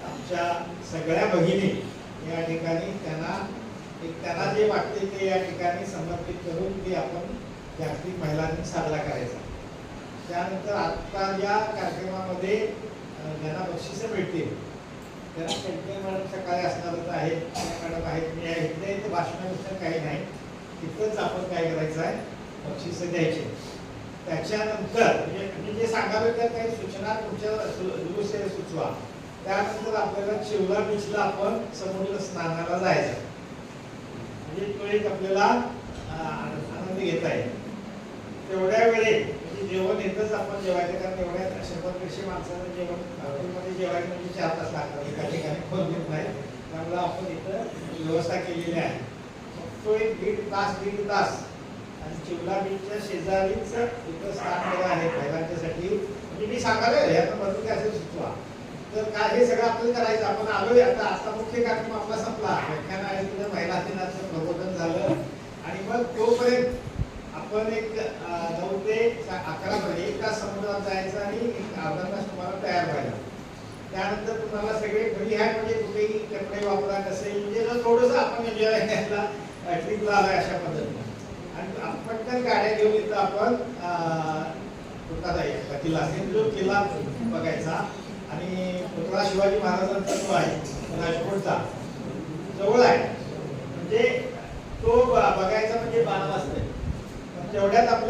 आमच्या सगळ्या भगिनी या ठिकाणी त्यांना जे वाटते ते या ठिकाणी समर्पित करून ते आपण जागतिक महिला दिन साजरा करायचा. त्यानंतर आता या कार्यक्रमामध्ये ज्यांना बक्षिसं मिळतील त्यांना शेणकर मॅडम सकाळी असणारच आहेत, मॅडम आहेत, मी आहे. इथं भाषणानुसार काही नाही, तिथंच आपण काय करायचं आहे, बक्षिसं द्यायचे. त्याच्यानंतर म्हणजे जे सांगावे त्या काही सूचना तुमच्या दुरुस्तीने सुचवा. त्यानंतर आपल्याला चिवला बीचला आपण समुद्र स्नानाला जायचं. म्हणजे तो एक आपल्याला आनंद घेता येईल. तेवढ्या वेळे म्हणजे जेवण येतच आपण जेवायचं, कारण एवढ्या 100-150 माणसाचं जेवण हॉटेलमध्ये जेवायचं म्हणजे 4 तास लागतात, एका ठिकाणी कोण घेत नाही. त्यामुळे आपण इथं व्यवस्था केलेली आहे. तो एक 1.5 तास आणि चिवला बीचच्या शेजारीच इथं स्थानगृह आहे महिलांच्यासाठी. म्हणजे मी सांगायला यातून बदल असेल सुचवा तर काय हे सगळं आपल्याला करायचं. आपण आलोय आता मुख्य कार्यक्रम आपला संपला. व्याख्यान आहे तिथं महिला दिनाचं प्रबोधन झालं आणि मग तोपर्यंत आपण एक 9 ते 11 पर्यंत 1 तास समुद्रात जायचं आणि एक अर्धा तास तुम्हाला तयार व्हायला. त्यानंतर तुम्हाला सगळे घरी आहे म्हणजे कुठेही कपडे वापरा कसे म्हणजे थोडंसं आपण एन्जॉय करायला ट्रिपला आलाय अशा पद्धतीने. आणि पटकन गाड्या घेऊन इथं आपण कुठला जायचा किल्ला सिंधुदुर्ग किल्ला बघायचा आणि पुतळा शिवाजी महाराजांचा जो आहे राजकोटचा जवळ आहे म्हणजे तो बघायचा म्हणजे 12 वाजता. तेवढ्यात आपलं